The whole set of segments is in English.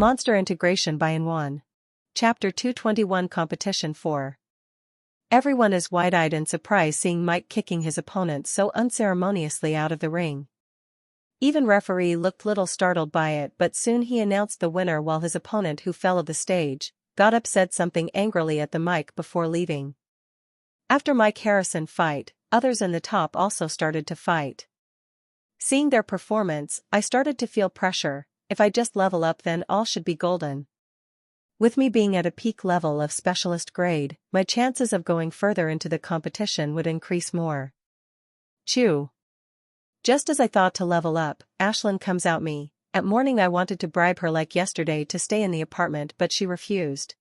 Monster Integration by N1. Chapter 221 Competition 4. Everyone is wide-eyed in surprise seeing Mike kicking his opponent so unceremoniously out of the ring. Even referee looked little startled by it, but soon he announced the winner while his opponent, who fell off the stage, got up, said something angrily at the mic before leaving. After Mike Harrison fight, others in the top also started to fight. Seeing their performance, I started to feel pressure. If I just level up, then all should be golden. With me being at a peak level of specialist grade, my chances of going further into the competition would increase more. Chew. Just as I thought to level up, Ashlyn comes out me. At morning I wanted to bribe her like yesterday to stay in the apartment, but she refused.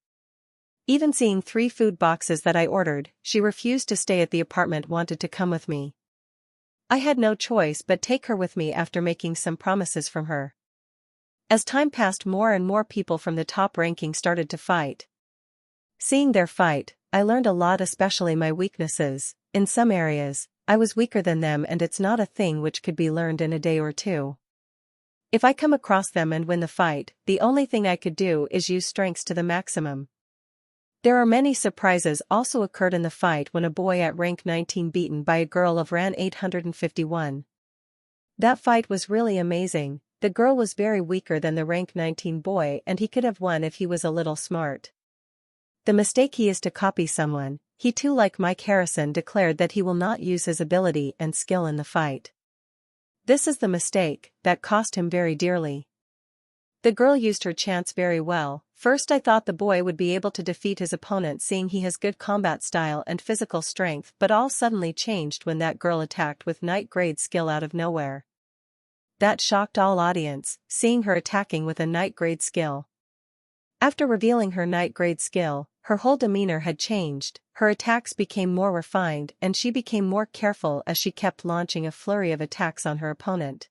Even seeing 3 food boxes that I ordered, she refused to stay at the apartment, wanted to come with me. I had no choice but take her with me after making some promises from her. As time passed, more and more people from the top ranking started to fight. Seeing their fight, I learned a lot, especially my weaknesses. In some areas, I was weaker than them, and it's not a thing which could be learned in a day or two. If I come across them and win the fight, the only thing I could do is use strengths to the maximum. There are many surprises also occurred in the fight when a boy at rank 19 beaten by a girl of rank 851. That fight was really amazing. The girl was very weaker than the rank 19 boy, and he could have won if he was a little smart. The mistake he is to copy someone. He too, like Mike Harrison, declared that he will not use his ability and skill in the fight. This is the mistake that cost him very dearly. The girl used her chance very well. First I thought the boy would be able to defeat his opponent, seeing he has good combat style and physical strength, but all suddenly changed when that girl attacked with night grade skill out of nowhere. That shocked all audience, seeing her attacking with a night grade skill. After revealing her night grade skill, her whole demeanor had changed, her attacks became more refined and she became more careful as she kept launching a flurry of attacks on her opponent.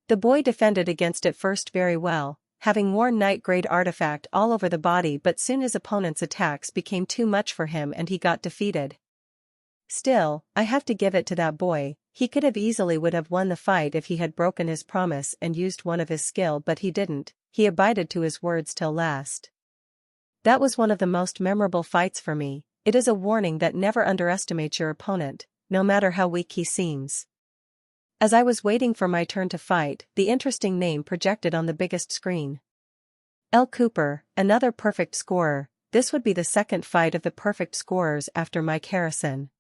The boy defended against it first very well, having worn night grade artifact all over the body, but soon his opponent's attacks became too much for him and he got defeated. Still, I have to give it to that boy. He could have easily would have won the fight if he had broken his promise and used one of his skill, but he didn't. He abided to his words till last. That was one of the most memorable fights for me. It is a warning that never underestimate your opponent, no matter how weak he seems. As I was waiting for my turn to fight, the interesting name projected on the biggest screen. L. Cooper, another perfect scorer. This would be the second fight of the perfect scorers after Mike Harrison.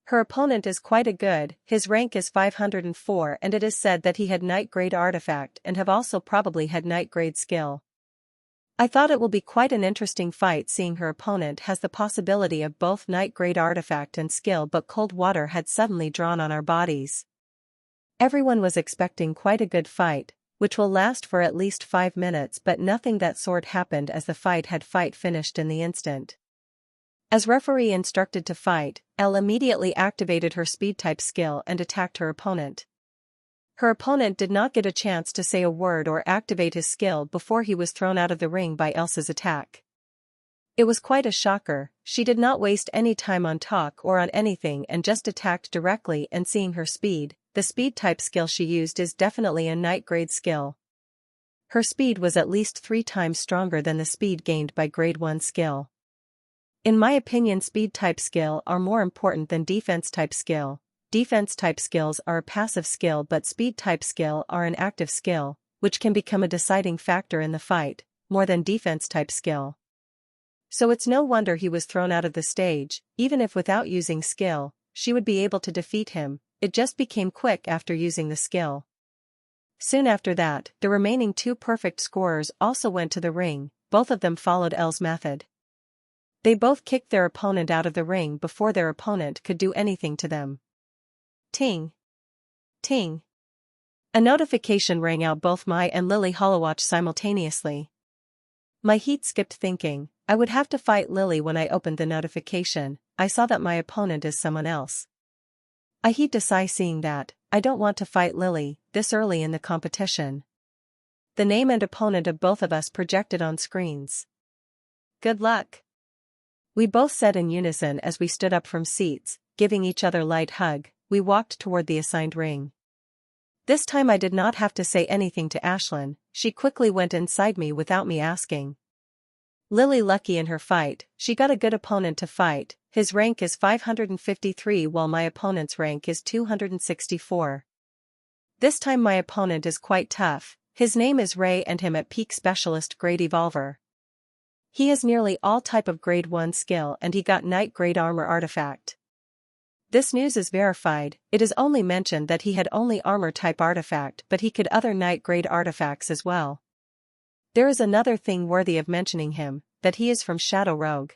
Her opponent is quite a good, his rank is 504, and it is said that he had night grade artifact and have also probably had night grade skill. I thought it will be quite an interesting fight, seeing her opponent has the possibility of both night grade artifact and skill, but cold water had suddenly drawn on our bodies. Everyone was expecting quite a good fight, which will last for at least 5 minutes, but nothing that sort happened as the fight finished in the instant. As referee instructed to fight, Elle immediately activated her speed type skill and attacked her opponent. Her opponent did not get a chance to say a word or activate his skill before he was thrown out of the ring by Elsa's attack. It was quite a shocker. She did not waste any time on talk or on anything and just attacked directly, and seeing her speed, the speed type skill she used is definitely a night grade skill. Her speed was at least 3 times stronger than the speed gained by grade 1 skill. In my opinion, speed type skill are more important than defense type skill. Defense type skills are a passive skill, but speed type skill are an active skill, which can become a deciding factor in the fight, more than defense type skill. So it's no wonder he was thrown out of the stage. Even if without using skill, she would be able to defeat him. It just became quick after using the skill. Soon after that, the remaining 2 perfect scorers also went to the ring. Both of them followed Elle's method. They both kicked their opponent out of the ring before their opponent could do anything to them. Ting! Ting! A notification rang out. Both Mai and Lily Hollowatch simultaneously. My heat skipped, thinking I would have to fight Lily. When I opened the notification, I saw that my opponent is someone else. I heaved a sigh, seeing that. I don't want to fight Lily this early in the competition. The name and opponent of both of us projected on screens. Good luck! We both said in unison as we stood up from seats, giving each other light hug. We walked toward the assigned ring. This time I did not have to say anything to Ashlyn, she quickly went inside me without me asking. Lily lucky in her fight, she got a good opponent to fight, his rank is 553 while my opponent's rank is 264. This time my opponent is quite tough, his name is Ray and him at peak specialist grade evolver. He has nearly all type of grade 1 skill and he got knight grade armor artifact. This news is verified, it is only mentioned that he had only armor type artifact but he could other knight grade artifacts as well. There is another thing worthy of mentioning him, that he is from Shadow Rogue.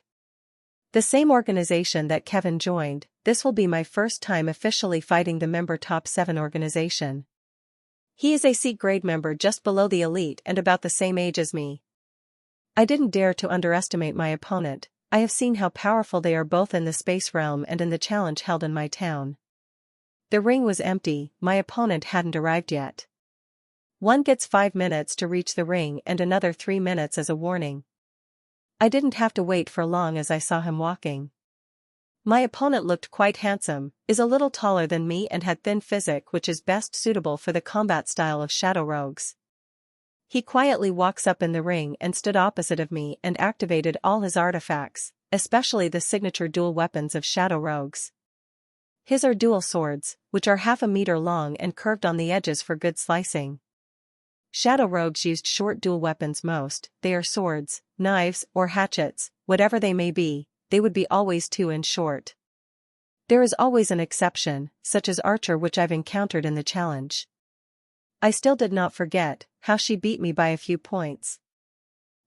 The same organization that Kevin joined, this will be my first time officially fighting the member top 7 organization. He is a C grade member just below the elite and about the same age as me. I didn't dare to underestimate my opponent, I have seen how powerful they are both in the space realm and in the challenge held in my town. The ring was empty, my opponent hadn't arrived yet. One gets 5 minutes to reach the ring and another 3 minutes as a warning. I didn't have to wait for long as I saw him walking. My opponent looked quite handsome, is a little taller than me and had thin physique which is best suitable for the combat style of Shadow Rogues. He quietly walks up in the ring and stood opposite of me and activated all his artifacts, especially the signature dual weapons of Shadow Rogues. His are dual swords, which are half a meter long and curved on the edges for good slicing. Shadow Rogues used short dual weapons most, they are swords, knives, or hatchets, whatever they may be, they would be always 2 inches short. There is always an exception, such as Archer which I've encountered in the challenge. I still did not forget how she beat me by a few points.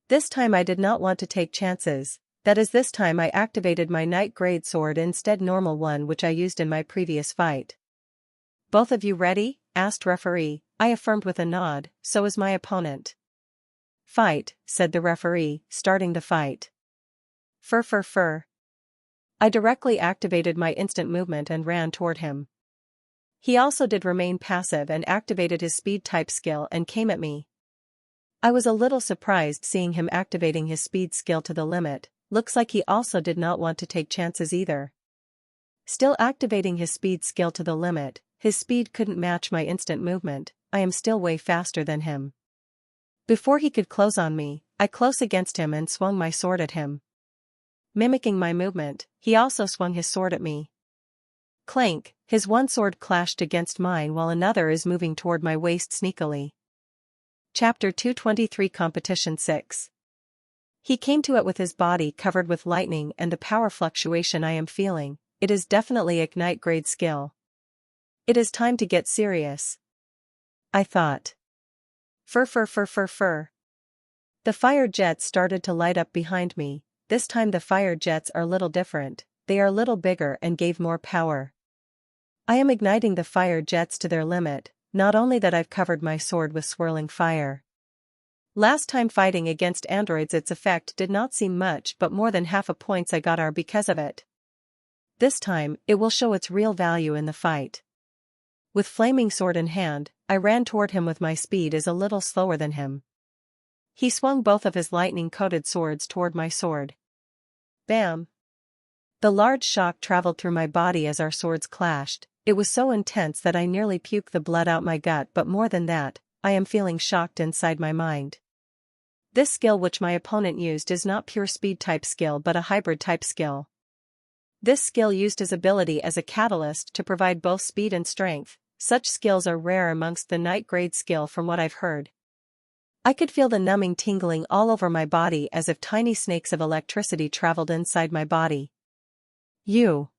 This time I did not want to take chances, that is this time I activated my knight grade sword instead normal one which I used in my previous fight. Both of you ready? Asked referee, I affirmed with a nod, so is my opponent. Fight, said the referee, starting the fight. Fur. I directly activated my instant movement and ran toward him. He also did remain passive and activated his speed type skill and came at me. I was a little surprised seeing him activating his speed skill to the limit, looks like he also did not want to take chances either. Still activating his speed skill to the limit, his speed couldn't match my instant movement, I am still way faster than him. Before he could close on me, I close against him and swung my sword at him. Mimicking my movement, he also swung his sword at me. Clank, his one sword clashed against mine while another is moving toward my waist sneakily. Chapter 223 Competition 6. He came to it with his body covered with lightning and the power fluctuation I am feeling, it is definitely Ignite grade skill. It is time to get serious, I thought. Fur. The fire jets started to light up behind me, this time the fire jets are little different, they are little bigger and gave more power. I am igniting the fire jets to their limit, not only that I've covered my sword with swirling fire. Last time fighting against androids its effect did not seem much but more than half a points I got are because of it. This time, it will show its real value in the fight. With flaming sword in hand, I ran toward him with my speed is a little slower than him. He swung both of his lightning-coated swords toward my sword. Bam! The large shock traveled through my body as our swords clashed. It was so intense that I nearly puked the blood out my gut, but more than that, I am feeling shocked inside my mind. This skill which my opponent used is not pure speed type skill but a hybrid type skill. This skill used his ability as a catalyst to provide both speed and strength. Such skills are rare amongst the knight grade skill from what I've heard. I could feel the numbing tingling all over my body as if tiny snakes of electricity traveled inside my body. Yo,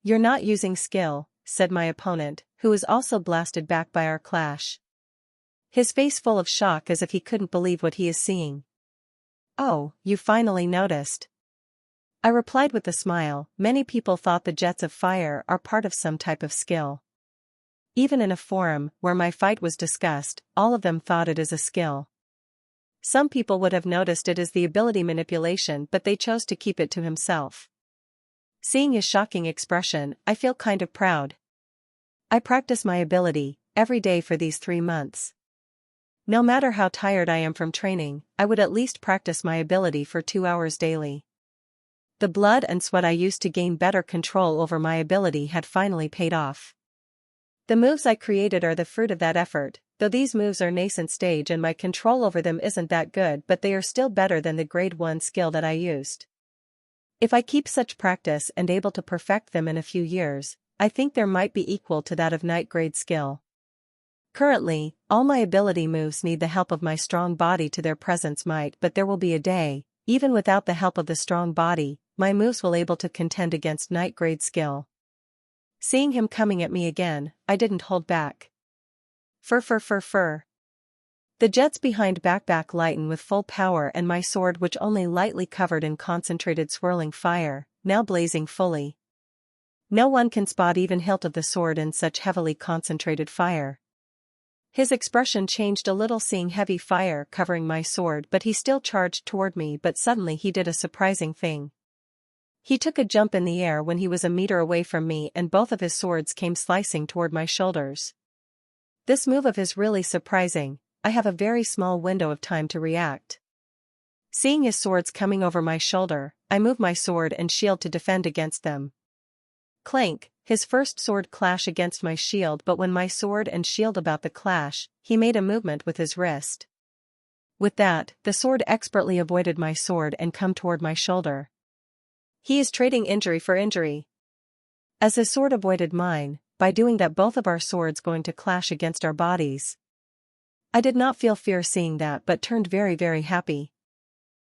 you're not using skill, said my opponent, who was also blasted back by our clash. His face full of shock as if he couldn't believe what he is seeing. Oh, you finally noticed. I replied with a smile, many people thought the jets of fire are part of some type of skill. Even in a forum where my fight was discussed, all of them thought it is a skill. Some people would have noticed it as the ability manipulation but they chose to keep it to himself. Seeing his shocking expression, I feel kind of proud. I practice my ability every day for these 3 months. No matter how tired I am from training, I would at least practice my ability for 2 hours daily. The blood and sweat I used to gain better control over my ability had finally paid off. The moves I created are the fruit of that effort, though these moves are nascent stage and my control over them isn't that good, but they are still better than the grade 1 skill that I used. If I keep such practice and able to perfect them in a few years, I think there might be equal to that of night grade skill. Currently, all my ability moves need the help of my strong body to their presence might, but there will be a day, even without the help of the strong body, my moves will able to contend against night grade skill. Seeing him coming at me again, I didn't hold back. Fur. The jets behind back lighten with full power and my sword, which only lightly covered in concentrated swirling fire, now blazing fully. No one can spot even hilt of the sword in such heavily concentrated fire. His expression changed a little seeing heavy fire covering my sword, but he still charged toward me, but suddenly he did a surprising thing. He took a jump in the air when he was a meter away from me and both of his swords came slicing toward my shoulders. This move of his really surprising. I have a very small window of time to react. Seeing his swords coming over my shoulder, I move my sword and shield to defend against them. Clank, his first sword clash against my shield, but when my sword and shield about the clash, he made a movement with his wrist. With that, the sword expertly avoided my sword and come toward my shoulder. He is trading injury for injury. As his sword avoided mine, by doing that both of our swords going to clash against our bodies. I did not feel fear seeing that but turned very happy.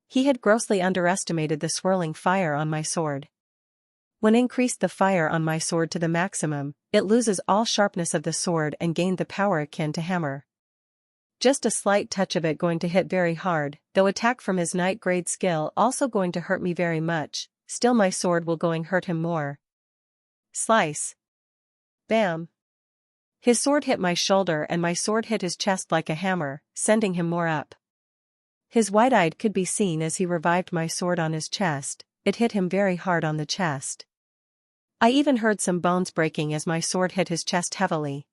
He had grossly underestimated the swirling fire on my sword. When increased the fire on my sword to the maximum, it loses all sharpness of the sword and gained the power akin to hammer. Just a slight touch of it going to hit very hard, though attack from his night grade skill also going to hurt me very much, still my sword will going hurt him more. Slice. Bam. His sword hit my shoulder and my sword hit his chest like a hammer, sending him more up. His wide-eyed could be seen as he revived my sword on his chest, it hit him very hard on the chest. I even heard some bones breaking as my sword hit his chest heavily.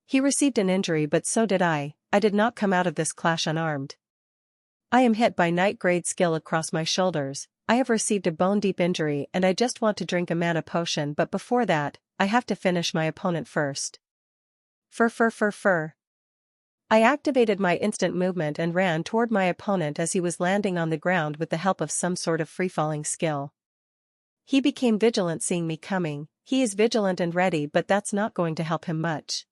He received an injury but so did I did not come out of this clash unarmed. I am hit by night grade skill across my shoulders, I have received a bone-deep injury and I just want to drink a mana potion, but before that, I have to finish my opponent first. Fur. I activated my instant movement and ran toward my opponent as he was landing on the ground with the help of some sort of free-falling skill. He became vigilant seeing me coming, he is vigilant and ready, but that's not going to help him much.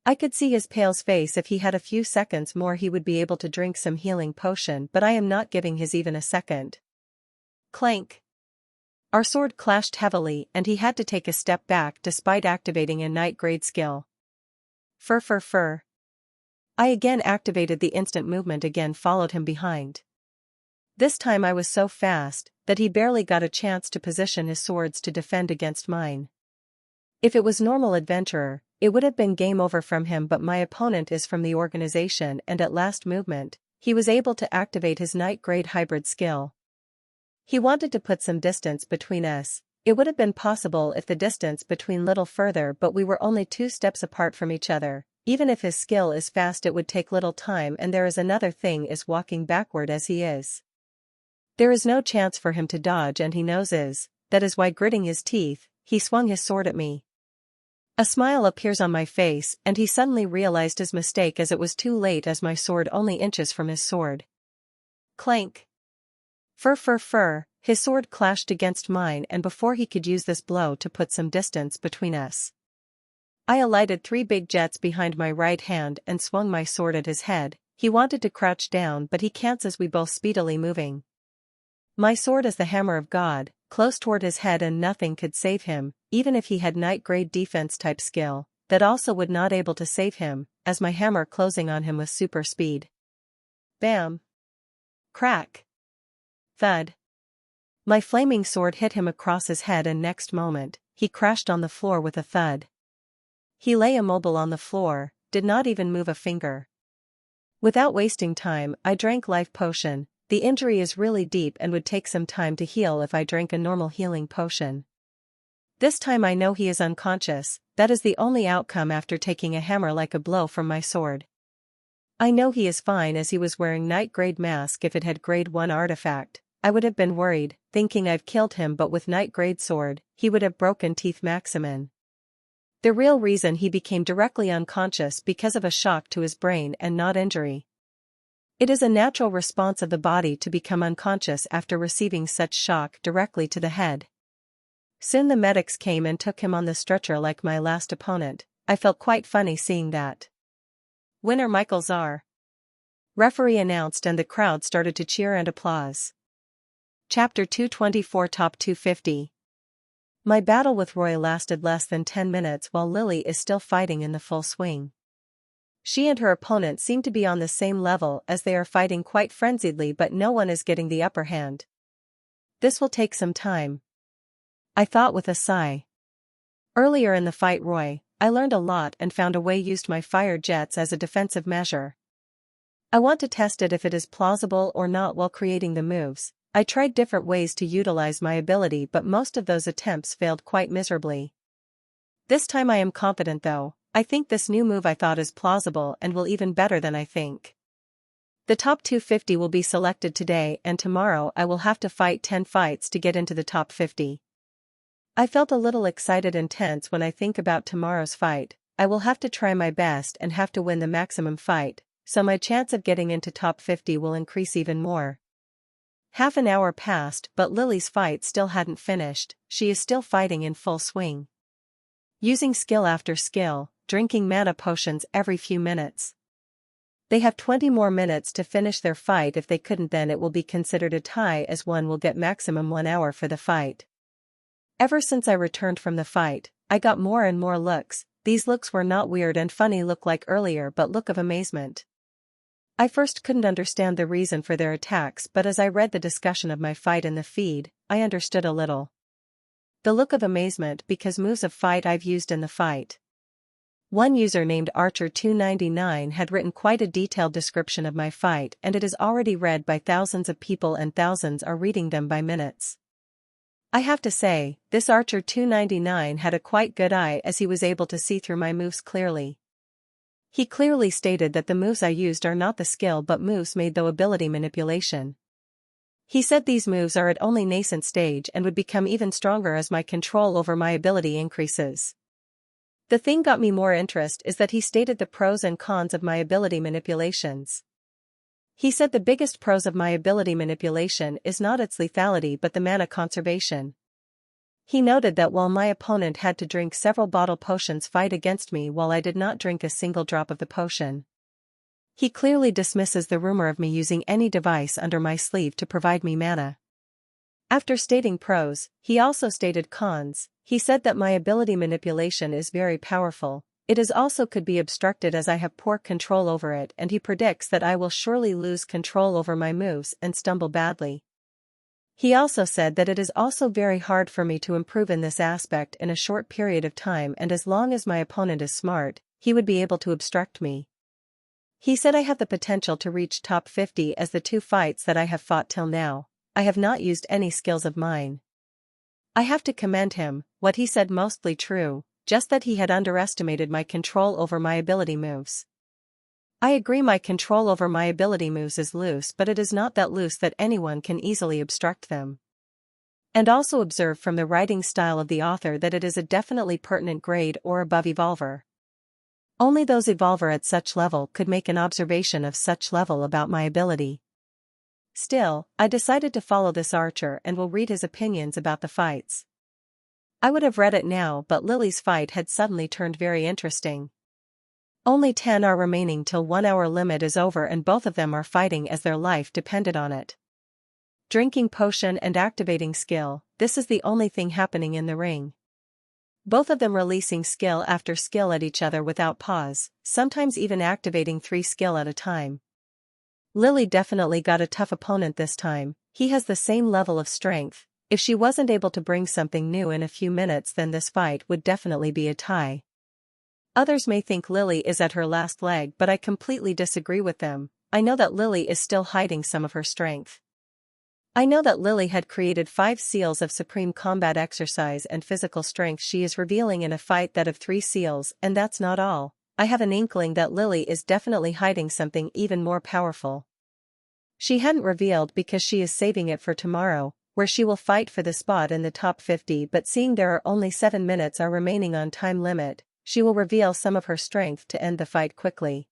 I could see his pale face. If he had a few seconds more he would be able to drink some healing potion, but I am not giving his even a second. Clank. Our sword clashed heavily and he had to take a step back despite activating a night grade skill. Fur. I again activated the instant movement again followed him behind. This time I was so fast that he barely got a chance to position his swords to defend against mine. If it was normal adventurer, it would have been game over from him, but my opponent is from the organization and at last movement, he was able to activate his night grade hybrid skill. He wanted to put some distance between us. It would have been possible if the distance between little further, but we were only 2 steps apart from each other. Even if his skill is fast it would take little time, and there is another thing is walking backward as he is. There is no chance for him to dodge and he knows that is why gritting his teeth, he swung his sword at me. A smile appears on my face and he suddenly realized his mistake as it was too late as my sword only inches from his sword. Clank. Fur. His sword clashed against mine and before he could use this blow to put some distance between us, I alighted 3 big jets behind my right hand and swung my sword at his head. He wanted to crouch down but he can't as we both speedily moving. My sword is the hammer of God, close toward his head and nothing could save him, even if he had night grade defense type skill, that also would not able to save him, as my hammer closing on him with super speed. Bam. Crack. Thud. My flaming sword hit him across his head and next moment, he crashed on the floor with a thud. He lay immobile on the floor, did not even move a finger. Without wasting time, I drank life potion. The injury is really deep and would take some time to heal if I drank a normal healing potion. This time I know he is unconscious, that is the only outcome after taking a hammer like a blow from my sword. I know he is fine as he was wearing night grade mask. If it had grade 1 artifact, I would have been worried, thinking I've killed him, but with night grade sword, he would have broken teeth maximum. The real reason he became directly unconscious because of a shock to his brain and not injury. It is a natural response of the body to become unconscious after receiving such shock directly to the head. Soon the medics came and took him on the stretcher like my last opponent. I felt quite funny seeing that. Winner Michael Czar. Referee announced and the crowd started to cheer and applause. Chapter 224 Top 250. My battle with Roy lasted less than 10 minutes while Lily is still fighting in the full swing. She and her opponent seem to be on the same level as they are fighting quite frenziedly, but no one is getting the upper hand. This will take some time, I thought with a sigh. Earlier in the fight I learned a lot and found a way used my fire jets as a defensive measure. I want to test it if it is plausible or not while creating the moves. I tried different ways to utilize my ability, but most of those attempts failed quite miserably. This time I am confident though. I think this new move I thought is plausible and will even better than I think. The top 250 will be selected today and tomorrow I will have to fight 10 fights to get into the top 50. I felt a little excited and tense when I think about tomorrow's fight. I will have to try my best and have to win the maximum fight, so my chance of getting into top 50 will increase even more. Half an hour passed but Lily's fight still hadn't finished. She is still fighting in full swing. Using skill after skill, drinking mana potions every few minutes. They have 20 more minutes to finish their fight. If they couldn't, then it will be considered a tie as one will get maximum 1 hour for the fight. Ever since I returned from the fight, I got more and more looks. These looks were not weird and funny look like earlier but look of amazement. I first couldn't understand the reason for their attacks, but as I read the discussion of my fight in the feed, I understood a little. The look of amazement because moves of fight I've used in the fight. One user named Archer299 had written quite a detailed description of my fight and it is already read by thousands of people and thousands are reading them by minutes. I have to say, this Archer299 had a quite good eye as he was able to see through my moves clearly. He clearly stated that the moves I used are not the skill but moves made through ability manipulation. He said these moves are at only nascent stage and would become even stronger as my control over my ability increases. The thing got me more interest is that he stated the pros and cons of my ability manipulations. He said the biggest pros of my ability manipulation is not its lethality but the mana conservation. He noted that while my opponent had to drink several bottle potions fight against me while I did not drink a single drop of the potion. He clearly dismisses the rumor of me using any device under my sleeve to provide me mana. After stating pros, he also stated cons. He said that my ability manipulation is very powerful. It is also could be obstructed as I have poor control over it, and he predicts that I will surely lose control over my moves and stumble badly. He also said that it is also very hard for me to improve in this aspect in a short period of time, and as long as my opponent is smart, he would be able to obstruct me. He said I have the potential to reach top 50 as the 2 fights that I have fought till now. I have not used any skills of mine. I have to commend him, what he said mostly true, just that he had underestimated my control over my ability moves. I agree my control over my ability moves is loose, but it is not that loose that anyone can easily obstruct them. And also observe from the writing style of the author that it is a definitely pertinent grade or above evolver. Only those evolver at such level could make an observation of such level about my ability. Still, I decided to follow this archer and will read his opinions about the fights. I would have read it now, but Lily's fight had suddenly turned very interesting. Only 10 are remaining till 1 hour limit is over and both of them are fighting as their life depended on it. Drinking potion and activating skill, this is the only thing happening in the ring. Both of them releasing skill after skill at each other without pause, sometimes even activating 3 skill at a time. Lily definitely got a tough opponent this time. He has the same level of strength. If she wasn't able to bring something new in a few minutes, then this fight would definitely be a tie. Others may think Lily is at her last leg, but I completely disagree with them. I know that Lily is still hiding some of her strength. I know that Lily had created 5 seals of supreme combat exercise and physical strength she is revealing in a fight that of 3 seals, and that's not all. I have an inkling that Lily is definitely hiding something even more powerful. She hadn't revealed because she is saving it for tomorrow, where she will fight for the spot in the top 50, but seeing there are only 7 minutes are remaining on time limit, she will reveal some of her strength to end the fight quickly.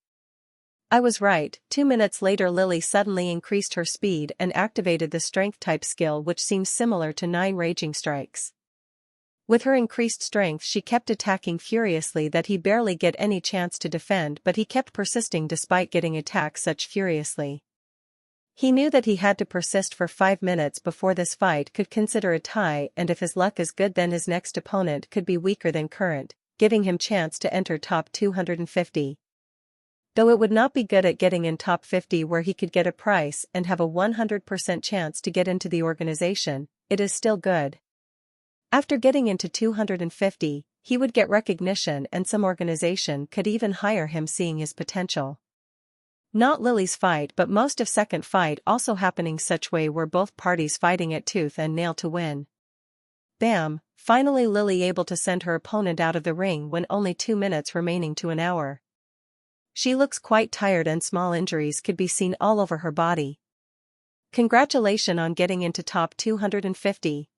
I was right. 2 minutes later Lily suddenly increased her speed and activated the strength type skill, which seems similar to 9 raging strikes. With her increased strength she kept attacking furiously that he barely get any chance to defend, but he kept persisting despite getting attacked such furiously. He knew that he had to persist for 5 minutes before this fight could consider a tie, and if his luck is good then his next opponent could be weaker than current, giving him chance to enter top 250. Though it would not be good at getting in top 50 where he could get a price and have a 100% chance to get into the organization, it is still good. After getting into 250, he would get recognition and some organization could even hire him, seeing his potential. Not Lily's fight, but most of second fight also happening such way where both parties fighting at tooth and nail to win. Bam! Finally Lily able to send her opponent out of the ring when only 2 minutes remaining to an hour. She looks quite tired and small injuries could be seen all over her body. Congratulations on getting into top 250.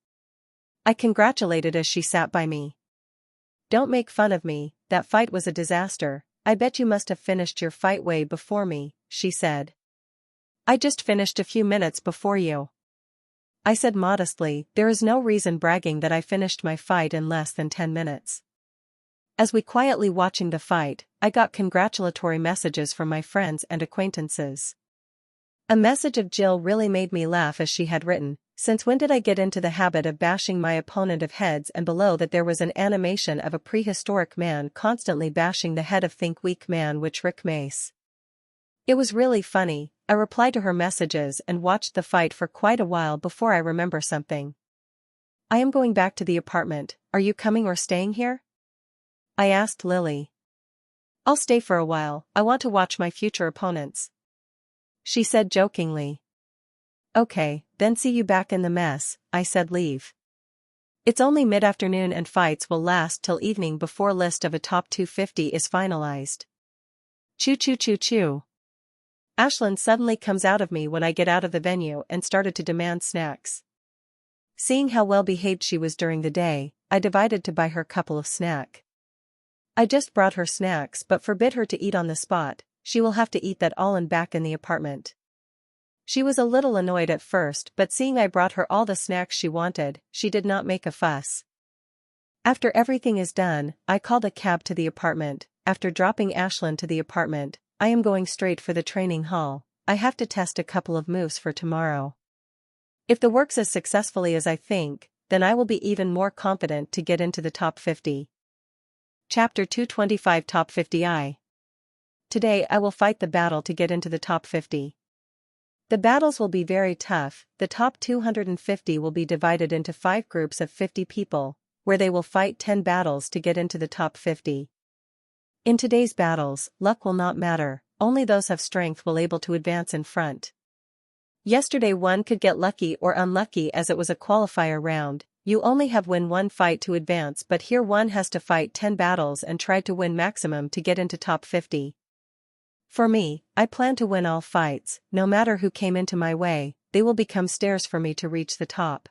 I congratulated as she sat by me. Don't make fun of me, that fight was a disaster. I bet you must have finished your fight way before me, she said. I just finished a few minutes before you. I said modestly, there is no reason bragging that I finished my fight in less than 10 minutes. As we quietly watching the fight, I got congratulatory messages from my friends and acquaintances. A message of Jill really made me laugh as she had written, "Since when did I get into the habit of bashing my opponent of heads?" And below that there was an animation of a prehistoric man constantly bashing the head of Think Weak Man, which Rick Mace. It was really funny. I replied to her messages and watched the fight for quite a while before I remember something. I am going back to the apartment. Are you coming or staying here? I asked Lily. I'll stay for a while. I want to watch my future opponents, she said jokingly. Okay, then see you back in the mess, I said. Leave. It's only mid-afternoon and fights will last till evening before list of a top 250 is finalized. Choo choo choo choo. Ashlyn suddenly comes out of me when I get out of the venue and started to demand snacks. Seeing how well behaved she was during the day, I divided to buy her couple of snack. I just brought her snacks but forbid her to eat on the spot. She will have to eat that all and back in the apartment. She was a little annoyed at first, but seeing I brought her all the snacks she wanted, she did not make a fuss. After everything is done, I called a cab to the apartment. After dropping Ashlyn to the apartment, I am going straight for the training hall. I have to test a couple of moves for tomorrow. If the works as successfully as I think, then I will be even more confident to get into the top 50. Chapter 225 Top 50I. Today I will fight the battle to get into the top 50. The battles will be very tough. The top 250 will be divided into 5 groups of 50 people, where they will fight 10 battles to get into the top 50. In today's battles, luck will not matter, only those have strength will able to advance in front. Yesterday one could get lucky or unlucky as it was a qualifier round. You only have win one fight to advance, but here one has to fight 10 battles and try to win maximum to get into top 50. For me, I plan to win all fights. No matter who came into my way, they will become stairs for me to reach the top.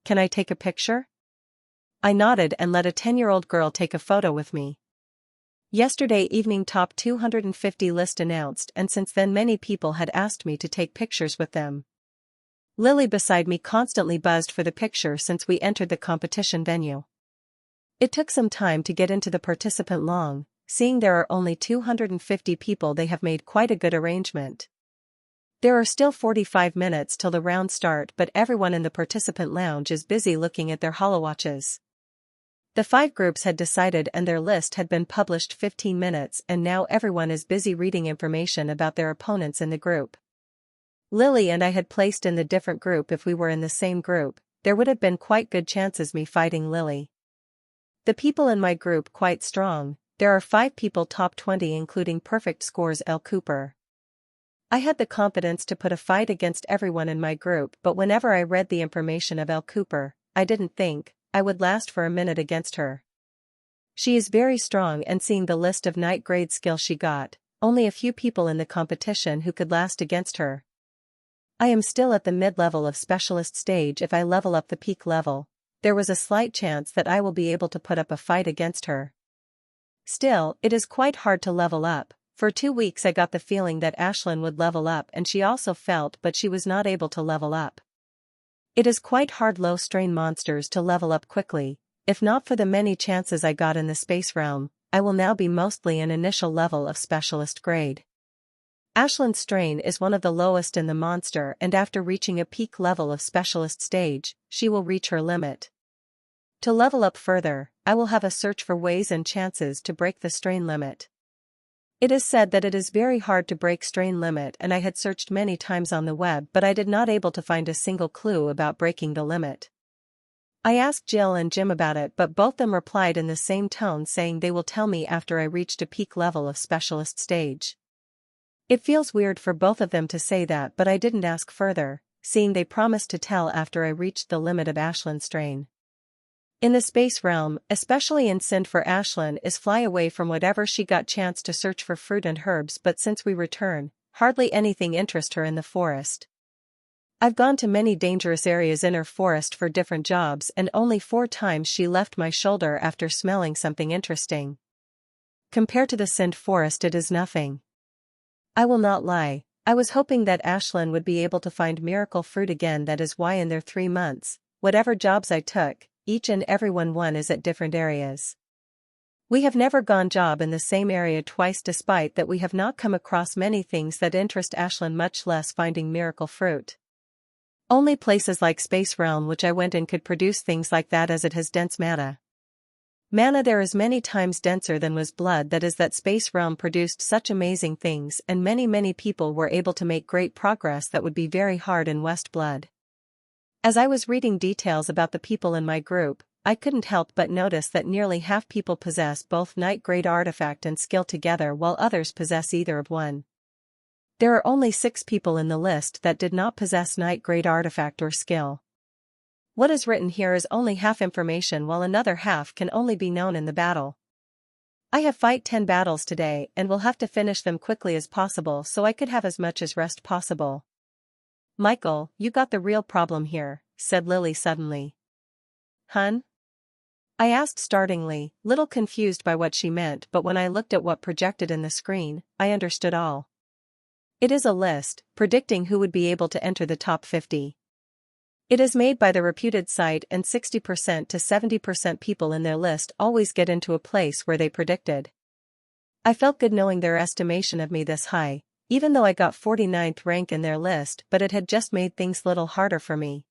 Can I take a picture? I nodded and let a 10-year-old girl take a photo with me. Yesterday evening top 250 list announced, and since then many people had asked me to take pictures with them. Lily beside me constantly buzzed for the picture since we entered the competition venue. It took some time to get into the participant long. Seeing there are only 250 people, they have made quite a good arrangement. There are still 45 minutes till the round start, but everyone in the participant lounge is busy looking at their holowatches. The 5 groups had decided and their list had been published 15 minutes, and now everyone is busy reading information about their opponents in the group. Lily and I had placed in the different group. If we were in the same group, there would have been quite good chances me fighting Lily. The people in my group quite strong. There are 5 people top 20 including perfect scores L. Cooper. I had the confidence to put a fight against everyone in my group, but whenever I read the information of L. Cooper, I didn't think I would last for a minute against her. She is very strong, and seeing the list of night grade skill she got, only a few people in the competition who could last against her. I am still at the mid-level of specialist stage. If I level up the peak level, there was a slight chance that I will be able to put up a fight against her. Still, it is quite hard to level up. For 2 weeks I got the feeling that Ashlyn would level up and she also felt but she was not able to level up. It is quite hard low-strain monsters to level up quickly. If not for the many chances I got in the space realm, I will now be mostly an initial level of specialist grade. Ashlyn's strain is one of the lowest in the monster and after reaching a peak level of specialist stage, she will reach her limit. To level up further, I will have a search for ways and chances to break the strain limit. It is said that it is very hard to break strain limit and I had searched many times on the web but I did not able to find a single clue about breaking the limit. I asked Jill and Jim about it but both them replied in the same tone saying they will tell me after I reached a peak level of specialist stage. It feels weird for both of them to say that but I didn't ask further, seeing they promised to tell after I reached the limit of Ashlyn's strain. In the space realm, especially in Sind for Ashlyn is fly away from whatever she got chance to search for fruit and herbs but since we return, hardly anything interest her in the forest. I've gone to many dangerous areas in her forest for different jobs and only 4 times she left my shoulder after smelling something interesting. Compared to the Sind forest it is nothing. I will not lie, I was hoping that Ashlyn would be able to find miracle fruit again that is why in their 3 months, whatever jobs I took, each and every one is at different areas. We have never gone job in the same area twice despite that we have not come across many things that interest Ashlyn much less finding miracle fruit. Only places like Space Realm which I went in could produce things like that as it has dense mana. Mana there is many times denser than was blood that is that Space Realm produced such amazing things and many people were able to make great progress that would be very hard in West Blood. As I was reading details about the people in my group, I couldn't help but notice that nearly half people possess both Night-grade artifact and skill together while others possess either of one. There are only 6 people in the list that did not possess Night-grade artifact or skill. What is written here is only half information while another half can only be known in the battle. I have fight 10 battles today and will have to finish them quickly as possible so I could have as much as rest possible. Michael, you got the real problem here, said Lily suddenly. Hun? I asked startlingly, little confused by what she meant but when I looked at what projected in the screen, I understood all. It is a list, predicting who would be able to enter the top 50. It is made by the reputed site and 60% to 70% people in their list always get into a place where they predicted. I felt good knowing their estimation of me this high. Even though I got 49th rank in their list but it had just made things little harder for me.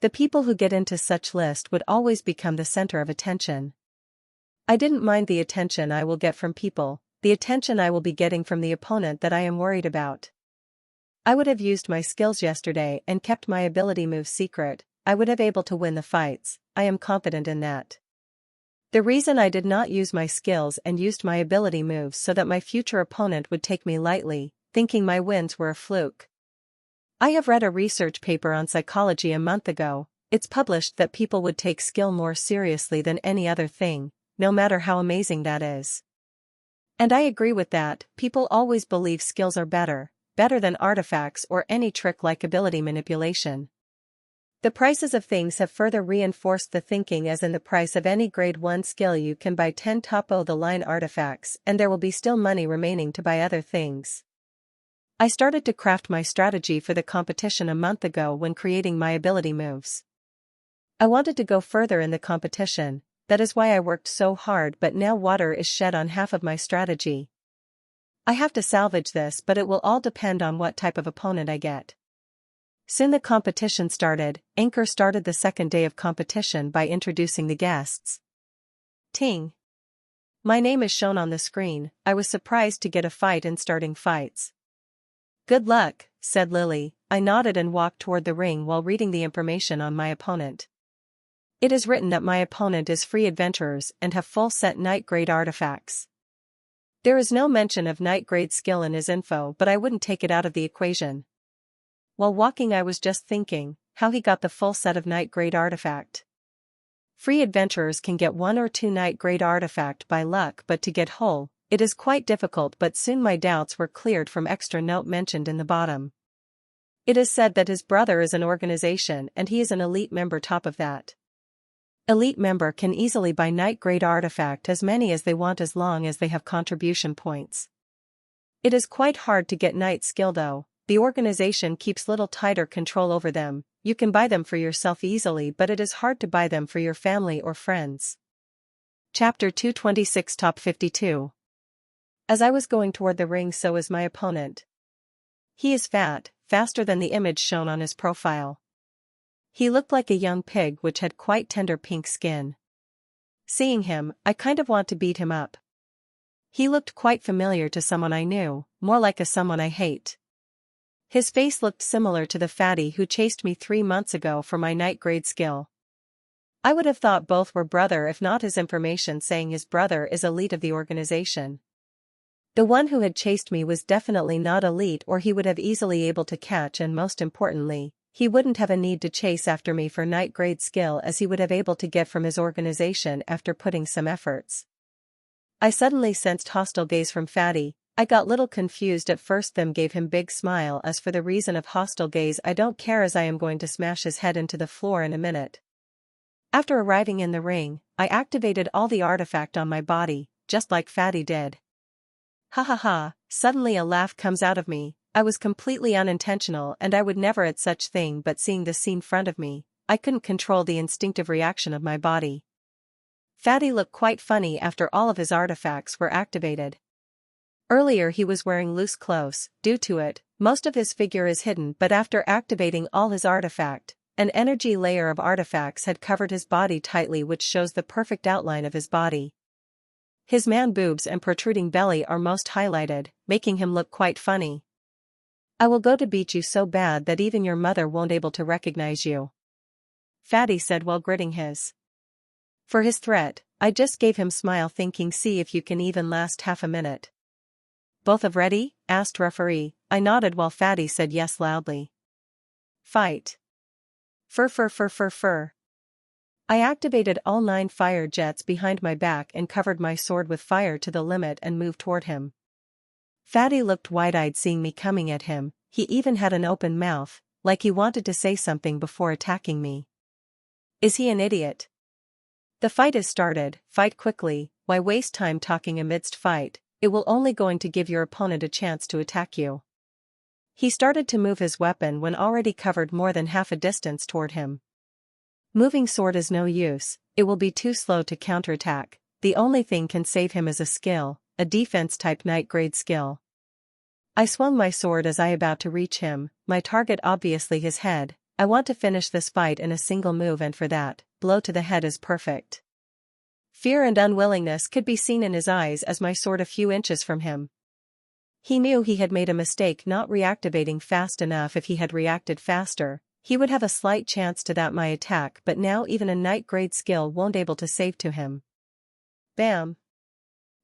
The people who get into such list would always become the center of attention. I didn't mind the attention I will get from people, the attention I will be getting from the opponent that I am worried about. I would have used my skills yesterday and kept my ability moves secret, I would have able to win the fights, I am confident in that. The reason I did not use my skills and used my ability moves so that my future opponent would take me lightly, thinking my wins were a fluke. I have read a research paper on psychology a month ago. It's published that people would take skill more seriously than any other thing, no matter how amazing that is. And I agree with that, people always believe skills are better than artifacts or any trick like ability manipulation. The prices of things have further reinforced the thinking as in the price of any grade 1 skill you can buy 10 top-of-the-line artifacts and there will be still money remaining to buy other things. I started to craft my strategy for the competition a month ago when creating my ability moves. I wanted to go further in the competition, that is why I worked so hard but now water is shed on half of my strategy. I have to salvage this but it will all depend on what type of opponent I get. Soon the competition started. Anchor started the second day of competition by introducing the guests. Ting. My name is shown on the screen. I was surprised to get a fight in starting fights. Good luck, said Lily. I nodded and walked toward the ring while reading the information on my opponent. It is written that my opponent is free adventurers and have full set night grade artifacts. There is no mention of night grade skill in his info but I wouldn't take it out of the equation. While walking I was just thinking, how he got the full set of night grade artifact. Free adventurers can get 1 or 2 night grade artifact by luck but to get whole, it is quite difficult but soon my doubts were cleared from extra note mentioned in the bottom. It is said that his brother is an organization and he is an elite member top of that. Elite member can easily buy Knight grade artifact as many as they want as long as they have contribution points. It is quite hard to get Knight skill though. The organization keeps little tighter control over them. You can buy them for yourself easily, but it is hard to buy them for your family or friends. Chapter 226 Top 52. As I was going toward the ring, so is my opponent. He is fat, faster than the image shown on his profile. He looked like a young pig which had quite tender pink skin. Seeing him, I kind of want to beat him up. He looked quite familiar to someone I knew, more like a someone I hate. His face looked similar to the fatty who chased me 3 months ago for my Knight grade skill. I would have thought both were brother if not his information saying his brother is elite of the organization. The one who had chased me was definitely not elite, or he would have easily able to catch, and most importantly, he wouldn't have a need to chase after me for Knight grade skill as he would have able to get from his organization after putting some efforts. I suddenly sensed hostile gaze from Fatty. I got little confused at first, then gave him big smile. As for the reason of hostile gaze, I don't care, as I am going to smash his head into the floor in a minute. After arriving in the ring, I activated all the artifact on my body, just like Fatty did. Ha ha ha, suddenly a laugh comes out of me. I was completely unintentional and I would never at such thing, but seeing the scene in front of me, I couldn't control the instinctive reaction of my body. Fatty looked quite funny after all of his artifacts were activated. Earlier he was wearing loose clothes. Due to it, most of his figure is hidden, but after activating all his artifact, an energy layer of artifacts had covered his body tightly, which shows the perfect outline of his body. His man boobs and protruding belly are most highlighted, making him look quite funny. I will go to beat you so bad that even your mother won't able to recognize you, Fatty said while gritting his. For his threat, I just gave him smile, thinking, see if you can even last half a minute. Both of ready? Asked referee. I nodded while Fatty said yes loudly. Fight. Fur. I activated all 9 fire jets behind my back and covered my sword with fire to the limit and moved toward him. Fatty looked wide-eyed seeing me coming at him. He even had an open mouth, like he wanted to say something before attacking me. Is he an idiot? The fight is started. Fight quickly. Why waste time talking amidst fight? It will only going to give your opponent a chance to attack you. He started to move his weapon when already covered more than half a distance toward him. Moving sword is no use, it will be too slow to counterattack. The only thing can save him is a skill, a defense type Knight grade skill. I swung my sword as I about to reach him, my target obviously his head. I want to finish this fight in a single move, and for that, blow to the head is perfect. Fear and unwillingness could be seen in his eyes as my sword a few inches from him. He knew he had made a mistake not reactivating fast enough. If he had reacted faster, he would have a slight chance to that my attack, but now even a Knight grade skill won't able to save to him. Bam!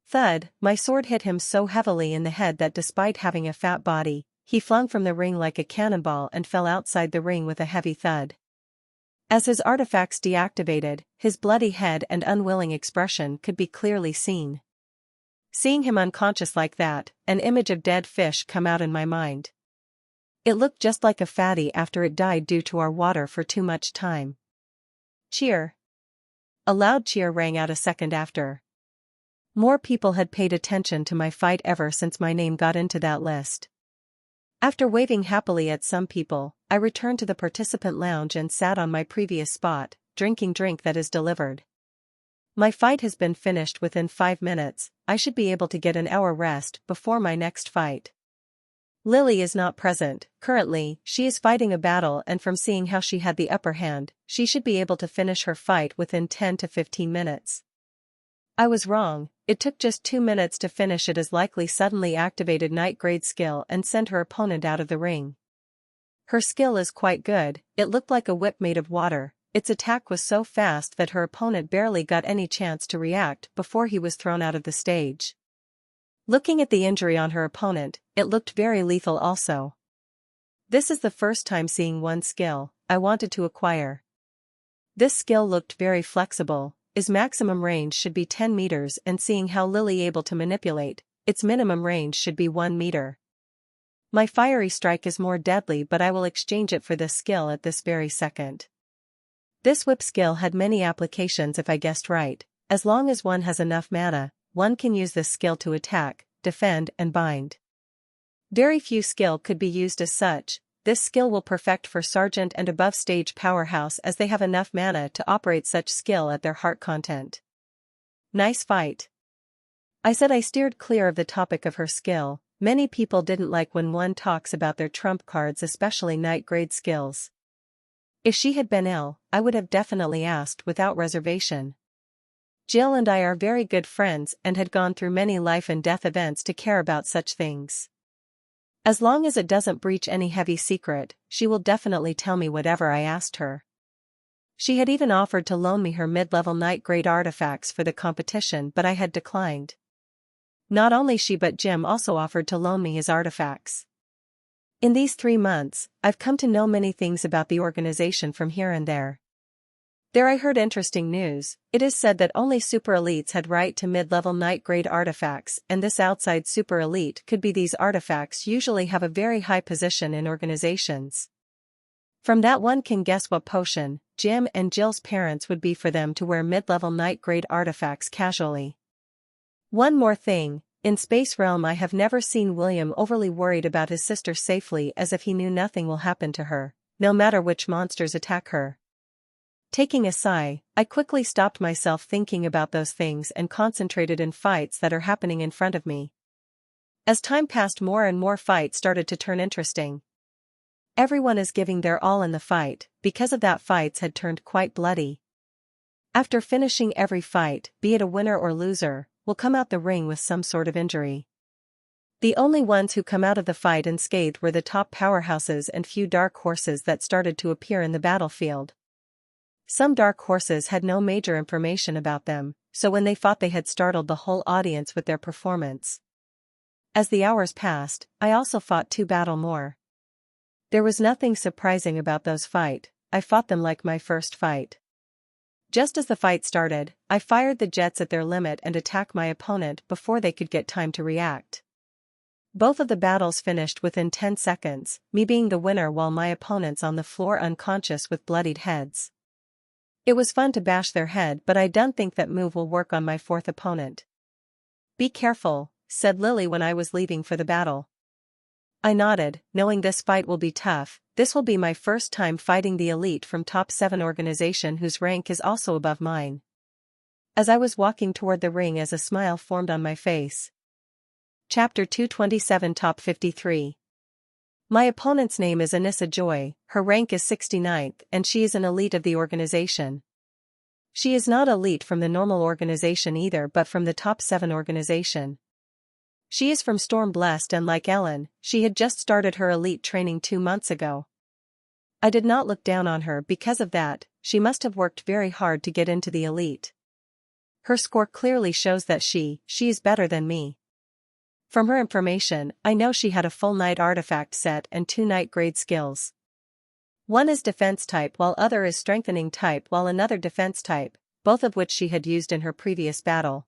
Thud, my sword hit him so heavily in the head that despite having a fat body, he flung from the ring like a cannonball and fell outside the ring with a heavy thud. As his artifacts deactivated, his bloody head and unwilling expression could be clearly seen. Seeing him unconscious like that, an image of dead fish come out in my mind. It looked just like a fatty after it died due to our water for too much time. Cheer! A loud cheer rang out a second after. More people had paid attention to my fight ever since my name got into that list. After waving happily at some people, I returned to the participant lounge and sat on my previous spot, drinking drink that is delivered. My fight has been finished within 5 minutes. I should be able to get an hour rest before my next fight. Lily is not present. Currently, she is fighting a battle, and from seeing how she had the upper hand, she should be able to finish her fight within 10 to 15 minutes. I was wrong. It took just 2 minutes to finish it, as likely suddenly activated Knight grade skill and sent her opponent out of the ring. Her skill is quite good. It looked like a whip made of water. Its attack was so fast that her opponent barely got any chance to react before he was thrown out of the stage. Looking at the injury on her opponent, it looked very lethal also. This is the first time seeing one skill I wanted to acquire. This skill looked very flexible. Its maximum range should be 10 meters, and seeing how Lily able to manipulate, its minimum range should be 1 meter. My fiery strike is more deadly, but I will exchange it for this skill at this very second. This whip skill had many applications if I guessed right. As long as one has enough mana, one can use this skill to attack, defend and bind. Very few skill could be used as such. This skill will perfect for Sergeant and above stage powerhouse as they have enough mana to operate such skill at their heart content. Nice fight. I said. I steered clear of the topic of her skill. Many people didn't like when one talks about their trump cards, especially night grade skills. If she had been ill, I would have definitely asked without reservation. Jill and I are very good friends and had gone through many life and death events to care about such things. As long as it doesn't breach any heavy secret, she will definitely tell me whatever I asked her. She had even offered to loan me her mid-level night grade artifacts for the competition, but I had declined. Not only she but Jim also offered to loan me his artifacts. In these 3 months, I've come to know many things about the organization from here and there. There I heard interesting news. It is said that only super elites had right to mid-level night grade artifacts, and this outside super elite could be these artifacts usually have a very high position in organizations. From that one can guess what potion Jim and Jill's parents would be for them to wear mid-level night grade artifacts casually. One more thing, in Space Realm I have never seen William overly worried about his sister safely, as if he knew nothing will happen to her, no matter which monsters attack her. Taking a sigh, I quickly stopped myself thinking about those things and concentrated in fights that are happening in front of me. As time passed, more and more fights started to turn interesting. Everyone is giving their all in the fight. Because of that, fights had turned quite bloody. After finishing every fight, be it a winner or loser, will come out the ring with some sort of injury. The only ones who come out of the fight unscathed were the top powerhouses and few dark horses that started to appear in the battlefield. Some dark horses had no major information about them, so when they fought they had startled the whole audience with their performance. As the hours passed, I also fought 2 battles more. There was nothing surprising about those fights. I fought them like my first fight. Just as the fight started, I fired the jets at their limit and attacked my opponent before they could get time to react. Both of the battles finished within 10 seconds, me being the winner while my opponents on the floor unconscious with bloodied heads. It was fun to bash their head, but I don't think that move will work on my 4th opponent. Be careful, said Lily when I was leaving for the battle. I nodded, knowing this fight will be tough. This will be my first time fighting the elite from top 7 organization whose rank is also above mine. As I was walking toward the ring, as a smile formed on my face. Chapter 227, Top 53. My opponent's name is Anissa Joy, her rank is 69th and she is an elite of the organization. She is not elite from the normal organization either, but from the top 7 organization. She is from Storm Blessed, and like Ellen, she had just started her elite training 2 months ago. I did not look down on her because of that. She must have worked very hard to get into the elite. Her score clearly shows that she is better than me. From her information, I know she had a full night artifact set and 2 night grade skills. One is defense type while other is strengthening type, while another defense type, both of which she had used in her previous battle.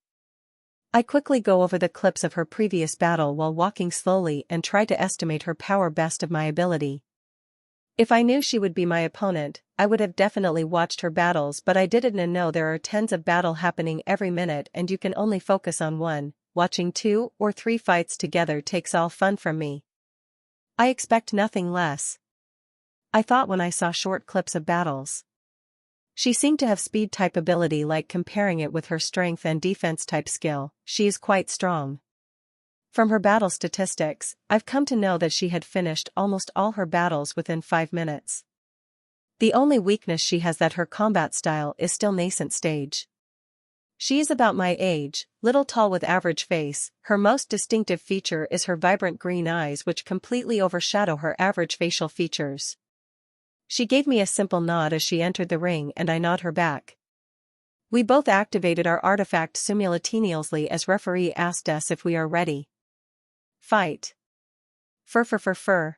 I quickly go over the clips of her previous battle while walking slowly and try to estimate her power best of my ability. If I knew she would be my opponent, I would have definitely watched her battles, but I didn't know there are tens of battle happening every minute and you can only focus on one. Watching 2 or 3 fights together takes all fun from me. I expect nothing less. I thought when I saw short clips of battles. She seemed to have speed type ability, like comparing it with her strength and defense type skill, she is quite strong. From her battle statistics, I've come to know that she had finished almost all her battles within 5 minutes. The only weakness she has that her combat style is still nascent stage. She is about my age, little tall with average face. Her most distinctive feature is her vibrant green eyes, which completely overshadow her average facial features. She gave me a simple nod as she entered the ring and I nod her back. We both activated our artifact simultaneously as referee asked us if we are ready. Fight. Fur.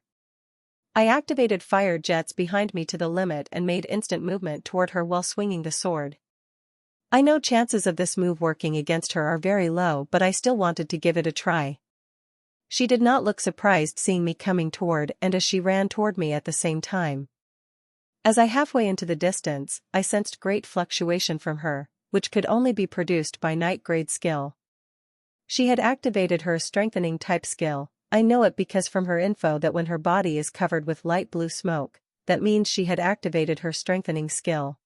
I activated fire jets behind me to the limit and made instant movement toward her while swinging the sword. I know chances of this move working against her are very low, but I still wanted to give it a try. She did not look surprised seeing me coming toward, and as she ran toward me at the same time. As I halfway into the distance, I sensed great fluctuation from her, which could only be produced by night grade skill. She had activated her strengthening type skill. I know it because from her info that when her body is covered with light blue smoke, that means she had activated her strengthening skill.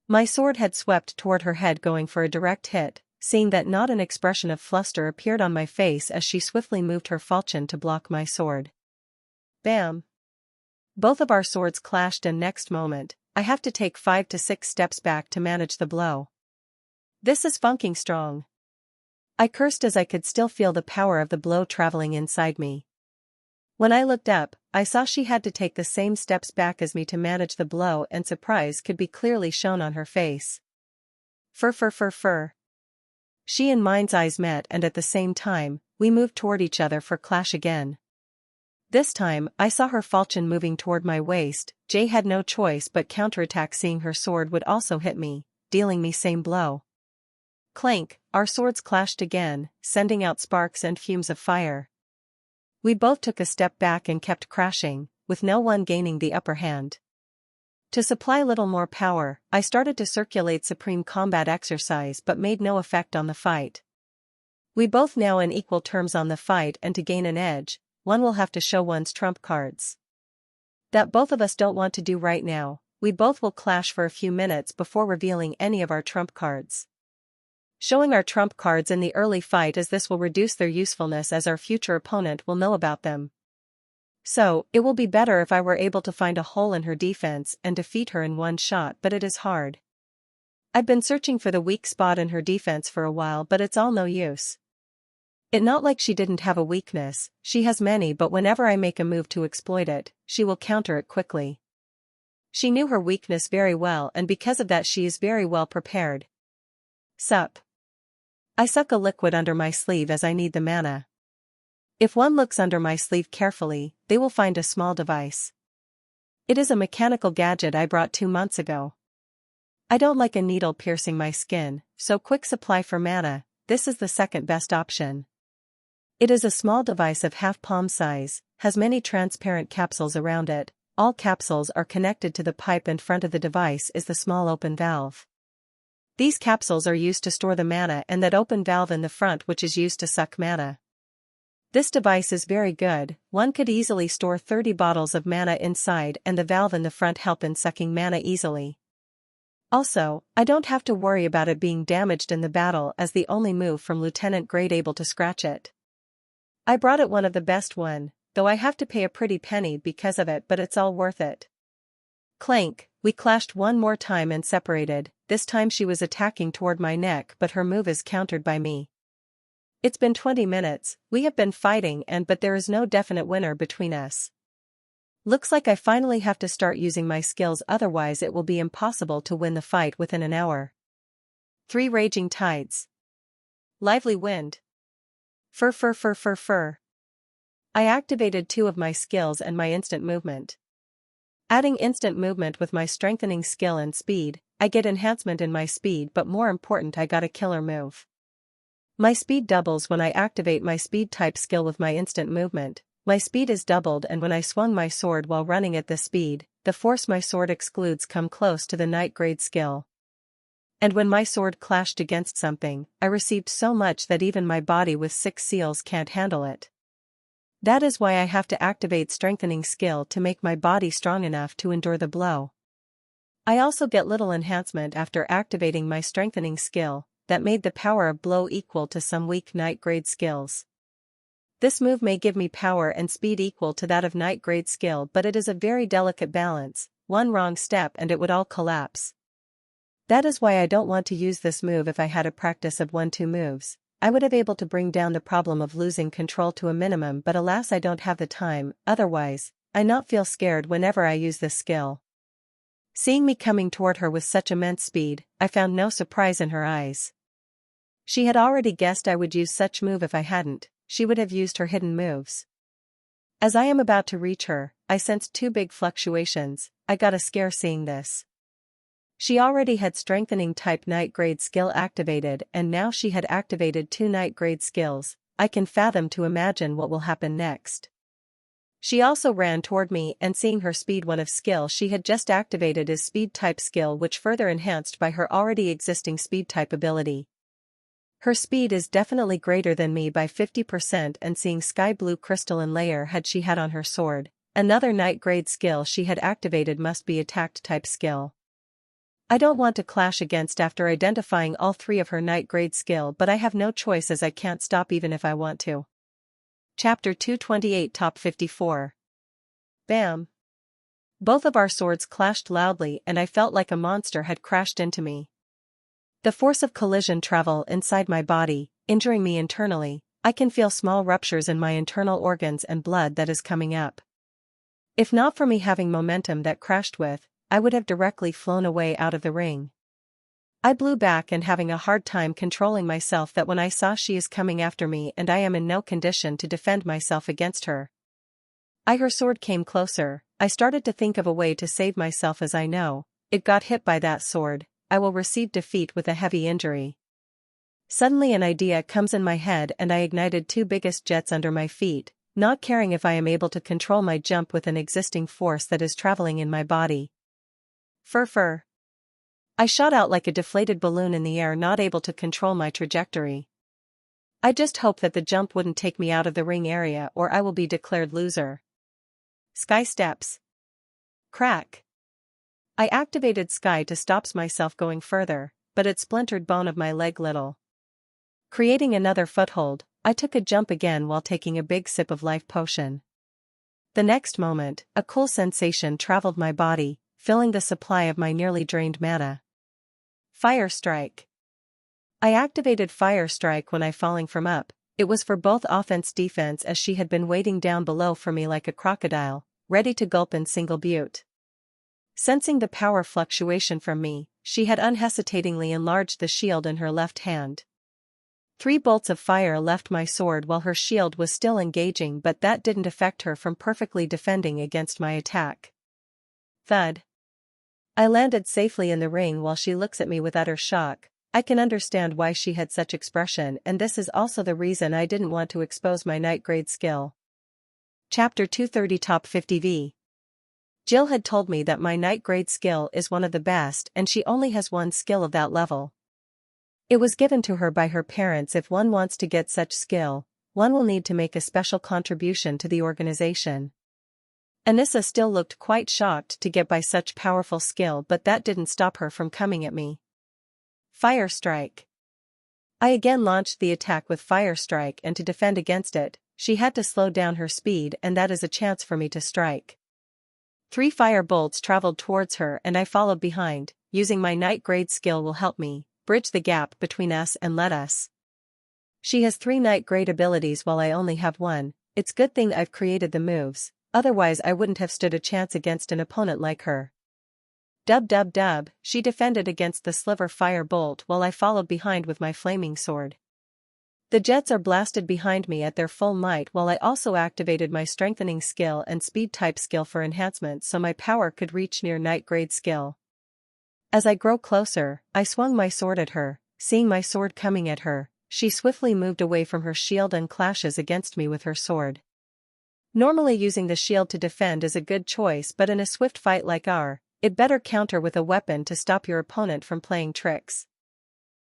My sword had swept toward her head going for a direct hit, seeing that not an expression of fluster appeared on my face as she swiftly moved her falchion to block my sword. Bam! Both of our swords clashed and next moment, I have to take 5 to 6 steps back to manage the blow. This is funking strong. I cursed as I could still feel the power of the blow traveling inside me. When I looked up, I saw she had to take the same steps back as me to manage the blow, and surprise could be clearly shown on her face. Fur. She and mine's eyes met, and at the same time, we moved toward each other for clash again. This time, I saw her falchion moving toward my waist. Jay had no choice but counterattack, seeing her sword would also hit me, dealing me same blow. Clank, our swords clashed again, sending out sparks and fumes of fire. We both took a step back and kept crashing, with no one gaining the upper hand. To supply a little more power, I started to circulate Supreme Combat exercise but made no effect on the fight. We both now in equal terms on the fight, and to gain an edge, one will have to show one's trump cards. That both of us don't want to do right now. We both will clash for a few minutes before revealing any of our trump cards. Showing our trump cards in the early fight, as this will reduce their usefulness as our future opponent will know about them. So, it will be better if I were able to find a hole in her defense and defeat her in one shot, but it is hard. I've been searching for the weak spot in her defense for a while, but it's all no use. It's not like she didn't have a weakness, she has many, but whenever I make a move to exploit it, she will counter it quickly. She knew her weakness very well, and because of that she is very well prepared. Sup. I suck a liquid under my sleeve as I need the mana. If one looks under my sleeve carefully, they will find a small device. It is a mechanical gadget I brought 2 months ago. I don't like a needle piercing my skin, so quick supply for mana, this is the second best option. It is a small device of half palm size, has many transparent capsules around it. All capsules are connected to the pipe in front of the device is the small open valve. These capsules are used to store the mana, and that open valve in the front which is used to suck mana. This device is very good, one could easily store 30 bottles of mana inside, and the valve in the front help in sucking mana easily. Also, I don't have to worry about it being damaged in the battle, as the only move from Lieutenant grade able to scratch it. I brought it one of the best one, though I have to pay a pretty penny because of it, but it's all worth it. Clank, we clashed one more time and separated. This time she was attacking toward my neck, but her move is countered by me. It's been 20 minutes, we have been fighting but there is no definite winner between us. Looks like I finally have to start using my skills, otherwise it will be impossible to win the fight within an hour. 3 raging tides. Lively wind. Fur. I activated 2 of my skills and my instant movement. Adding instant movement with my strengthening skill and speed, I get enhancement in my speed, but more important, I got a killer move. My speed doubles when I activate my speed type skill with my instant movement. My speed is doubled, and when I swung my sword while running at this speed, the force my sword excludes come close to the night grade skill. And when my sword clashed against something, I received so much that even my body with 6 seals can't handle it. That is why I have to activate strengthening skill to make my body strong enough to endure the blow. I also get little enhancement after activating my strengthening skill, that made the power of blow equal to some weak night grade skills. This move may give me power and speed equal to that of night grade skill, but it is a very delicate balance, one wrong step and it would all collapse. That is why I don't want to use this move. If I had a practice of 1-2 moves, I would have able to bring down the problem of losing control to a minimum, but alas I don't have the time, otherwise, I not feel scared whenever I use this skill. Seeing me coming toward her with such immense speed, I found no surprise in her eyes. She had already guessed I would use such move. If I hadn't, she would have used her hidden moves. As I am about to reach her, I sensed 2 big fluctuations. I got a scare seeing this. She already had strengthening type night grade skill activated, and now she had activated 2 night grade skills. I can fathom to imagine what will happen next. She also ran toward me, and seeing her speed, one of skill she had just activated is speed type skill, which further enhanced by her already existing speed type ability. Her speed is definitely greater than me by 50%, and seeing sky blue crystalline layer had she had on her sword. Another night grade skill she had activated must be attacked type skill. I don't want to clash against after identifying all three of her night grade skill, but I have no choice as I can't stop even if I want to. Chapter 228 Top 54. Bam! Both of our swords clashed loudly and I felt like a monster had crashed into me. The force of collision travel inside my body, injuring me internally. I can feel small ruptures in my internal organs and blood that is coming up. If not for me having momentum that crashed with, I would have directly flown away out of the ring. I blew back and having a hard time controlling myself that when I saw she is coming after me and I am in no condition to defend myself against her. Her sword came closer. I started to think of a way to save myself, as I know, it got hit by that sword, I will receive defeat with a heavy injury. Suddenly an idea comes in my head and I ignited two biggest jets under my feet, not caring if I am able to control my jump with an existing force that is traveling in my body. Fur. I shot out like a deflated balloon in the air, not able to control my trajectory. I just hope that the jump wouldn't take me out of the ring area or I will be declared loser. Sky steps. Crack. I activated Sky to stop myself going further, but it splintered bone of my leg little. Creating another foothold, I took a jump again while taking a big sip of life potion. The next moment, a cool sensation traveled my body, filling the supply of my nearly drained mana. Fire Strike. I activated Fire Strike when I falling from up. It was for both offense-defense, as she had been waiting down below for me like a crocodile, ready to gulp in single butte. Sensing the power fluctuation from me, she had unhesitatingly enlarged the shield in her left hand. 3 bolts of fire left my sword while her shield was still engaging, but that didn't affect her from perfectly defending against my attack. Thud. I landed safely in the ring while she looks at me with utter shock. I can understand why she had such expression, and this is also the reason I didn't want to expose my night grade skill. Chapter 230 Top 50v. Jill had told me that my night grade skill is one of the best and she only has one skill of that level. It was given to her by her parents. If one wants to get such skill, one will need to make a special contribution to the organization. Anissa still looked quite shocked to get by such powerful skill, but that didn't stop her from coming at me. Fire Strike. I again launched the attack with Fire Strike, and to defend against it, she had to slow down her speed, and that is a chance for me to strike. 3 fire bolts traveled towards her and I followed behind. Using my night grade skill will help me bridge the gap between us and let us. She has 3 night grade abilities while I only have 1. It's good thing I've created the moves, otherwise I wouldn't have stood a chance against an opponent like her. Dub. She defended against the sliver fire bolt while I followed behind with my flaming sword. The jets are blasted behind me at their full might while I also activated my strengthening skill and speed type skill for enhancement so my power could reach near night grade skill. As I grow closer, I swung my sword at her. Seeing my sword coming at her, she swiftly moved away from her shield and clashes against me with her sword. Normally using the shield to defend is a good choice, but in a swift fight like our, it better counter with a weapon to stop your opponent from playing tricks.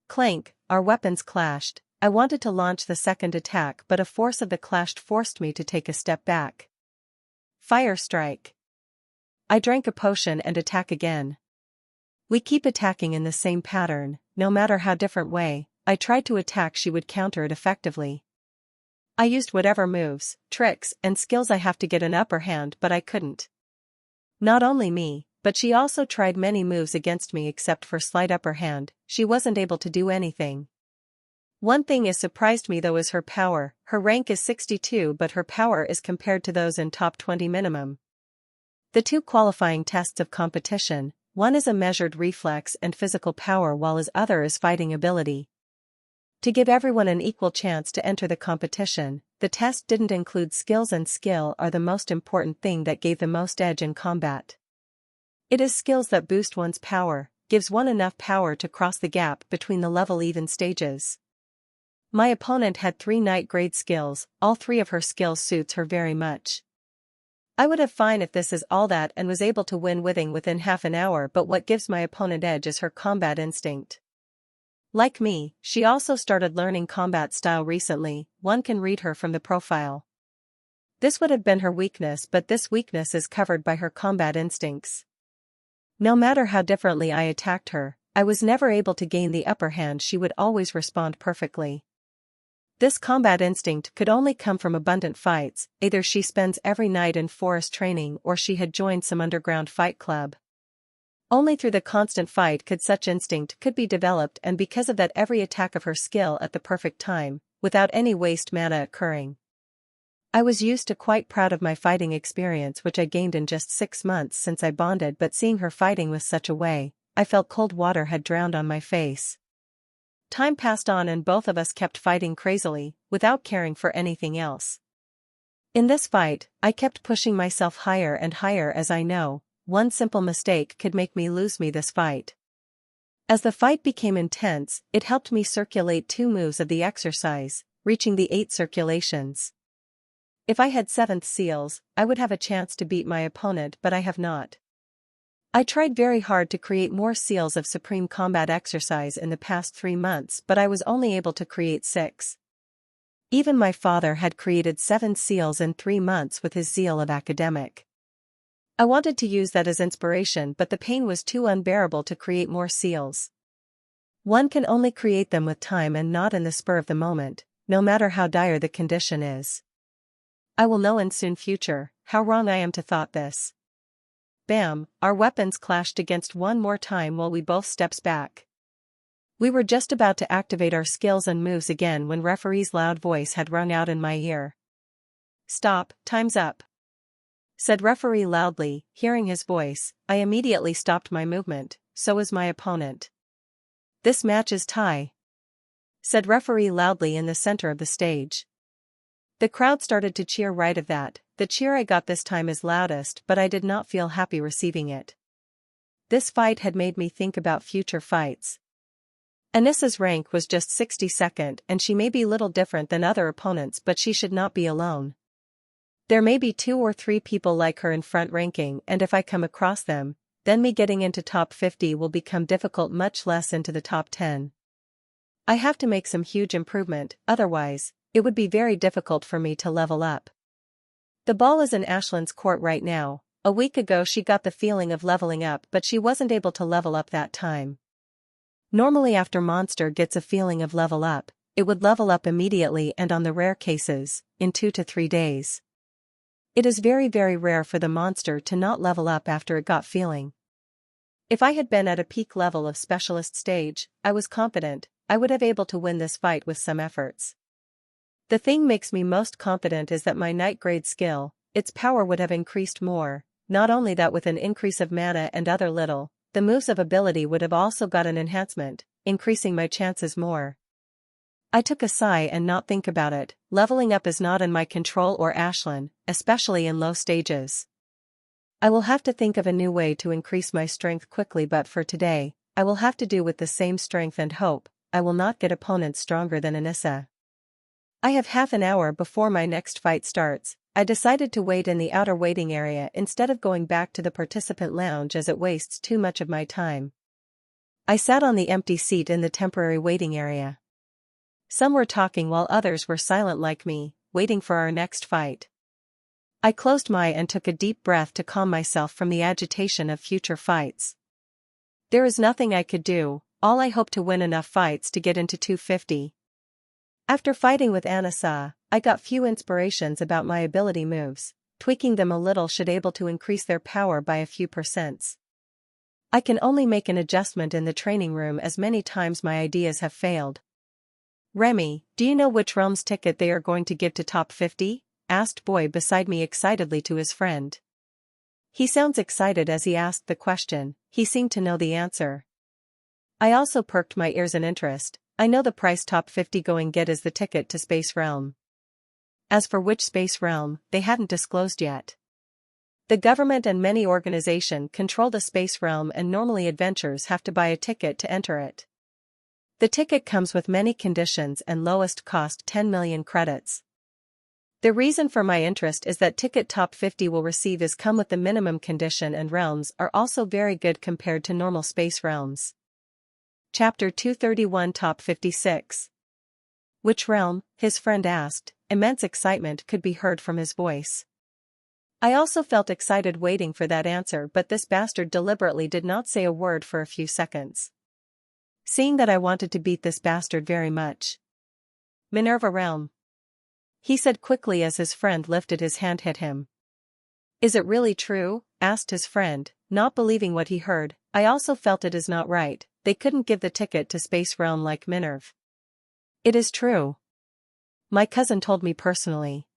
Clank, our weapons clashed. I wanted to launch the second attack, but a force of the clash forced me to take a step back. Fire Strike. I drank a potion and attack again. We keep attacking in the same pattern, no matter how different way. I tried to attack, she would counter it effectively. I used whatever moves, tricks, and skills I have to get an upper hand, but I couldn't. Not only me, but she also tried many moves against me except for slight upper hand. She wasn't able to do anything. One thing is surprised me though is her power. Her rank is 62, but her power is compared to those in top 20 minimum. The 2 qualifying tests of competition, one is a measured reflex and physical power while his other is fighting ability. To give everyone an equal chance to enter the competition, the test didn't include skills, and skill are the most important thing that gave the most edge in combat. It is skills that boost one's power, gives one enough power to cross the gap between the level even stages. My opponent had 3 night grade skills, all 3 of her skills suits her very much. I would have fine if this is all that and was able to win within half an hour, but what gives my opponent edge is her combat instinct. Like me, she also started learning combat style recently. One can read her from the profile. This would have been her weakness, but this weakness is covered by her combat instincts. No matter how differently I attacked her, I was never able to gain the upper hand. She would always respond perfectly. This combat instinct could only come from abundant fights. Either she spends every night in forest training or she had joined some underground fight club. Only through the constant fight could such instinct be developed, and because of that every attack of her skill at the perfect time, without any waste mana occurring. I was used to quite proud of my fighting experience, which I gained in just 6 months since I bonded, but seeing her fighting with such a way, I felt cold water had drowned on my face. Time passed on and both of us kept fighting crazily, without caring for anything else. In this fight, I kept pushing myself higher and higher, as I know, one simple mistake could make me lose this fight. As the fight became intense, it helped me circulate 2 moves of the exercise, reaching the 8 circulations. If I had 7th seals, I would have a chance to beat my opponent, but I have not. I tried very hard to create more seals of supreme combat exercise in the past 3 months, but I was only able to create 6. Even my father had created 7 seals in 3 months with his zeal of academic. I wanted to use that as inspiration, but the pain was too unbearable to create more seals. One can only create them with time and not in the spur of the moment, no matter how dire the condition is. I will know in soon future how wrong I am to thought this. Bam, our weapons clashed against one more time while we both steps back. We were just about to activate our skills and moves again when referee's loud voice had rung out in my ear. "Stop, time's up," said referee loudly. Hearing his voice, I immediately stopped my movement, so was my opponent. "This match is tie," said referee loudly in the center of the stage. The crowd started to cheer. Right of that, the cheer I got this time is loudest, but I did not feel happy receiving it. This fight had made me think about future fights. Anissa's rank was just 62nd, and she may be little different than other opponents, but she should not be alone. There may be 2 or 3 people like her in front ranking, and if I come across them, then me getting into top 50 will become difficult, much less into the top 10. I have to make some huge improvement, otherwise, it would be very difficult for me to level up. The ball is in Ashland's court right now. A week ago she got the feeling of leveling up, but she wasn't able to level up that time. Normally after monster gets a feeling of level up, it would level up immediately, and on the rare cases, in 2 to 3 days. It is very rare for the monster to not level up after it got feeling. If I had been at a peak level of specialist stage, I was confident I would have able to win this fight with some efforts. The thing makes me most confident is that my night grade skill, its power would have increased more. Not only that, with an increase of mana and other little, the moves of ability would have also got an enhancement, increasing my chances more. I took a sigh and not think about it. Leveling up is not in my control or Ashlyn, especially in low stages. I will have to think of a new way to increase my strength quickly, but for today, I will have to do with the same strength and hope I will not get opponents stronger than Anissa. I have half an hour before my next fight starts. I decided to wait in the outer waiting area instead of going back to the participant lounge, as it wastes too much of my time. I sat on the empty seat in the temporary waiting area. Some were talking while others were silent like me, waiting for our next fight. I closed my eyes and took a deep breath to calm myself from the agitation of future fights. There is nothing I could do. All I hope to win enough fights to get into 250. After fighting with Anissa, I got few inspirations about my ability moves. Tweaking them a little should able to increase their power by a few %. I can only make an adjustment in the training room, as many times my ideas have failed. "Remy, do you know which realm's ticket they are going to give to top 50? Asked boy beside me excitedly to his friend. He sounds excited as he asked the question. He seemed to know the answer. I also perked my ears in interest. I know the price top 50 going get is the ticket to Space Realm. As for which Space Realm, they hadn't disclosed yet. The government and many organizations control the Space Realm, and normally adventurers have to buy a ticket to enter it. The ticket comes with many conditions and lowest cost 10 million credits. The reason for my interest is that ticket top 50 will receive is come with the minimum condition, and realms are also very good compared to normal space realms. Chapter 231 Top 56. Which realm? His friend asked. Immense excitement could be heard from his voice. I also felt excited waiting for that answer, but this bastard deliberately did not say a word for a few seconds. Seeing that I wanted to beat this bastard very much. Minerva realm, he said quickly as his friend lifted his hand hit him. Is it really true? Asked his friend, not believing what he heard. I also felt it is not right, they couldn't give the ticket to space realm like Minerva. It is true. My cousin told me personally.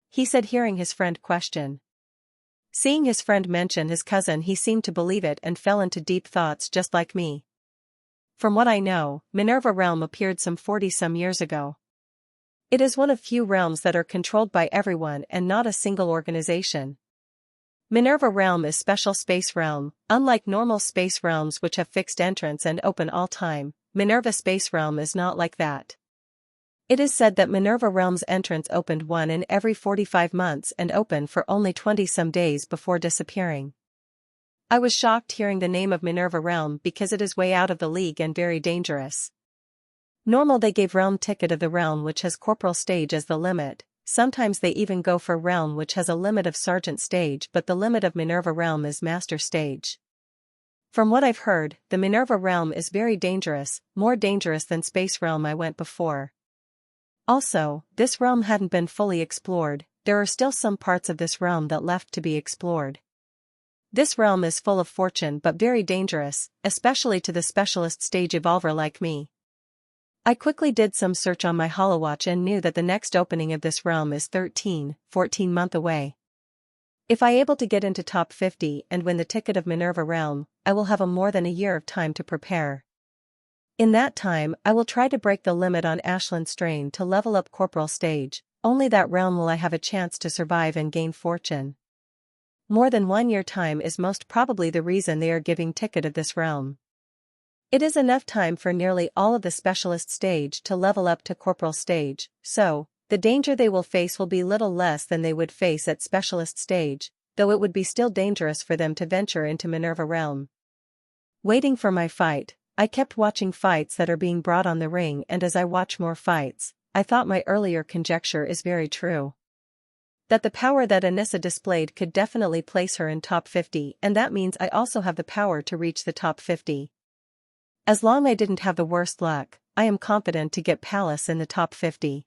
He said, hearing his friend question. Seeing his friend mention his cousin, he seemed to believe it and fell into deep thoughts just like me. From what I know, Minerva realm appeared some 40-some years ago. It is one of few realms that are controlled by everyone and not a single organization. Minerva realm is special space realm, unlike normal space realms which have fixed entrance and open all time. Minerva space realm is not like that. It is said that Minerva realm's entrance opened one in every 45 months and open for only 20-some days before disappearing. I was shocked hearing the name of Minerva realm because it is way out of the league and very dangerous. Normal they gave realm ticket of the realm which has corporal stage as the limit, sometimes they even go for realm which has a limit of sergeant stage, but the limit of Minerva realm is master stage. From what I've heard, the Minerva realm is very dangerous, more dangerous than space realm I went before. Also, this realm hadn't been fully explored, there are still some parts of this realm that left to be explored. This realm is full of fortune but very dangerous, especially to the specialist stage evolver like me. I quickly did some search on my holowatch and knew that the next opening of this realm is 14 months away. If I able to get into top 50 and win the ticket of Minerva realm, I will have more than a year of time to prepare. In that time, I will try to break the limit on Ashland strain to level up corporal stage, only that realm will I have a chance to survive and gain fortune. More than 1 year time is most probably the reason they are giving ticket of this realm. It is enough time for nearly all of the specialist stage to level up to corporal stage, so, the danger they will face will be little less than they would face at specialist stage, though it would be still dangerous for them to venture into Minerva realm. Waiting for my fight, I kept watching fights that are being brought on the ring, and as I watch more fights, I thought my earlier conjecture is very true. That the power that Anissa displayed could definitely place her in top 50, and that means I also have the power to reach the top 50. As long as I didn't have the worst luck, I am confident to get Palace in the top 50.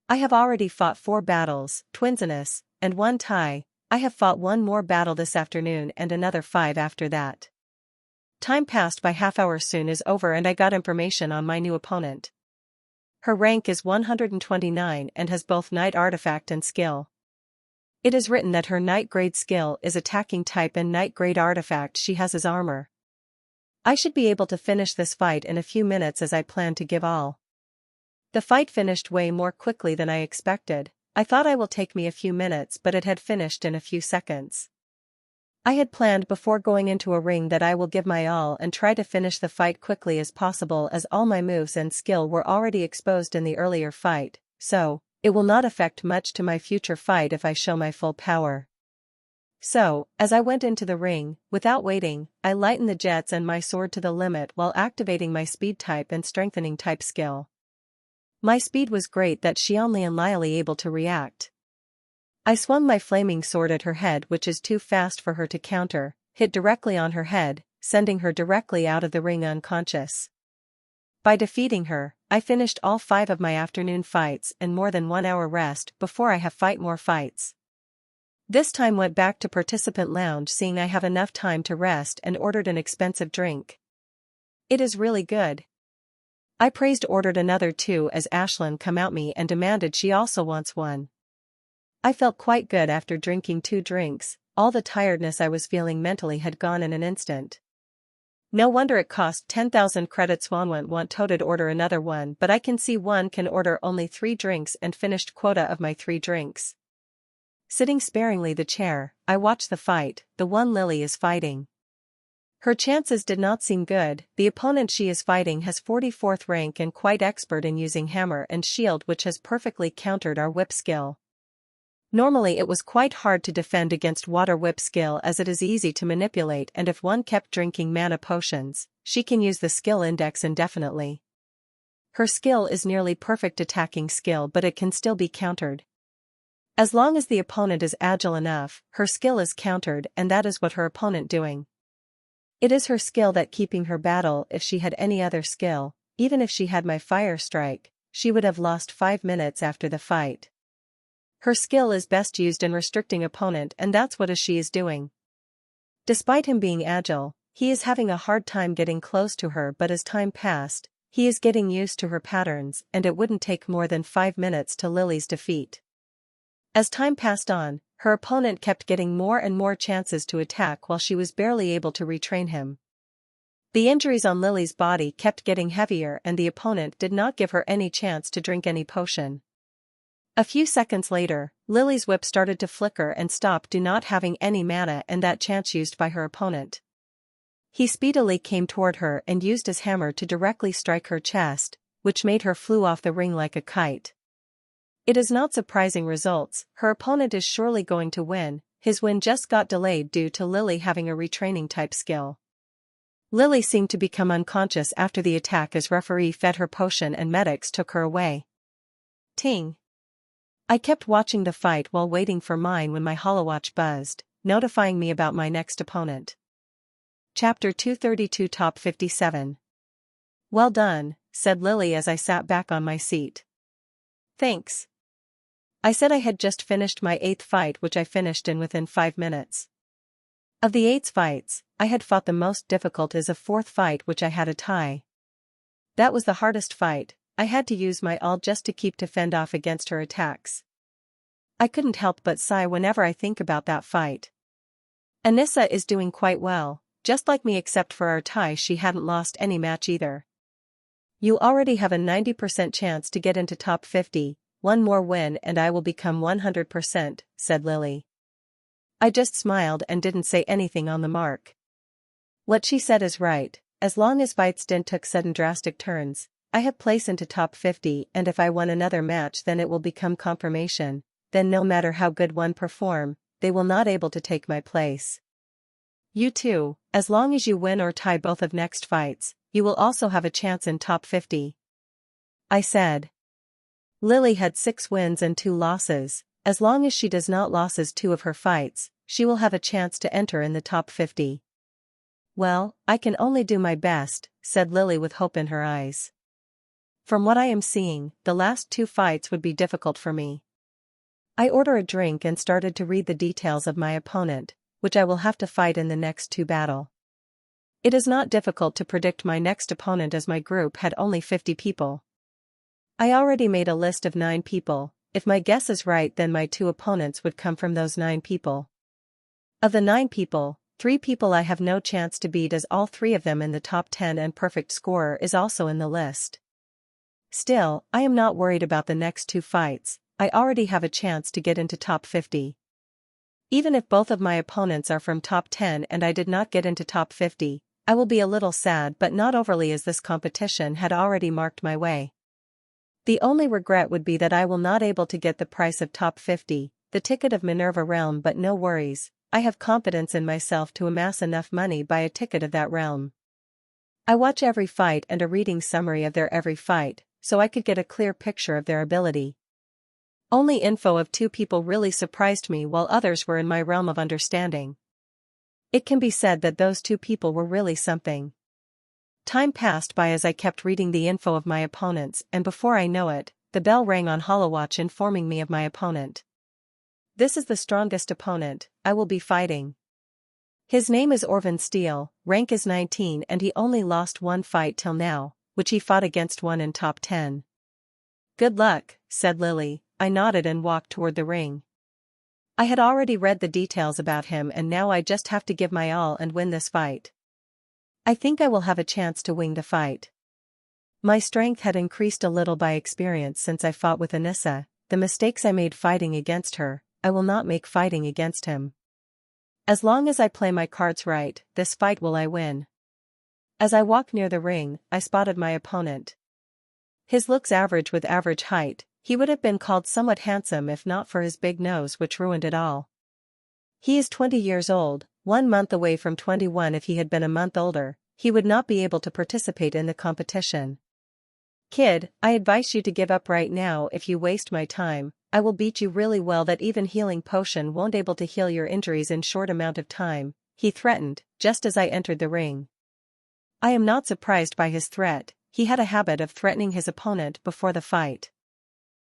I have already fought 4 battles, twinsiness, and 1 tie. I have fought 1 more battle this afternoon and another 5 after that. Time passed by half hour soon is over and I got information on my new opponent. Her rank is 129 and has both Knight artifact and skill. It is written that her Knight grade skill is attacking type and Knight grade artifact she has as armor. I should be able to finish this fight in a few minutes as I plan to give all. The fight finished way more quickly than I expected. I thought it will take me a few minutes, but it had finished in a few seconds. I had planned before going into a ring that I will give my all and try to finish the fight quickly as possible, as all my moves and skill were already exposed in the earlier fight, so, it will not affect much to my future fight if I show my full power. So, as I went into the ring, without waiting, I lightened the jets and my sword to the limit while activating my speed type and strengthening type skill. My speed was great that she only unlikely able to react. I swung my flaming sword at her head, which is too fast for her to counter, hit directly on her head, sending her directly out of the ring unconscious. By defeating her, I finished all 5 of my afternoon fights and more than 1 hour rest before I have fight more fights. This time went back to participant lounge seeing I have enough time to rest and ordered an expensive drink. It is really good. I praised ordered another 2 as Ashlyn come out me and demanded she also wants one. I felt quite good after drinking 2 drinks, all the tiredness I was feeling mentally had gone in an instant. No wonder it cost 10,000 credits. One wanted order another one, but I can see one can order only 3 drinks and finished quota of my 3 drinks. Sitting sparingly the chair, I watch the fight, the one Lily is fighting. Her chances did not seem good. The opponent she is fighting has 44th rank and quite expert in using hammer and shield, which has perfectly countered our whip skill. Normally it was quite hard to defend against water whip skill, as it is easy to manipulate, and if one kept drinking mana potions, she can use the skill index indefinitely. Her skill is nearly perfect attacking skill, but it can still be countered. As long as the opponent is agile enough, her skill is countered, and that is what her opponent doing. It is her skill that keeping her battle. If she had any other skill, even if she had my fire strike, she would have lost 5 minutes after the fight. Her skill is best used in restricting opponent, and that's what she is doing. Despite him being agile, he is having a hard time getting close to her, but as time passed, he is getting used to her patterns, and it wouldn't take more than 5 minutes to Lily's defeat. As time passed on, her opponent kept getting more and more chances to attack while she was barely able to retrain him. The injuries on Lily's body kept getting heavier, and the opponent did not give her any chance to drink any potion. A few seconds later, Lily's whip started to flicker and stop due not having any mana and that chance used by her opponent. He speedily came toward her and used his hammer to directly strike her chest, which made her flew off the ring like a kite. It is not surprising results. Her opponent is surely going to win. His win just got delayed due to Lily having a retraining type skill. Lily seemed to become unconscious after the attack as referee fed her potion and medics took her away. Ting. I kept watching the fight while waiting for mine when my holowatch buzzed, notifying me about my next opponent. Chapter 232 Top 57. Well done, said Lily as I sat back on my seat. Thanks. I said I had just finished my 8th fight, which I finished in within 5 minutes. Of the 8 fights, I had fought the most difficult is a 4th fight, which I had a tie. That was the hardest fight. I had to use my all just to fend off against her attacks. I couldn't help but sigh whenever I think about that fight. Anissa is doing quite well, just like me, except for our tie. She hadn't lost any match either. You already have a 90% chance to get into top 50, one more win and I will become 100%, said Lily. I just smiled and didn't say anything on the mark. What she said is right. As long as fights didn't took sudden drastic turns, I have place into top 50, and if I won another match then it will become confirmation, then no matter how good one perform, they will not able to take my place. You too, as long as you win or tie both of next fights, you will also have a chance in top 50. I said. Lily had 6 wins and 2 losses. As long as she does not loses 2 of her fights, she will have a chance to enter in the top 50. Well, I can only do my best, said Lily with hope in her eyes. From what I am seeing, the last 2 fights would be difficult for me. I order a drink and started to read the details of my opponent, which I will have to fight in the next 2 battle. It is not difficult to predict my next opponent as my group had only 50 people. I already made a list of 9 people. If my guess is right, then my 2 opponents would come from those 9 people. Of the 9 people, 3 people I have no chance to beat, as all 3 of them in the top 10 and perfect scorer is also in the list. Still, I am not worried about the next 2 fights. I already have a chance to get into top 50. Even if both of my opponents are from top 10 and I did not get into top 50, I will be a little sad, but not overly, as this competition had already marked my way. The only regret would be that I will not able to get the price of top 50, the ticket of Minerva realm, but no worries, I have confidence in myself to amass enough money buy a ticket of that realm. I watch every fight and a reading summary of their every fight, so I could get a clear picture of their ability. Only info of 2 people really surprised me, while others were in my realm of understanding. It can be said that those 2 people were really something. Time passed by as I kept reading the info of my opponents, and before I know it, the bell rang on Holowatch informing me of my opponent. This is the strongest opponent I will be fighting. His name is Orvan Steele, rank is 19, and he only lost 1 fight till now, which he fought against one in top 10. Good luck, said Lily. I nodded and walked toward the ring. I had already read the details about him, and now I just have to give my all and win this fight. I think I will have a chance to win the fight. My strength had increased a little by experience since I fought with Anissa. The mistakes I made fighting against her, I will not make fighting against him. As long as I play my cards right, this fight will I win. As I walked near the ring, I spotted my opponent. His looks average with average height, he would have been called somewhat handsome if not for his big nose which ruined it all. He is 20 years old, 1 month away from 21. If he had been a month older, he would not be able to participate in the competition. Kid, I advise you to give up right now. If you waste my time, I will beat you really well. That even healing potion won't able to heal your injuries in short amount of time, he threatened, just as I entered the ring. I am not surprised by his threat. He had a habit of threatening his opponent before the fight.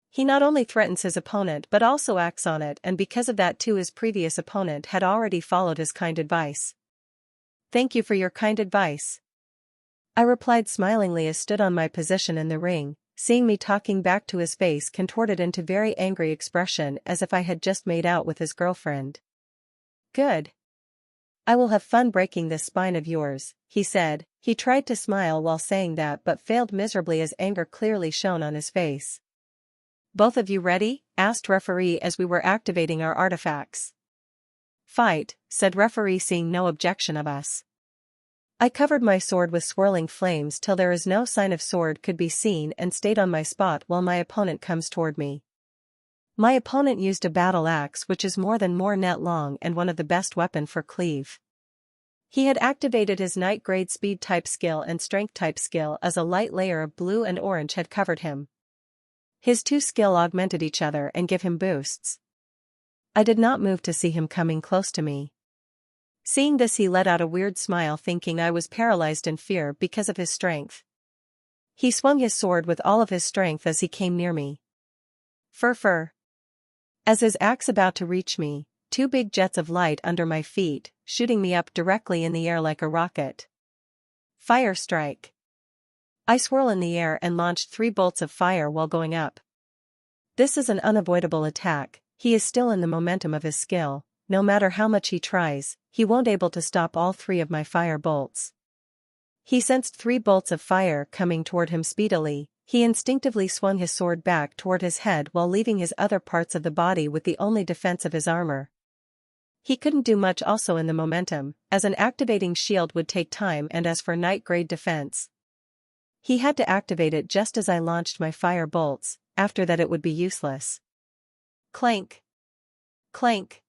He not only threatens his opponent but also acts on it, and because of that too his previous opponent had already followed his kind advice. Thank you for your kind advice, I replied smilingly as stood on my position in the ring, seeing me talking back to his face contorted into very angry expression as if I had just made out with his girlfriend. Good. I will have fun breaking this spine of yours, he said. He tried to smile while saying that but failed miserably as anger clearly shone on his face. Both of you ready? Asked referee as we were activating our artifacts. Fight, said referee seeing no objection of us. I covered my sword with swirling flames till there is no sign of sword could be seen and stayed on my spot while my opponent comes toward me. My opponent used a battle axe which is more net long and one of the best weapon for cleave. He had activated his night grade speed type skill and strength type skill as a light layer of blue and orange had covered him. His two skill augmented each other and give him boosts. I did not move to see him coming close to me. Seeing this he let out a weird smile thinking I was paralyzed in fear because of his strength. He swung his sword with all of his strength as he came near me. Fur. As his axe about to reach me, two big jets of light under my feet, shooting me up directly in the air like a rocket. Fire strike. I swirl in the air and launched 3 bolts of fire while going up. This is an unavoidable attack. He is still in the momentum of his skill. No matter how much he tries, he won't able to stop all 3 of my fire bolts. He sensed 3 bolts of fire coming toward him speedily. He instinctively swung his sword back toward his head while leaving his other parts of the body with the only defense of his armor. He couldn't do much also in the momentum, as an activating shield would take time, and as for night grade defense, he had to activate it just as I launched my fire bolts. After that it would be useless. Clank. Clank.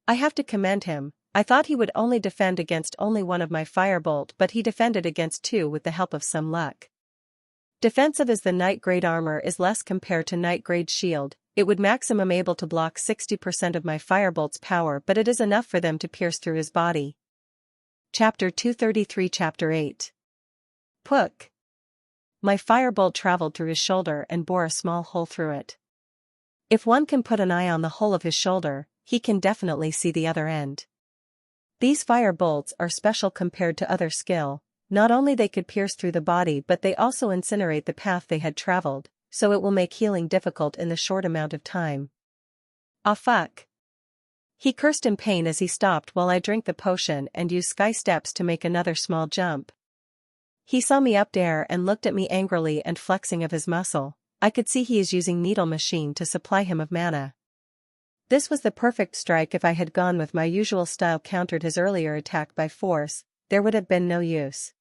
I have to commend him. I thought he would only defend against only one of my firebolt, but he defended against 2 with the help of some luck. Defensive as the night grade armor is less compared to night grade shield, it would maximum able to block 60% of my firebolt's power, but it is enough for them to pierce through his body. Chapter 233 Chapter 8. Puck. My firebolt traveled through his shoulder and bore a small hole through it. If one can put an eye on the hole of his shoulder, he can definitely see the other end. These fire bolts are special compared to other skill. Not only they could pierce through the body but they also incinerate the path they had traveled, so it will make healing difficult in the short amount of time. Ah fuck. He cursed in pain as he stopped while I drank the potion and used sky steps to make another small jump. He saw me up there and looked at me angrily and flexing of his muscle. I could see he is using needle machine to supply him of mana. This was the perfect strike. If I had gone with my usual style, countered his earlier attack by force, there would have been no use.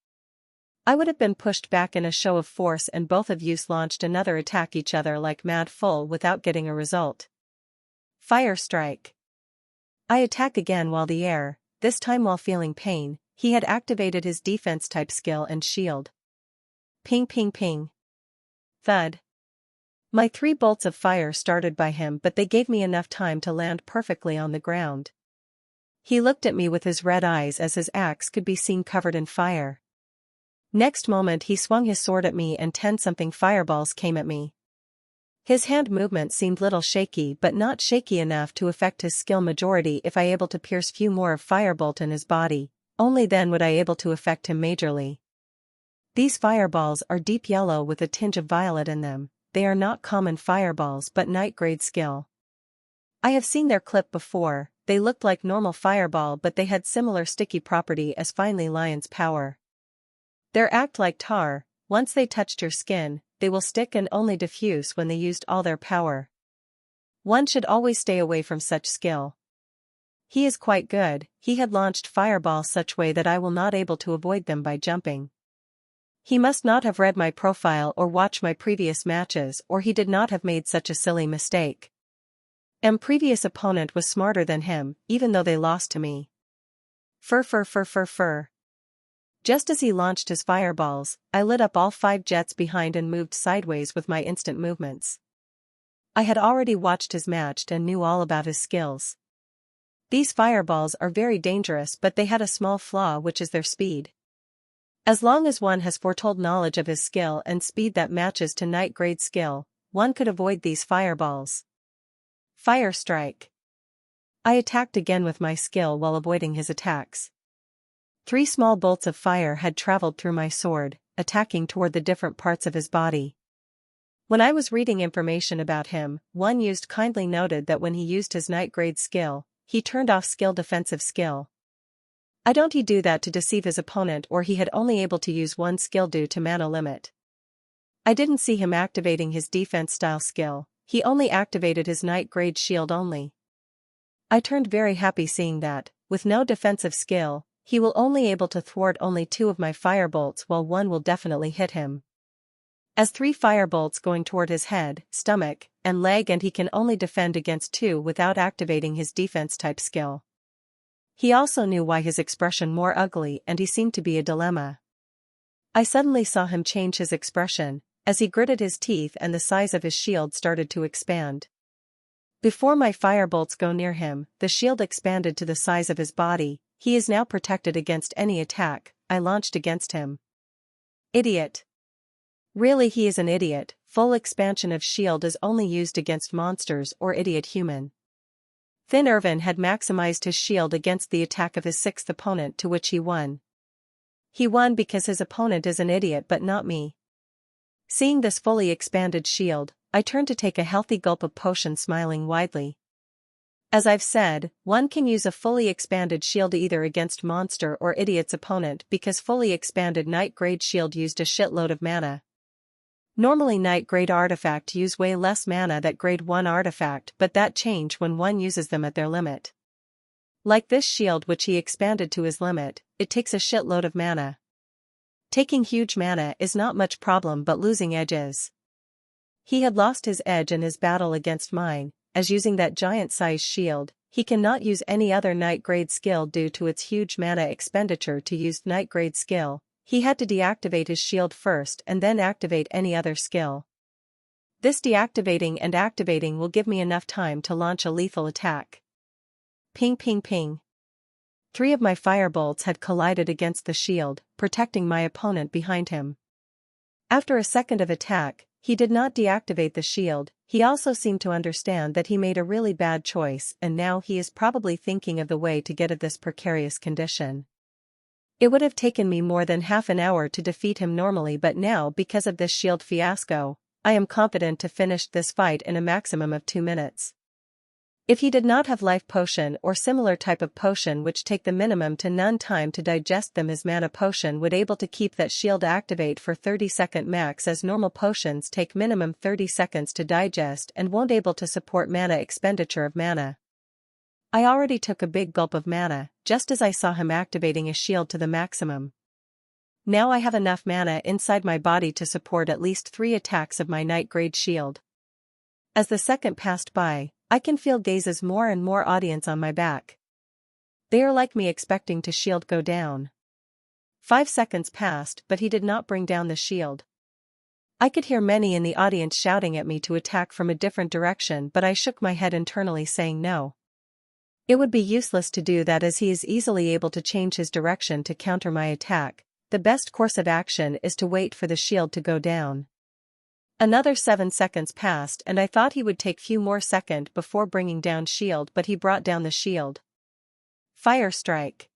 I would have been pushed back in a show of force and both of yous launched another attack each other like mad full without getting a result. Fire strike. I attack again while the air, this time while feeling pain. He had activated his defense type skill and shield. Ping ping ping. Thud. My 3 bolts of fire started by him but they gave me enough time to land perfectly on the ground. He looked at me with his red eyes as his axe could be seen covered in fire. Next moment he swung his sword at me and 10-something fireballs came at me. His hand movement seemed little shaky but not shaky enough to affect his skill majority. If I able to pierce few more of firebolt in his body, only then would I able to affect him majorly. These fireballs are deep yellow with a tinge of violet in them. They are not common fireballs but night grade skill. I have seen their clip before. They looked like normal fireball but they had similar sticky property as finely lion's power. Their act like tar. Once they touched your skin, they will stick and only diffuse when they used all their power. One should always stay away from such skill. He is quite good. He had launched fireballs such way that I will not able to avoid them by jumping. He must not have read my profile or watched my previous matches, or he did not have made such a silly mistake. Previous opponent was smarter than him, even though they lost to me. Fur. Just as he launched his fireballs, I lit up all 5 jets behind and moved sideways with my instant movements. I had already watched his match and knew all about his skills. These fireballs are very dangerous, but they had a small flaw, which is their speed. As long as one has foretold knowledge of his skill and speed that matches to night grade skill, one could avoid these fireballs. Fire strike. I attacked again with my skill while avoiding his attacks. 3 small bolts of fire had traveled through my sword, attacking toward the different parts of his body. When I was reading information about him, one used kindly noted that when he used his night grade skill, he turned off skill defensive skill. I don't he do that to deceive his opponent, or he had only able to use one skill due to mana limit. I didn't see him activating his defense style skill, he only activated his night grade shield only. I turned very happy seeing that, with no defensive skill, he will only able to thwart only 2 of my firebolts while one will definitely hit him. As 3 firebolts going toward his head, stomach, and leg, and he can only defend against 2 without activating his defense type skill. He also knew why his expression more ugly, and he seemed to be a dilemma. I suddenly saw him change his expression, as he gritted his teeth and the size of his shield started to expand. Before my firebolts go near him, the shield expanded to the size of his body. He is now protected against any attack I launched against him. Idiot. Really, he is an idiot. Full expansion of shield is only used against monsters or idiot human. Thin Irvin had maximized his shield against the attack of his 6th opponent, to which he won. He won because his opponent is an idiot but not me. Seeing this fully expanded shield, I turned to take a healthy gulp of potion, smiling widely. As I've said, one can use a fully expanded shield either against monster or idiot's opponent, because fully expanded night grade shield used a shitload of mana. Normally night grade artifact use way less mana than grade 1 artifact, but that change when one uses them at their limit. Like this shield, which he expanded to his limit, it takes a shitload of mana. Taking huge mana is not much problem, but losing edge is. He had lost his edge in his battle against mine, as using that giant size shield, he cannot use any other night grade skill due to its huge mana expenditure. To use night grade skill, he had to deactivate his shield first and then activate any other skill. This deactivating and activating will give me enough time to launch a lethal attack. Ping ping ping. 3 of my firebolts had collided against the shield, protecting my opponent behind him. After a second of attack, he did not deactivate the shield. He also seemed to understand that he made a really bad choice, and now he is probably thinking of the way to get out of this precarious condition. It would have taken me more than half an hour to defeat him normally, but now, because of this shield fiasco, I am confident to finish this fight in a maximum of 2 minutes. If he did not have life potion or similar type of potion which take the minimum to none time to digest them, his mana potion would able to keep that shield activate for 30-second max, as normal potions take minimum 30 seconds to digest and won't able to support mana expenditure of mana. I already took a big gulp of mana, just as I saw him activating a shield to the maximum. Now I have enough mana inside my body to support at least 3 attacks of my night grade shield. As the second passed by, I can feel gazes more and more audience on my back. They are like me, expecting to shield go down. 5 seconds passed, but he did not bring down the shield. I could hear many in the audience shouting at me to attack from a different direction, but I shook my head internally, saying no. It would be useless to do that, as he is easily able to change his direction to counter my attack. The best course of action is to wait for the shield to go down. Another 7 seconds passed, and I thought he would take few more seconds before bringing down shield, but he brought down the shield. Fire strike.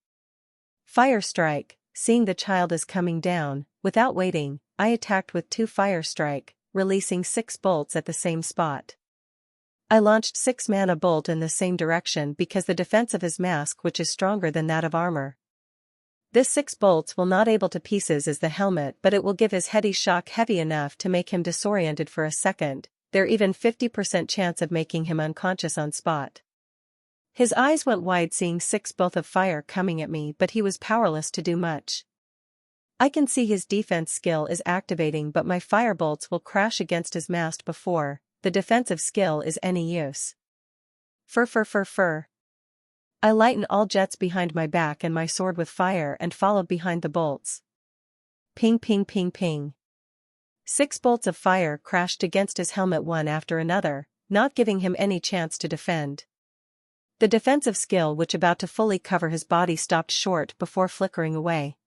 Fire strike. Seeing the child is coming down, without waiting, I attacked with 2 fire strike, releasing 6 bolts at the same spot. I launched 6 mana bolt in the same direction because the defense of his mask, which is stronger than that of armor. This 6 bolts will not able to pieces is the helmet, but it will give his heady shock heavy enough to make him disoriented for a second. There even 50% chance of making him unconscious on spot. His eyes went wide seeing 6 bolts of fire coming at me, but he was powerless to do much. I can see his defense skill is activating, but my firebolts will crash against his mast before the defensive skill is any use. Fur. I lighten all jets behind my back and my sword with fire and followed behind the bolts. Ping. 6 bolts of fire crashed against his helmet one after another, not giving him any chance to defend. The defensive skill which about to fully cover his body stopped short before flickering away.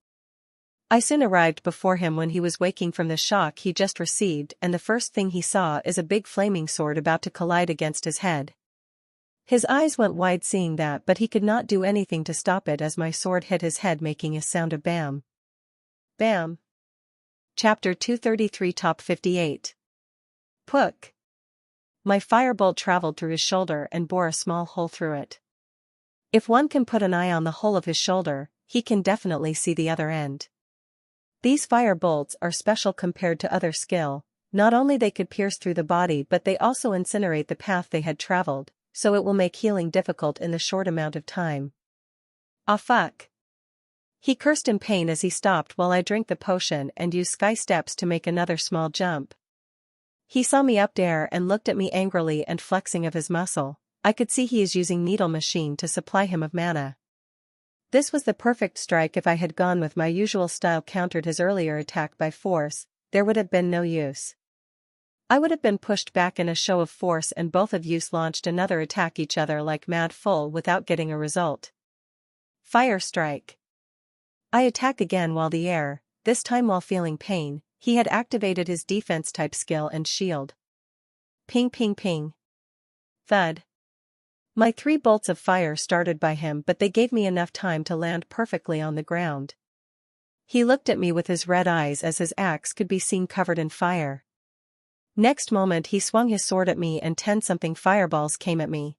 I soon arrived before him when he was waking from the shock he just received, and the first thing he saw is a big flaming sword about to collide against his head. His eyes went wide seeing that, but he could not do anything to stop it as my sword hit his head making a sound of bam. Bam. Chapter 233 Top 58. Puck. My firebolt traveled through his shoulder and bore a small hole through it. If one can put an eye on the hole of his shoulder, he can definitely see the other end. These firebolts are special compared to other skill. Not only they could pierce through the body, but they also incinerate the path they had traveled, so it will make healing difficult in the short amount of time. Ah fuck. He cursed in pain as he stopped while I drank the potion and used sky steps to make another small jump. He saw me up there and looked at me angrily and flexing of his muscle. I could see he is using needle machine to supply him of mana. This was the perfect strike. If I had gone with my usual style, countered his earlier attack by force, there would have been no use. I would have been pushed back in a show of force and both of you launched another attack each other like mad full without getting a result. Fire strike. I attack again while the air, this time while feeling pain, he had activated his defense type skill and shield. Ping. Thud. My 3 bolts of fire started by him, but they gave me enough time to land perfectly on the ground. He looked at me with his red eyes as his axe could be seen covered in fire. Next moment he swung his sword at me and 10-something fireballs came at me.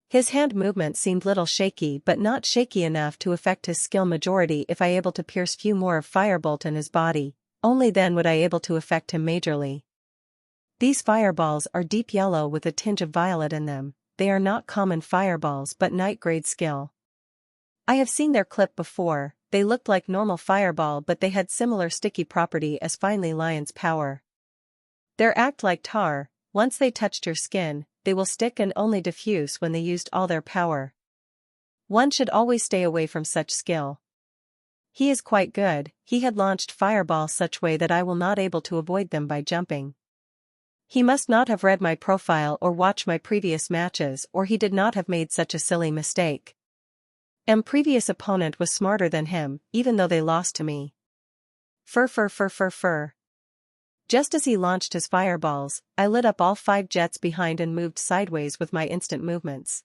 His hand movement seemed little shaky, but not shaky enough to affect his skill majority. If I able to pierce few more of firebolt in his body, only then would I able to affect him majorly. These fireballs are deep yellow with a tinge of violet in them. They are not common fireballs but night grade skill. I have seen their clip before. They looked like normal fireball, but they had similar sticky property as finely lion's power. They act like tar. Once they touched your skin, they will stick and only diffuse when they used all their power. One should always stay away from such skill. He is quite good. He had launched fireball such way that I will not able to avoid them by jumping. He must not have read my profile or watched my previous matches, or he did not have made such a silly mistake. Previous opponent was smarter than him, even though they lost to me. Fur. Just as he launched his fireballs, I lit up all 5 jets behind and moved sideways with my instant movements.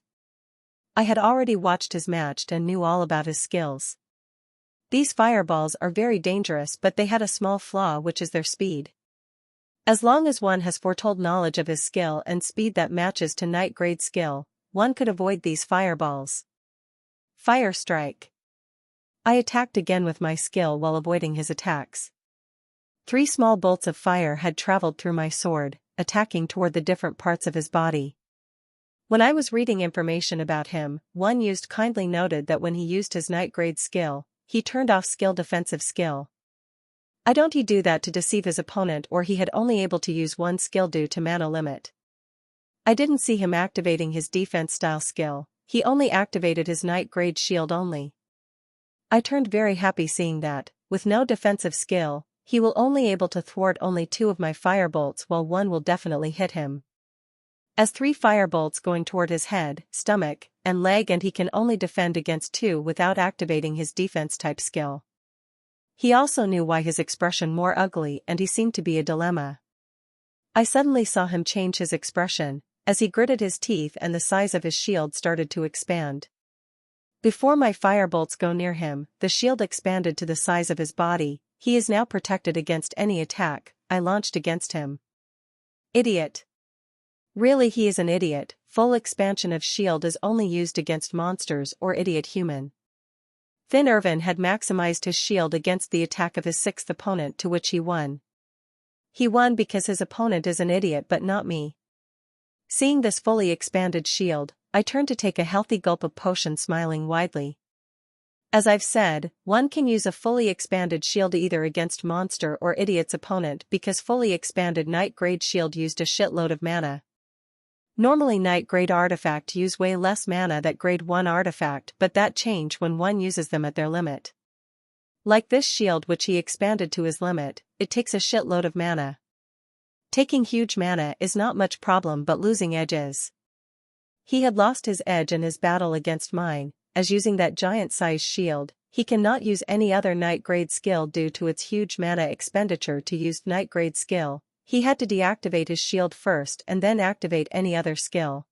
I had already watched his match and knew all about his skills. These fireballs are very dangerous, but they had a small flaw, which is their speed. As long as one has foretold knowledge of his skill and speed that matches to night grade skill, one could avoid these fireballs. Fire strike. I attacked again with my skill while avoiding his attacks. 3 small bolts of fire had traveled through my sword, attacking toward the different parts of his body. When I was reading information about him, one used kindly noted that when he used his night grade skill, he turned off skill defensive skill. I don't he do that to deceive his opponent, or he had only able to use one skill due to mana limit. I didn't see him activating his defense style skill, he only activated his night grade shield only. I turned very happy seeing that, with no defensive skill, he will only able to thwart only 2 of my firebolts while one will definitely hit him. As 3 firebolts going toward his head, stomach, and leg, and he can only defend against 2 without activating his defense type skill. He also knew why his expression more ugly, and he seemed to be a dilemma. I suddenly saw him change his expression, as he gritted his teeth and the size of his shield started to expand. Before my firebolts go near him, the shield expanded to the size of his body. He is now protected against any attack I launched against him. Idiot. Really, he is an idiot. Full expansion of shield is only used against monsters or idiot human. Thin Irvin had maximized his shield against the attack of his 6th opponent, to which he won. He won because his opponent is an idiot but not me. Seeing this fully expanded shield, I turned to take a healthy gulp of potion, smiling widely. As I've said, one can use a fully expanded shield either against monster or idiot's opponent because fully expanded Night Grade shield used a shitload of mana. Normally Night Grade artifact use way less mana than Grade 1 artifact, but that change when one uses them at their limit. Like this shield which he expanded to his limit, it takes a shitload of mana. Taking huge mana is not much problem, but losing edge is. He had lost his edge in his battle against mine, as using that giant-sized shield, he cannot use any other Night Grade skill due to its huge mana expenditure to use Night Grade skill. He had to deactivate his shield first and then activate any other skill.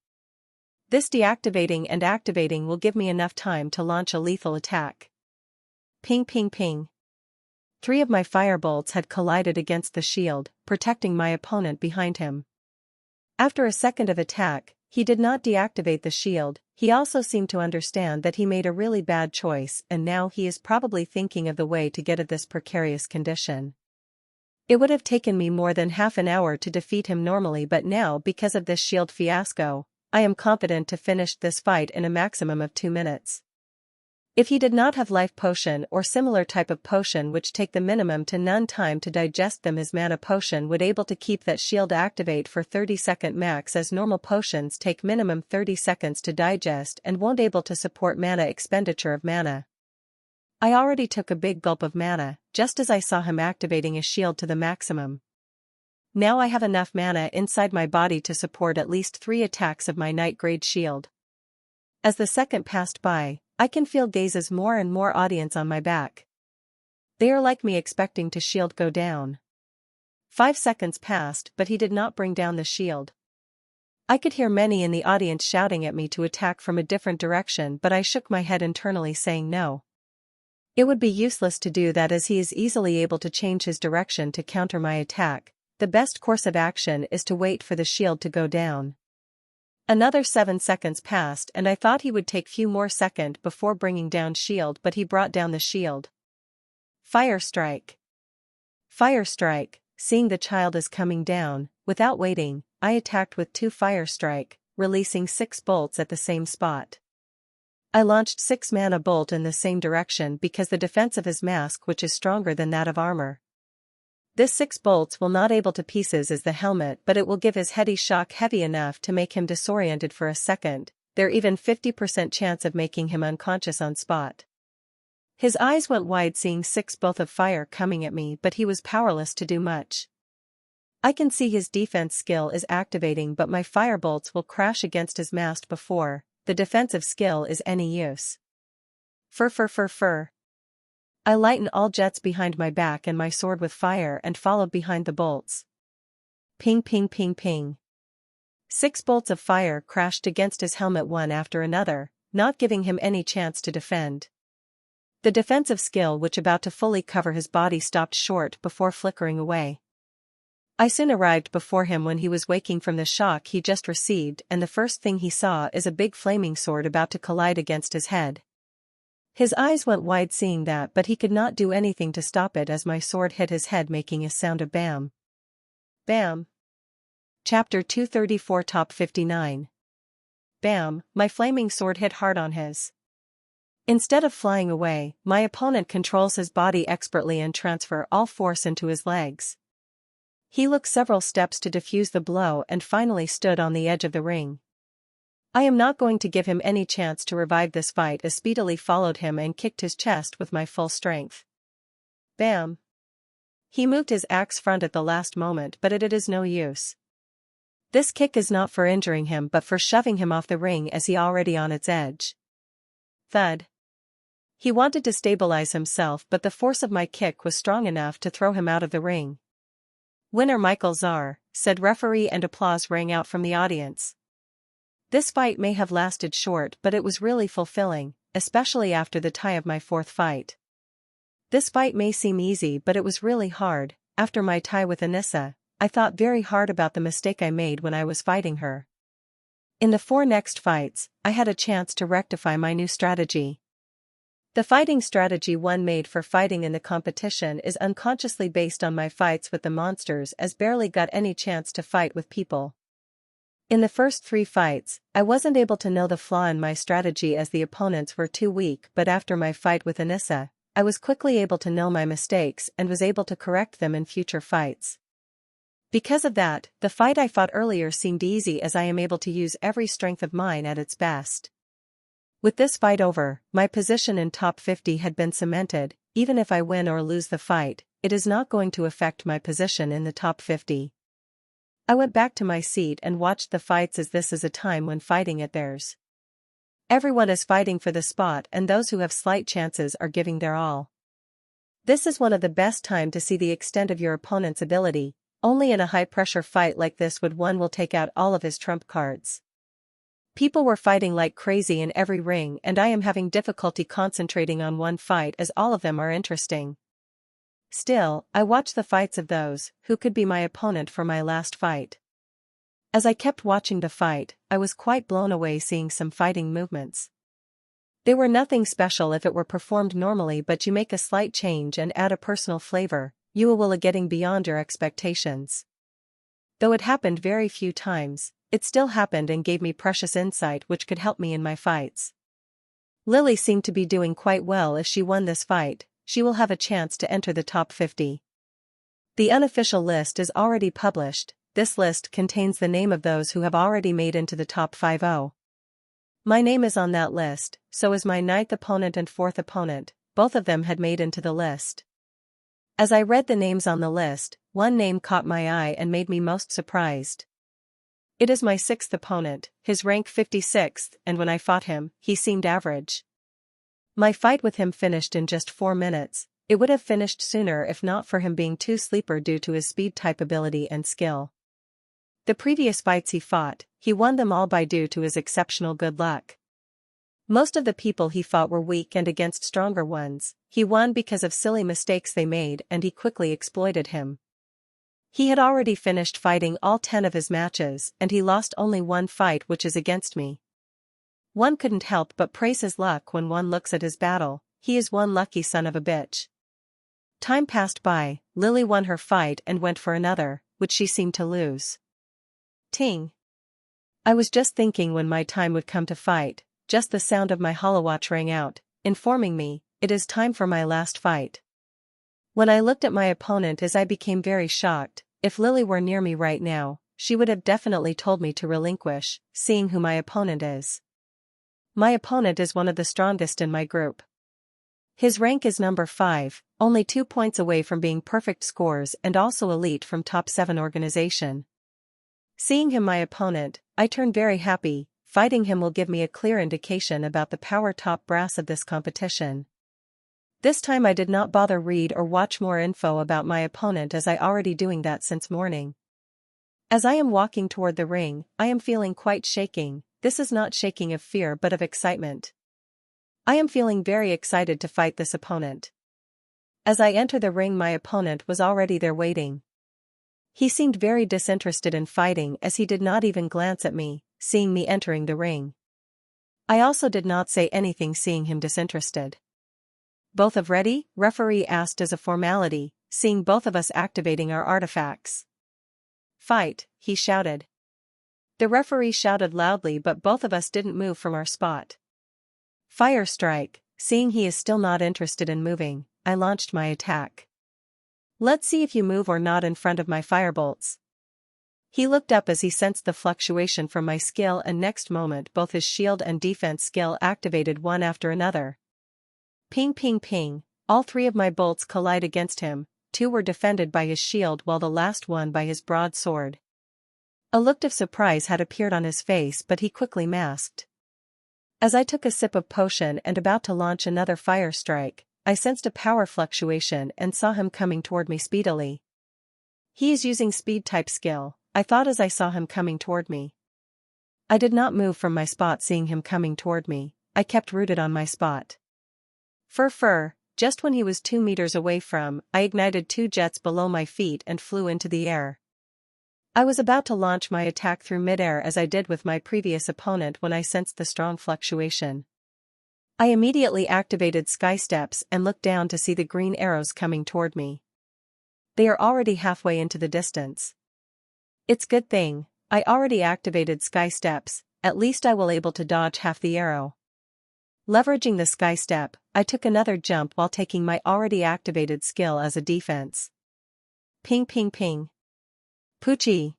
This deactivating and activating will give me enough time to launch a lethal attack. Ping ping ping. 3 of my firebolts had collided against the shield, protecting my opponent behind him. After a second of attack, he did not deactivate the shield. He also seemed to understand that he made a really bad choice, and now he is probably thinking of the way to get at this precarious condition. It would have taken me more than half an hour to defeat him normally, but now because of this shield fiasco, I am confident to finish this fight in a maximum of 2 minutes. If he did not have life potion or similar type of potion which take the minimum to none time to digest them, his mana potion would able to keep that shield activate for 30-second max, as normal potions take minimum 30 seconds to digest and won't able to support mana expenditure of mana. I already took a big gulp of mana, just as I saw him activating his shield to the maximum. Now I have enough mana inside my body to support at least 3 attacks of my Night Grade shield. As the second passed by, I can feel gazes more and more audience on my back. They are like me, expecting to shield go down. 5 seconds passed, but he did not bring down the shield. I could hear many in the audience shouting at me to attack from a different direction, but I shook my head internally, saying no. It would be useless to do that, as he is easily able to change his direction to counter my attack. The best course of action is to wait for the shield to go down. Another 7 seconds passed and I thought he would take few more seconds before bringing down shield, but he brought down the shield. Fire strike. Fire strike. Seeing the child is coming down, without waiting, I attacked with 2 fire strike, releasing 6 bolts at the same spot. I launched 6 mana bolt in the same direction because the defense of his mask which is stronger than that of armor. This 6 bolts will not able to pieces is the helmet, but it will give his heady shock heavy enough to make him disoriented for a second, there even 50% chance of making him unconscious on spot. His eyes went wide seeing 6 bolts of fire coming at me, but he was powerless to do much. I can see his defense skill is activating, but my fire bolts will crash against his mast before the defensive skill is any use. Fur. I lighten all jets behind my back and my sword with fire and followed behind the bolts. Ping ping ping ping. 6 bolts of fire crashed against his helmet one after another, not giving him any chance to defend. The defensive skill which about to fully cover his body stopped short before flickering away. I soon arrived before him when he was waking from the shock he just received, and the first thing he saw is a big flaming sword about to collide against his head. His eyes went wide seeing that, but he could not do anything to stop it as my sword hit his head, making a sound of bam. Bam. Chapter 234 Top 59. Bam, my flaming sword hit hard on his. Instead of flying away, my opponent controls his body expertly and transfer all force into his legs. He looked several steps to defuse the blow and finally stood on the edge of the ring. I am not going to give him any chance to revive this fight, as speedily followed him and kicked his chest with my full strength. Bam. He moved his axe front at the last moment, but it is no use. This kick is not for injuring him but for shoving him off the ring as he already on its edge. Thud. He wanted to stabilize himself, but the force of my kick was strong enough to throw him out of the ring. Winner Michael Czar, said referee, and applause rang out from the audience. This fight may have lasted short, but it was really fulfilling, especially after the tie of my 4th fight. This fight may seem easy, but it was really hard. After my tie with Anissa, I thought very hard about the mistake I made when I was fighting her. In the 4 next fights, I had a chance to rectify my new strategy. The fighting strategy one made for fighting in the competition is unconsciously based on my fights with the monsters, as barely got any chance to fight with people. In the first 3 fights, I wasn't able to know the flaw in my strategy as the opponents were too weak, but after my fight with Anissa, I was quickly able to know my mistakes and was able to correct them in future fights. Because of that, the fight I fought earlier seemed easy as I am able to use every strength of mine at its best. With this fight over, my position in top 50 had been cemented. Even if I win or lose the fight, it is not going to affect my position in the top 50. I went back to my seat and watched the fights, as this is a time when fighting at theirs. Everyone is fighting for the spot, and those who have slight chances are giving their all. This is one of the best times to see the extent of your opponent's ability. Only in a high-pressure fight like this would one will take out all of his trump cards. People were fighting like crazy in every ring, and I am having difficulty concentrating on one fight as all of them are interesting. Still, I watch the fights of those who could be my opponent for my last fight. As I kept watching the fight, I was quite blown away seeing some fighting movements. They were nothing special if it were performed normally, but you make a slight change and add a personal flavor, you will getting beyond your expectations. Though it happened very few times, it still happened and gave me precious insight which could help me in my fights. Lily seemed to be doing quite well. If she won this fight, she will have a chance to enter the top 50. The unofficial list is already published. This list contains the name of those who have already made into the top 50. My name is on that list, so is my 9th opponent and 4th opponent. Both of them had made into the list. As I read the names on the list, one name caught my eye and made me most surprised. It is my 6th opponent, his rank 56th, and when I fought him, he seemed average. My fight with him finished in just 4 minutes. It would have finished sooner if not for him being too sleeper due to his speed type ability and skill. The previous fights he fought, he won them all by due to his exceptional good luck. Most of the people he fought were weak, and against stronger ones, he won because of silly mistakes they made, and he quickly exploited him. He had already finished fighting all 10 of his matches, and he lost only one fight, which is against me. One couldn't help but praise his luck when one looks at his battle. He is one lucky son of a bitch. Time passed by, Lily won her fight and went for another, which she seemed to lose. Ting. I was just thinking when my time would come to fight, just the sound of my holowatch rang out, informing me, it is time for my last fight. When I looked at my opponent, as I became very shocked. If Lily were near me right now, she would have definitely told me to relinquish, seeing who my opponent is. My opponent is one of the strongest in my group. His rank is number 5, only 2 points away from being perfect scores and also elite from top 7 organization. Seeing him my opponent, I turn very happy. Fighting him will give me a clear indication about the power top brass of this competition. This time I did not bother read or watch more info about my opponent, as I already doing that since morning. As I am walking toward the ring, I am feeling quite shaking. This is not shaking of fear but of excitement. I am feeling very excited to fight this opponent. As I enter the ring, my opponent was already there waiting. He seemed very disinterested in fighting, as he did not even glance at me, seeing me entering the ring. I also did not say anything, seeing him disinterested. Both of ready? Referee asked as a formality, seeing both of us activating our artifacts. Fight, he shouted. The referee shouted loudly, but both of us didn't move from our spot. Fire strike. Seeing he is still not interested in moving, I launched my attack. Let's see if you move or not in front of my firebolts. He looked up as he sensed the fluctuation from my skill, and next moment both his shield and defense skill activated one after another. Ping ping ping, all 3 of my bolts collide against him. 2 were defended by his shield while the last one by his broadsword. A look of surprise had appeared on his face, but he quickly masked. As I took a sip of potion and about to launch another fire strike, I sensed a power fluctuation and saw him coming toward me speedily. He is using speed type skill, I thought as I saw him coming toward me. I did not move from my spot seeing him coming toward me. I kept rooted on my spot. Fur, just when he was 2 meters away from, I ignited 2 jets below my feet and flew into the air. I was about to launch my attack through midair as I did with my previous opponent when I sensed the strong fluctuation. I immediately activated sky steps and looked down to see the green arrows coming toward me. They are already halfway into the distance. It's good thing I already activated sky steps, at least I will able to dodge half the arrow. Leveraging the sky step, I took another jump while taking my already activated skill as a defense. Ping ping ping. Poochie.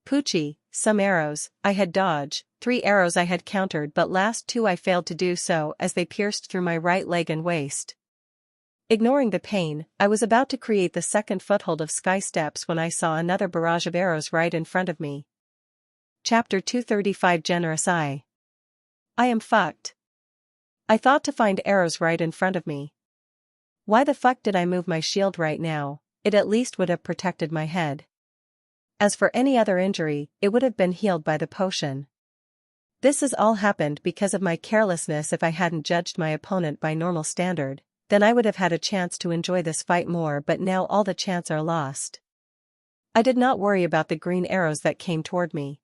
Poochie, some arrows, I had dodged, 3 arrows I had countered, but last 2 I failed to do so as they pierced through my right leg and waist. Ignoring the pain, I was about to create the second foothold of sky steps when I saw another barrage of arrows right in front of me. Chapter 235 Generous I am fucked. I thought to find arrows right in front of me. Why the fuck did I move my shield right now? It at least would have protected my head. As for any other injury, it would have been healed by the potion. This has all happened because of my carelessness. If I hadn't judged my opponent by normal standard, then I would have had a chance to enjoy this fight more, but now all the chance are lost. I did not worry about the green arrows that came toward me.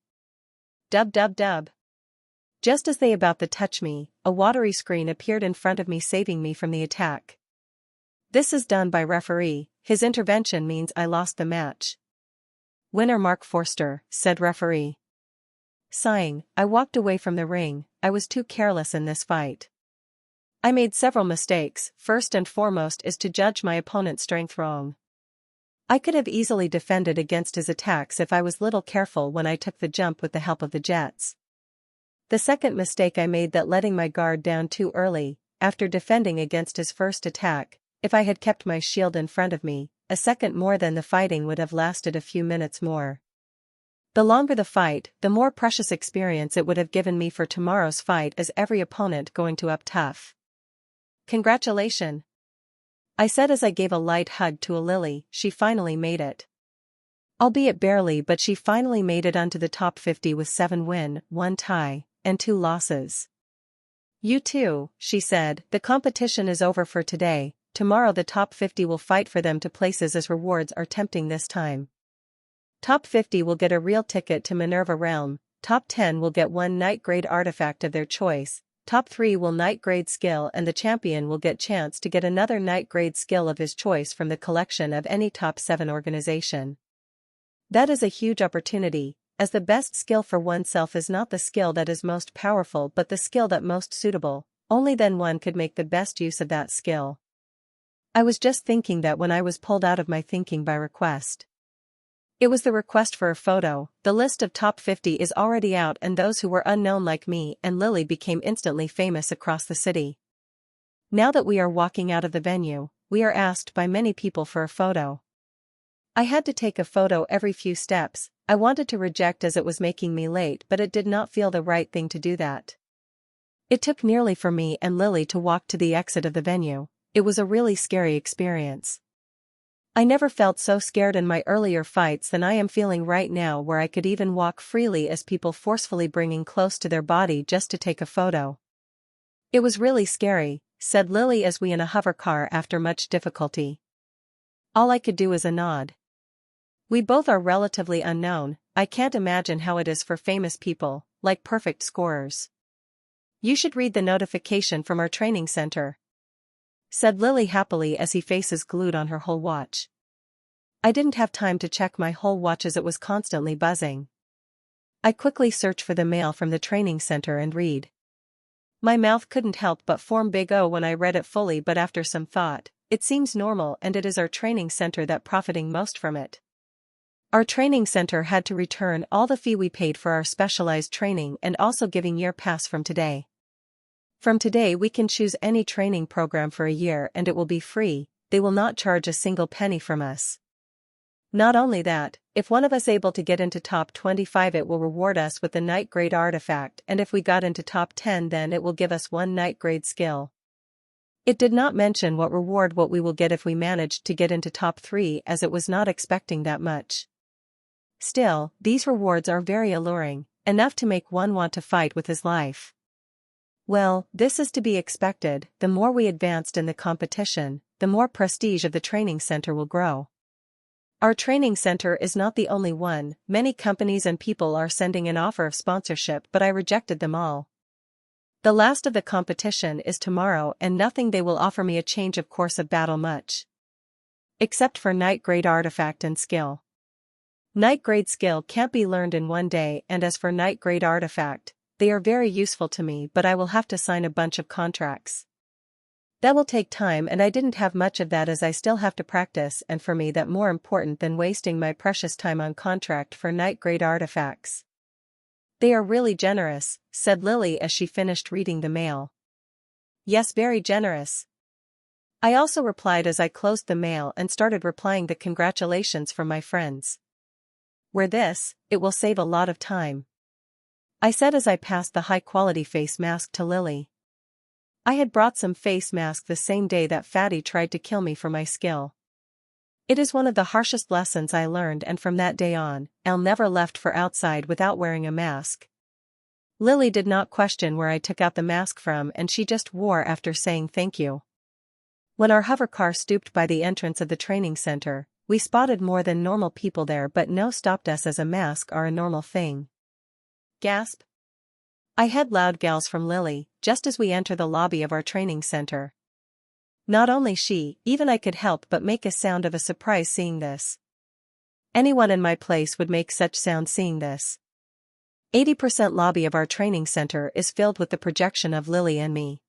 Dub dub dub. Just as they about to touch me, a watery screen appeared in front of me, saving me from the attack. This is done by referee. His intervention means I lost the match. Winner Mark Forster, said referee. Sighing, I walked away from the ring. I was too careless in this fight. I made several mistakes. First and foremost is to judge my opponent's strength wrong. I could have easily defended against his attacks if I was little careful when I took the jump with the help of the jets. The second mistake I made, that letting my guard down too early, after defending against his first attack. If I had kept my shield in front of me, a second more, then the fighting would have lasted a few minutes more. The longer the fight, the more precious experience it would have given me for tomorrow's fight, as every opponent going to up tough. Congratulations, I said as I gave a light hug to a Lily. She finally made it. Albeit barely, but she finally made it onto the top 50 with 7 wins, 1 tie, and 2 losses. You too, she said, the competition is over for today. Tomorrow the top 50 will fight for them to places, as rewards are tempting this time. Top 50 will get a real ticket to Minerva Realm, top 10 will get 1 night grade artifact of their choice, top 3 will night grade skill, and the champion will get chance to get another night grade skill of his choice from the collection of any top 7 organization. That is a huge opportunity, as the best skill for oneself is not the skill that is most powerful but the skill that most suitable. Only then one could make the best use of that skill. I was just thinking that when I was pulled out of my thinking by request. It was the request for a photo. The list of top 50 is already out, and those who were unknown like me and Lily became instantly famous across the city. Now that we are walking out of the venue, we are asked by many people for a photo. I had to take a photo every few steps. I wanted to reject as it was making me late, but it did not feel the right thing to do that. It took nearly for me and Lily to walk to the exit of the venue. It was a really scary experience. I never felt so scared in my earlier fights than I am feeling right now, where I could even walk freely as people forcefully bringing close to their body just to take a photo. It was really scary, said Lily as we in a hover car after much difficulty. All I could do is a nod. We both are relatively unknown. I can't imagine how it is for famous people, like perfect scorers. You should read the notification from our training center, said Lily happily as he faces glued on her whole watch. I didn't have time to check my whole watch as it was constantly buzzing. I quickly searched for the mail from the training center and read. My mouth couldn't help but form big O when I read it fully, but after some thought, it seems normal, and it is our training center that profiting most from it. Our training center had to return all the fee we paid for our specialized training and also giving year pass from today. From today we can choose any training program for a year and it will be free. They will not charge a single penny from us. Not only that, if one of us able to get into top 25, it will reward us with the night grade artifact, and if we got into top 10, then it will give us 1 night grade skill. It did not mention what we will get if we managed to get into top 3, as it was not expecting that much. Still, these rewards are very alluring, enough to make one want to fight with his life. Well, this is to be expected. The more we advanced in the competition, the more prestige of the training center will grow. Our training center is not the only one. Many companies and people are sending an offer of sponsorship, but I rejected them all. The last of the competition is tomorrow, and nothing they will offer me a change of course of battle much. Except for night grade artifact and skill. Night grade skill can't be learned in one day, and as for night grade artifact, they are very useful to me, but I will have to sign a bunch of contracts. That will take time, and I didn't have much of that as I still have to practice, and for me that more important than wasting my precious time on contract for night grade artifacts. They are really generous, said Lily as she finished reading the mail. Yes, very generous. I also replied as I closed the mail and started replying the congratulations from my friends. It will save a lot of time, I said as I passed the high-quality face mask to Lily. I had brought some face mask the same day that Fatty tried to kill me for my skill. It is one of the harshest lessons I learned, and from that day on, I'll never left for outside without wearing a mask. Lily did not question where I took out the mask from, and she just wore after saying thank you. When our hover car stopped by the entrance of the training center, we spotted more than normal people there, but no stopped us as a mask are a normal thing. Gasp! I heard loud gals from Lily, just as we enter the lobby of our training center. Not only she, even I could help but make a sound of a surprise seeing this. Anyone in my place would make such sound seeing this. 80% lobby of our training center is filled with the projection of Lily and me.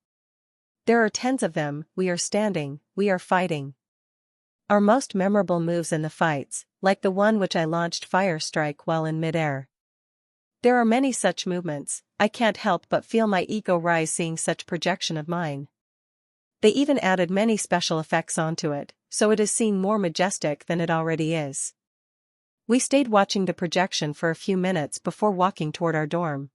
There are tens of them, we are standing, we are fighting. Our most memorable moves in the fights, like the one which I launched Fire Strike while in midair. There are many such movements, I can't help but feel my ego rise seeing such projection of mine. They even added many special effects onto it, so it is seen more majestic than it already is. We stayed watching the projection for a few minutes before walking toward our dorm.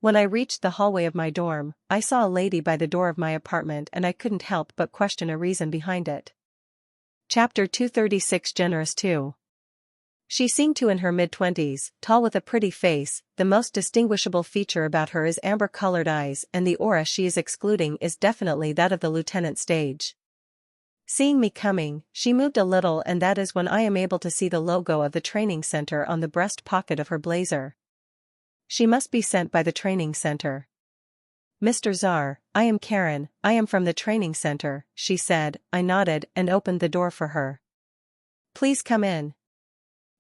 When I reached the hallway of my dorm, I saw a lady by the door of my apartment and I couldn't help but question a reason behind it. Chapter 236 Generous 2. She seemed to in her mid-20s, tall with a pretty face. The most distinguishable feature about her is amber-colored eyes, and the aura she is excluding is definitely that of the lieutenant stage. Seeing me coming, she moved a little, and that is when I am able to see the logo of the training center on the breast pocket of her blazer. She must be sent by the training center. Mr. Czar, I am Karen, I am from the training center, she said. I nodded and opened the door for her. Please come in.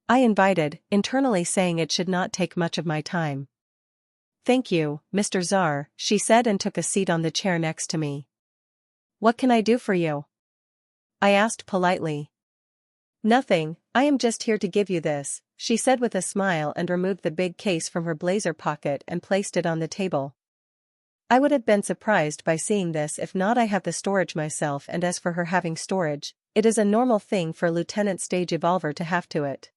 I invited, internally saying it should not take much of my time. Thank you, Mr. Czar, she said and took a seat on the chair next to me. What can I do for you? I asked politely. Nothing, I am just here to give you this, she said with a smile and removed the big case from her blazer pocket and placed it on the table. I would have been surprised by seeing this if not. I have the storage myself, and as for her having storage, it is a normal thing for Lieutenant Stage Evolver to have to it.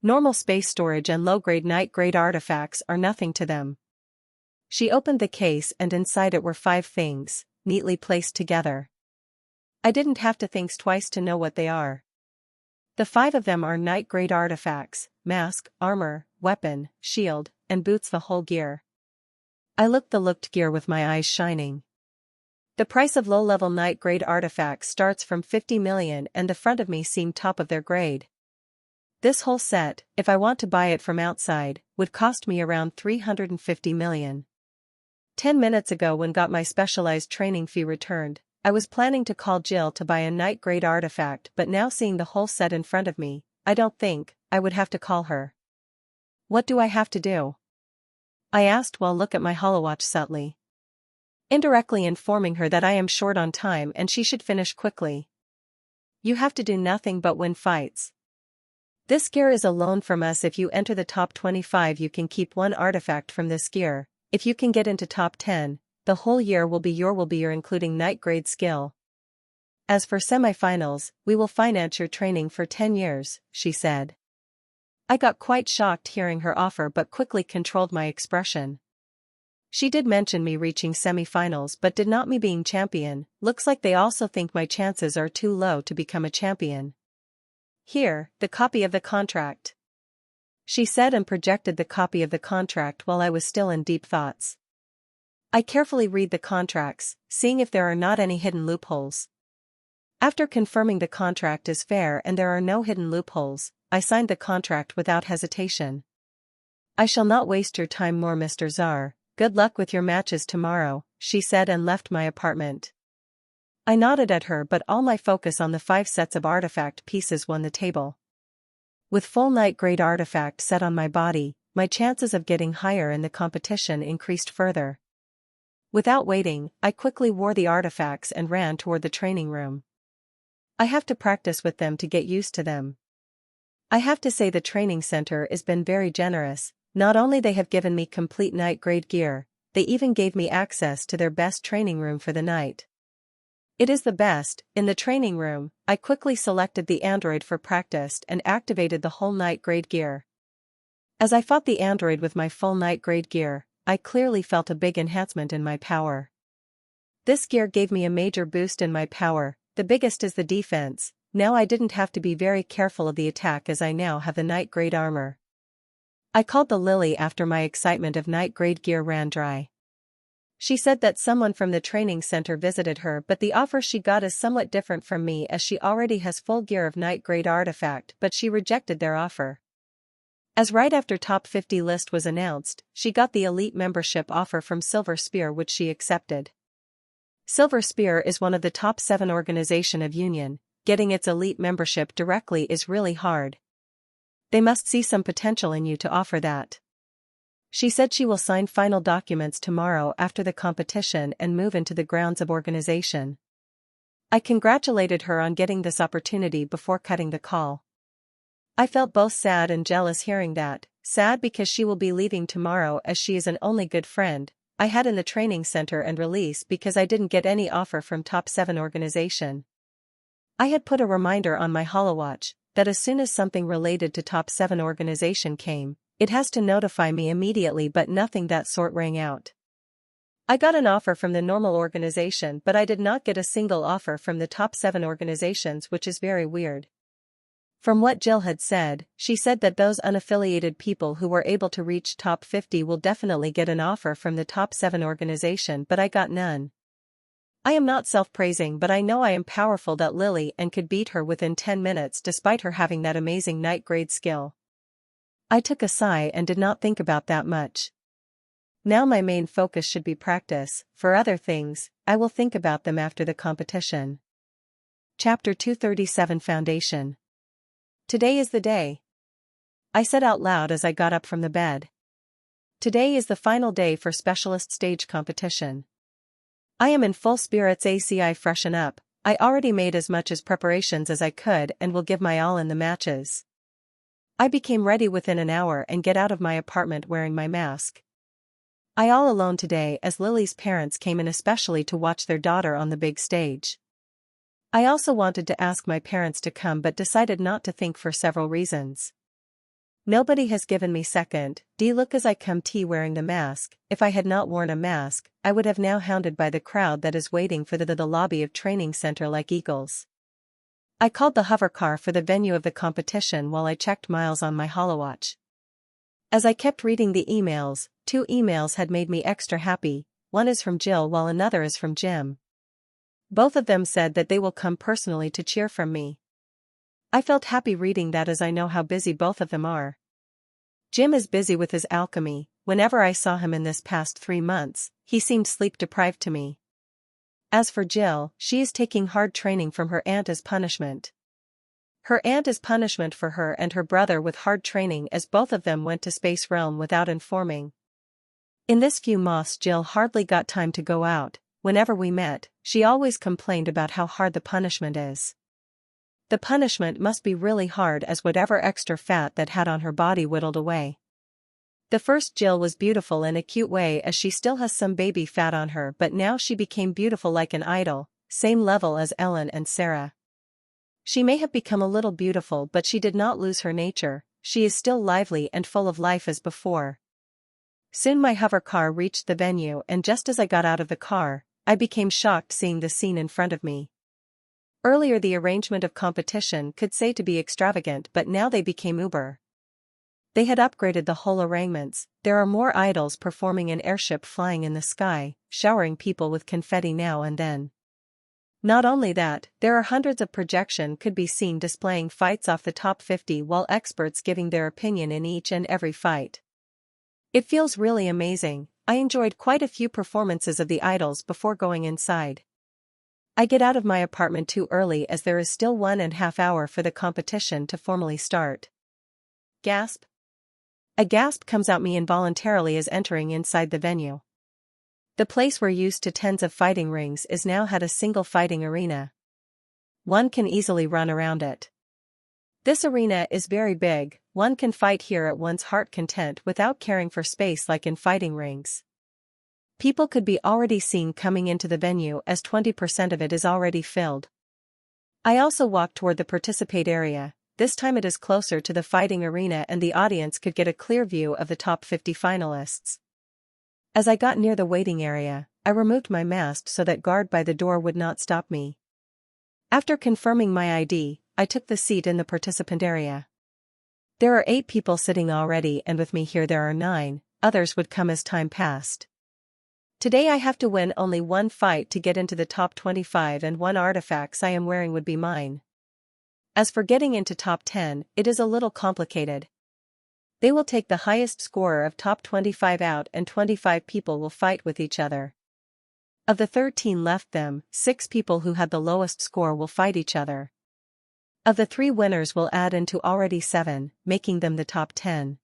Normal space storage and low-grade night-grade artifacts are nothing to them. She opened the case and inside it were 5 things, neatly placed together. I didn't have to think twice to know what they are. The 5 of them are night-grade artifacts: mask, armor, weapon, shield, and boots, the whole gear. I looked the gear with my eyes shining. The price of low-level night-grade artifacts starts from 50 million, and the front of me seemed top of their grade. This whole set, if I want to buy it from outside, would cost me around 350 million. 10 minutes ago, when got my specialized training fee returned, I was planning to call Jill to buy a night-grade artifact, but now seeing the whole set in front of me, I don't think I would have to call her. What do I have to do? I asked while look at my holowatch subtly. Indirectly informing her that I am short on time and she should finish quickly. You have to do nothing but win fights. This gear is a loan from us. If you enter the top 25 you can keep 1 artifact from this gear. If you can get into top 10, the whole year will be your including night grade skill. As for semifinals, we will finance your training for 10 years, she said. I got quite shocked hearing her offer but quickly controlled my expression. She did mention me reaching semifinals but did not me being champion. Looks like they also think my chances are too low to become a champion. Here, the copy of the contract, she said and projected the copy of the contract while I was still in deep thoughts. I carefully read the contracts, seeing if there are not any hidden loopholes. After confirming the contract is fair and there are no hidden loopholes, I signed the contract without hesitation. I shall not waste your time more, Mr. Czar. Good luck with your matches tomorrow, she said and left my apartment. I nodded at her, but all my focus on the 5 sets of artifact pieces won the table. With full night grade artifact set on my body, my chances of getting higher in the competition increased further. Without waiting, I quickly wore the artifacts and ran toward the training room. I have to practice with them to get used to them. I have to say the training center has been very generous. Not only they have given me complete night grade gear, they even gave me access to their best training room for the night. It is the best. In the training room, I quickly selected the android for practice and activated the whole night grade gear. As I fought the android with my full night grade gear, I clearly felt a big enhancement in my power. This gear gave me a major boost in my power, the biggest is the defense. Now I didn't have to be very careful of the attack as I now have the night grade armor. I called the Lily after my excitement of night grade gear ran dry. She said that someone from the training center visited her, but the offer she got is somewhat different from me as she already has full gear of night grade artifact, but she rejected their offer. As right after top 50 list was announced, she got the elite membership offer from Silver Spear which she accepted. Silver Spear is one of the top 7 organization of Union. Getting its elite membership directly is really hard. They must see some potential in you to offer that. She said she will sign final documents tomorrow after the competition and move into the grounds of organization. I congratulated her on getting this opportunity before cutting the call. I felt both sad and jealous hearing that, sad because she will be leaving tomorrow as she is an only good friend I had in the training center, and release because I didn't get any offer from top 7 organization. I had put a reminder on my HoloWatch that as soon as something related to top 7 organization came, it has to notify me immediately, but nothing that sort rang out. I got an offer from the normal organization, but I did not get a single offer from the top 7 organizations, which is very weird. From what Jill had said, she said that those unaffiliated people who were able to reach top 50 will definitely get an offer from the top 7 organization, but I got none. I am not self-praising, but I know I am powerful that Lily and could beat her within 10 minutes despite her having that amazing night grade skill. I took a sigh and did not think about that much. Now my main focus should be practice. For other things, I will think about them after the competition. Chapter 237 Foundation. Today is the day. I said out loud as I got up from the bed. Today is the final day for specialist stage competition. I am in full spirits. ACI freshen up. I already made as much as preparations as I could and will give my all in the matches. I became ready within an hour and get out of my apartment wearing my mask. I all alone today as Lily's parents came in especially to watch their daughter on the big stage. I also wanted to ask my parents to come but decided not to think for several reasons. Nobody has given me second look as I come wearing the mask. If I had not worn a mask, I would have now hounded by the crowd that is waiting for the lobby of training center like eagles. I called the hover car for the venue of the competition while I checked miles on my HoloWatch. As I kept reading the emails, 2 emails had made me extra happy. One is from Jill while another is from Jim. Both of them said that they will come personally to cheer from me. I felt happy reading that as I know how busy both of them are. Jim is busy with his alchemy. Whenever I saw him in this past 3 months, he seemed sleep-deprived to me. As for Jill, she is taking hard training from her aunt as punishment. Her aunt is punishment for her and her brother with hard training as both of them went to Space Realm without informing. In this few months Jill hardly got time to go out. Whenever we met, she always complained about how hard the punishment is. The punishment must be really hard as whatever extra fat that had on her body whittled away. The first Jill was beautiful in a cute way as she still has some baby fat on her, but now she became beautiful like an idol, same level as Ellen and Sarah. She may have become a little beautiful but she did not lose her nature, she is still lively and full of life as before. Soon my hover car reached the venue and just as I got out of the car, I became shocked seeing the scene in front of me. Earlier the arrangement of competition could say to be extravagant but now they became uber. They had upgraded the whole arrangements. There are more idols performing an airship flying in the sky, showering people with confetti now and then. Not only that, there are hundreds of projection could be seen displaying fights off the top 50 while experts giving their opinion in each and every fight. It feels really amazing. I enjoyed quite a few performances of the idols before going inside. I get out of my apartment too early as there is still 1.5 hours for the competition to formally start. Gasp. A gasp comes out me involuntarily as entering inside the venue. The place we're used to tens of fighting rings is now had a single fighting arena. One can easily run around it. This arena is very big, one can fight here at one's heart content without caring for space like in fighting rings. People could be already seen coming into the venue as 20% of it is already filled. I also walked toward the participate area, this time it is closer to the fighting arena and the audience could get a clear view of the top 50 finalists. As I got near the waiting area, I removed my mask so that guard by the door would not stop me. After confirming my ID, I took the seat in the participant area. There are 8 people sitting already and with me here there are 9, others would come as time passed. Today I have to win only one fight to get into the top 25 and one artifacts I am wearing would be mine. As for getting into top 10, it is a little complicated. They will take the highest scorer of top 25 out and 25 people will fight with each other. Of the 13 left them, 6 people who had the lowest score will fight each other. Of the 3 winners will add into already 7, making them the top 10.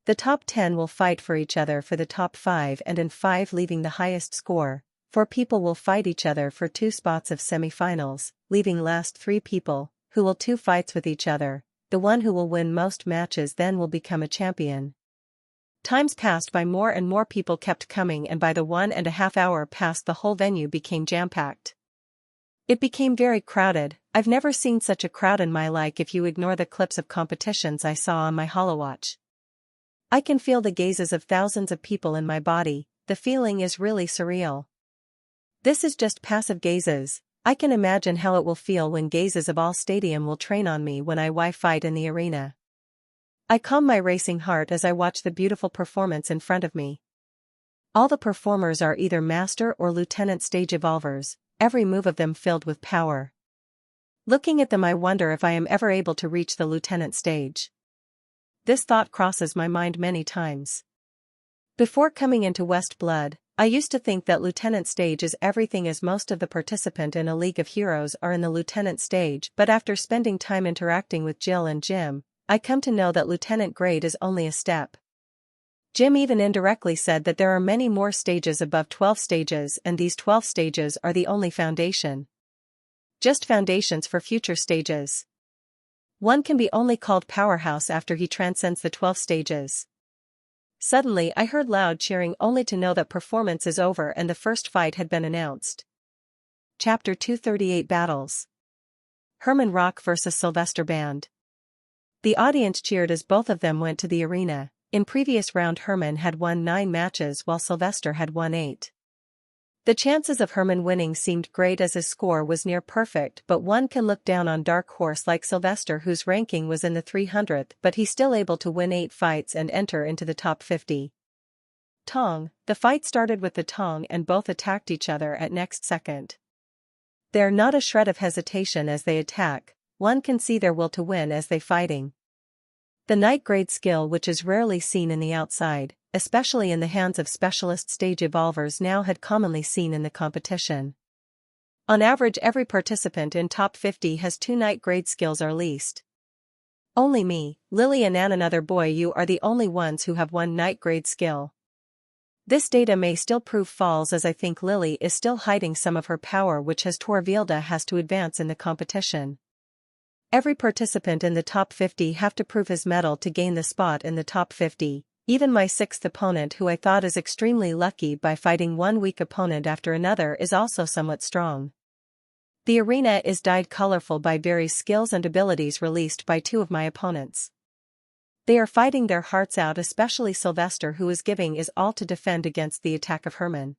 The top 10 will fight for each other for the top 5 and in 5 leaving the highest score, 4 people will fight each other for 2 spots of semifinals, leaving last 3 people, who will 2 fights with each other, the one who will win most matches then will become a champion. Times passed by more and more people kept coming and by the 1.5 hour past the whole venue became jam-packed. It became very crowded, I've never seen such a crowd in my life if you ignore the clips of competitions I saw on my holowatch. I can feel the gazes of thousands of people in my body, the feeling is really surreal. This is just passive gazes, I can imagine how it will feel when gazes of all stadium will train on me when I fight in the arena. I calm my racing heart as I watch the beautiful performance in front of me. All the performers are either master or lieutenant stage evolvers, every move of them filled with power. Looking at them I wonder if I am ever able to reach the lieutenant stage. This thought crosses my mind many times. Before coming into West Blood, I used to think that lieutenant stage is everything as most of the participants in a League of Heroes are in the lieutenant stage, but after spending time interacting with Jill and Jim, I come to know that lieutenant grade is only a step. Jim even indirectly said that there are many more stages above 12 stages and these 12 stages are the only foundation. Just foundations for future stages. One can be only called powerhouse after he transcends the 12 stages. Suddenly I heard loud cheering only to know that performance is over and the first fight had been announced. Chapter 238 Battles. Herman Rock vs. Sylvester Band. The audience cheered as both of them went to the arena. In previous round Herman had won 9 matches while Sylvester had won 8. The chances of Herman winning seemed great as his score was near perfect, but one can look down on dark horse like Sylvester whose ranking was in the 300th but he still able to win 8 fights and enter into the top 50. Tong. The fight started with the tong and both attacked each other at next second. There not a shred of hesitation as they attack, one can see their will to win as they fighting. The night grade skill which is rarely seen in the outside, especially in the hands of specialist stage evolvers now had commonly seen in the competition. On average every participant in top 50 has 2 night grade skills or least. Only me, Lily and another boy you are the only ones who have 1 night grade skill. This data may still prove false as I think Lily is still hiding some of her power which has Torvilda has to advance in the competition. Every participant in the top 50 have to prove his mettle to gain the spot in the top 50, even my 6th opponent who I thought is extremely lucky by fighting one weak opponent after another is also somewhat strong. The arena is dyed colorful by various skills and abilities released by 2 of my opponents. They are fighting their hearts out, especially Sylvester who is giving his all to defend against the attack of Herman.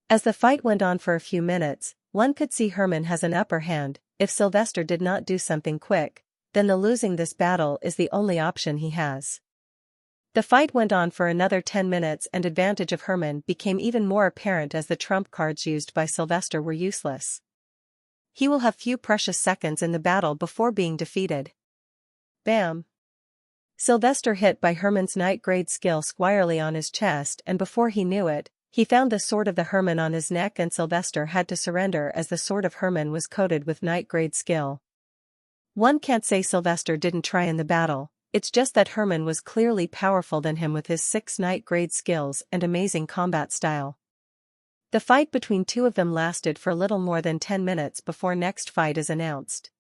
As the fight went on for a few minutes, one could see Herman has an upper hand. If Sylvester did not do something quick, then the losing this battle is the only option he has. The fight went on for another 10 minutes and advantage of Herman became even more apparent as the trump cards used by Sylvester were useless. He will have few precious seconds in the battle before being defeated. Bam! Sylvester hit by Herman's night grade skill squarely on his chest and before he knew it, he found the sword of the Herman on his neck and Sylvester had to surrender as the sword of Herman was coated with night grade skill. One can't say Sylvester didn't try in the battle, it's just that Herman was clearly powerful than him with his 6 night grade skills and amazing combat style. The fight between two of them lasted for little more than 10 minutes before next fight is announced.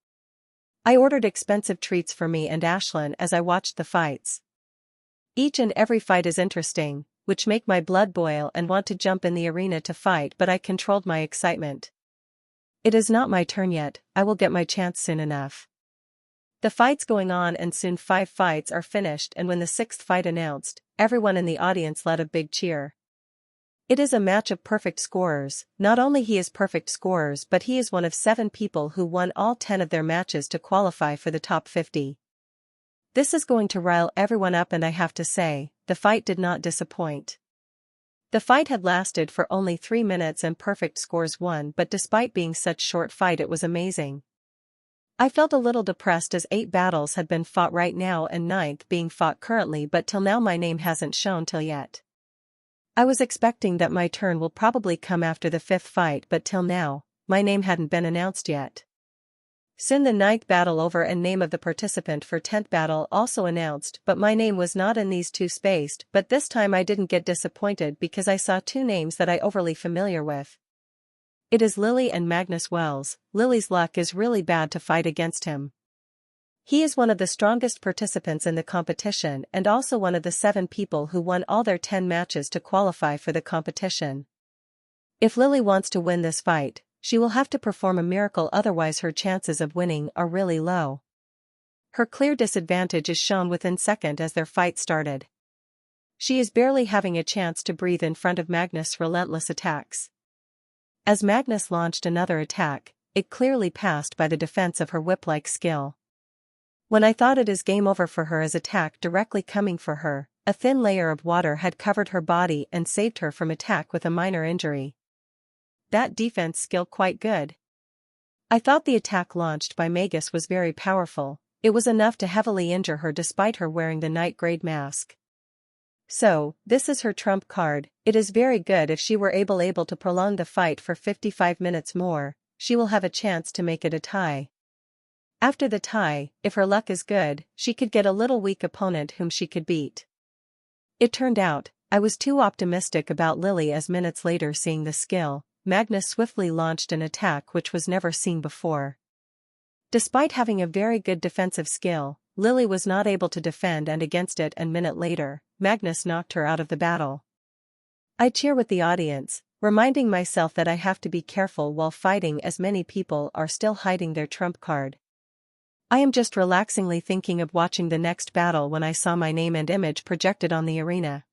I ordered expensive treats for me and Ashlyn as I watched the fights. Each and every fight is interesting, which make my blood boil and want to jump in the arena to fight, but I controlled my excitement. It is not my turn yet, I will get my chance soon enough. The fight's going on and soon 5 fights are finished, and when the 6th fight announced, everyone in the audience led a big cheer. It is a match of perfect scorers. Not only he is perfect scorers, but he is one of 7 people who won all 10 of their matches to qualify for the top 50. This is going to rile everyone up, and I have to say, the fight did not disappoint. The fight had lasted for only 3 minutes and perfect scores won, but despite being such short fight it was amazing. I felt a little depressed as 8 battles had been fought right now and 9th being fought currently, but till now my name hasn't shown till yet. I was expecting that my turn will probably come after the 5th fight, but till now, my name hadn't been announced yet. Soon the 9th battle over and name of the participant for 10th battle also announced, but my name was not in these 2 spaced, but this time I didn't get disappointed because I saw 2 names that I overly familiar with. It is Lily and Magnus Wells. Lily's luck is really bad to fight against him. He is one of the strongest participants in the competition and also one of the 7 people who won all their 10 matches to qualify for the competition. If Lily wants to win this fight, she will have to perform a miracle, otherwise her chances of winning are really low. Her clear disadvantage is shown within seconds as their fight started. She is barely having a chance to breathe in front of Magnus' relentless attacks. As Magnus launched another attack, it clearly passed by the defense of her whip-like skill. When I thought it is game over for her, as attack directly coming for her, a thin layer of water had covered her body and saved her from attack with a minor injury. That defense skill quite good. I thought the attack launched by Magus was very powerful. It was enough to heavily injure her despite her wearing the night grade mask. So, this is her trump card. It is very good. If she were able to prolong the fight for 55 minutes more, she will have a chance to make it a tie. After the tie, if her luck is good, she could get a little weak opponent whom she could beat. It turned out, I was too optimistic about Lily, as minutes later, seeing the skill, Magnus swiftly launched an attack which was never seen before. Despite having a very good defensive skill, Lily was not able to defend, and against it, and minute later, Magnus knocked her out of the battle. I cheer with the audience, reminding myself that I have to be careful while fighting, as many people are still hiding their trump card. I am just relaxingly thinking of watching the next battle when I saw my name and image projected on the arena.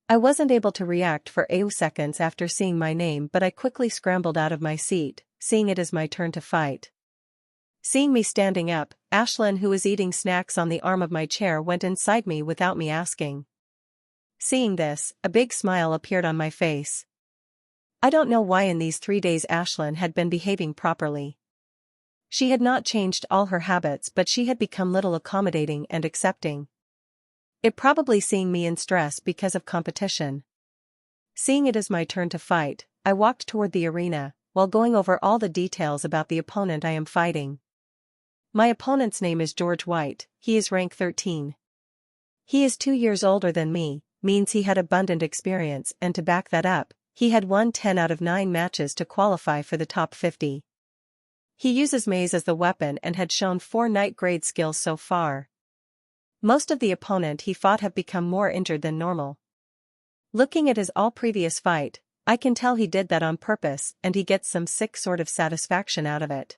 I wasn't able to react for a few seconds after seeing my name, but I quickly scrambled out of my seat, seeing it as my turn to fight. Seeing me standing up, Ashlyn, who was eating snacks on the arm of my chair, went inside me without me asking. Seeing this, a big smile appeared on my face. I don't know why in these 3 days Ashlyn had been behaving properly. She had not changed all her habits, but she had become little accommodating and accepting. It probably seeing me in stress because of competition. Seeing it as my turn to fight, I walked toward the arena, while going over all the details about the opponent I am fighting. My opponent's name is George White. He is rank 13. He is 2 years older than me, means he had abundant experience, and to back that up, he had won 10 out of 9 matches to qualify for the top 50. He uses maze as the weapon and had shown 4 night grade skills so far. Most of the opponent he fought have become more injured than normal. Looking at his all previous fight, I can tell he did that on purpose, and he gets some sick sort of satisfaction out of it.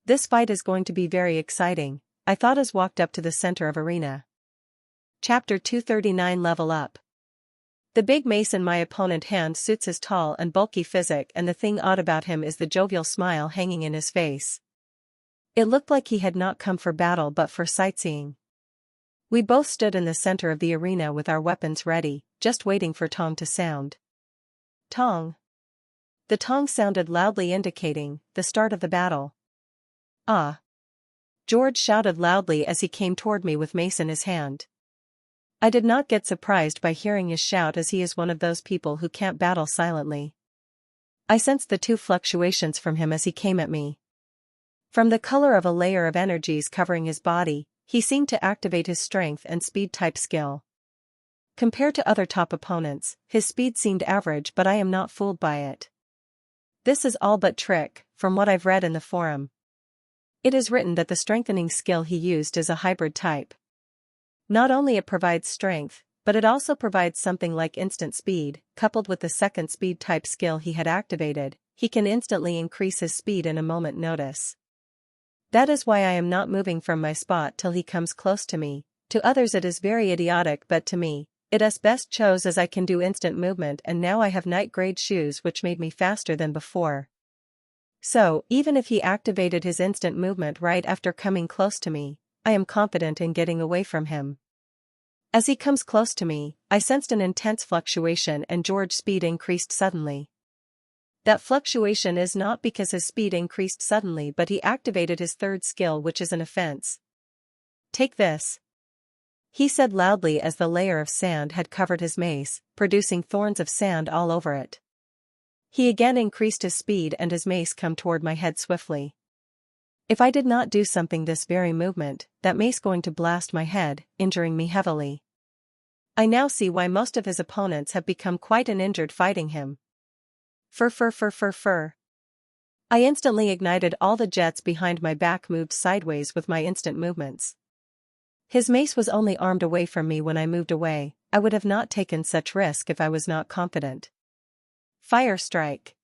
This fight is going to be very exciting, I thought as walked up to the center of arena. Chapter 239 Level Up. The big mace in my opponent's hand suits his tall and bulky physique, and the thing odd about him is the jovial smile hanging in his face. It looked like he had not come for battle but for sightseeing. We both stood in the center of the arena with our weapons ready, just waiting for Tong to sound. Tong. The tong sounded loudly, indicating the start of the battle. Ah! George shouted loudly as he came toward me with mace in his hand. I did not get surprised by hearing his shout, as he is one of those people who can't battle silently. I sensed the 2 fluctuations from him as he came at me. From the color of a layer of energies covering his body, he seemed to activate his strength and speed type skill. Compared to other top opponents, his speed seemed average, but I am not fooled by it. This is all but trick, from what I've read in the forum. It is written that the strengthening skill he used is a hybrid type. Not only it provides strength, but it also provides something like instant speed. Coupled with the second speed type skill he had activated, he can instantly increase his speed in a moment notice. That is why I am not moving from my spot till he comes close to me. To others it is very idiotic, but to me, it is best chose as I can do instant movement, and now I have night grade shoes which made me faster than before. So, even if he activated his instant movement right after coming close to me, I am confident in getting away from him. As he comes close to me, I sensed an intense fluctuation and George's speed increased suddenly. That fluctuation is not because his speed increased suddenly, but he activated his third skill, which is an offense. Take this, he said loudly as the layer of sand had covered his mace, producing thorns of sand all over it. He again increased his speed and his mace come toward my head swiftly. If I did not do something this very movement, that mace going to blast my head, injuring me heavily. I now see why most of his opponents have become quite injured fighting him. Fur. I instantly ignited all the jets behind my back, moved sideways with my instant movements. His mace was only armed away from me when I moved away. I would have not taken such risk if I was not confident. Fire strike.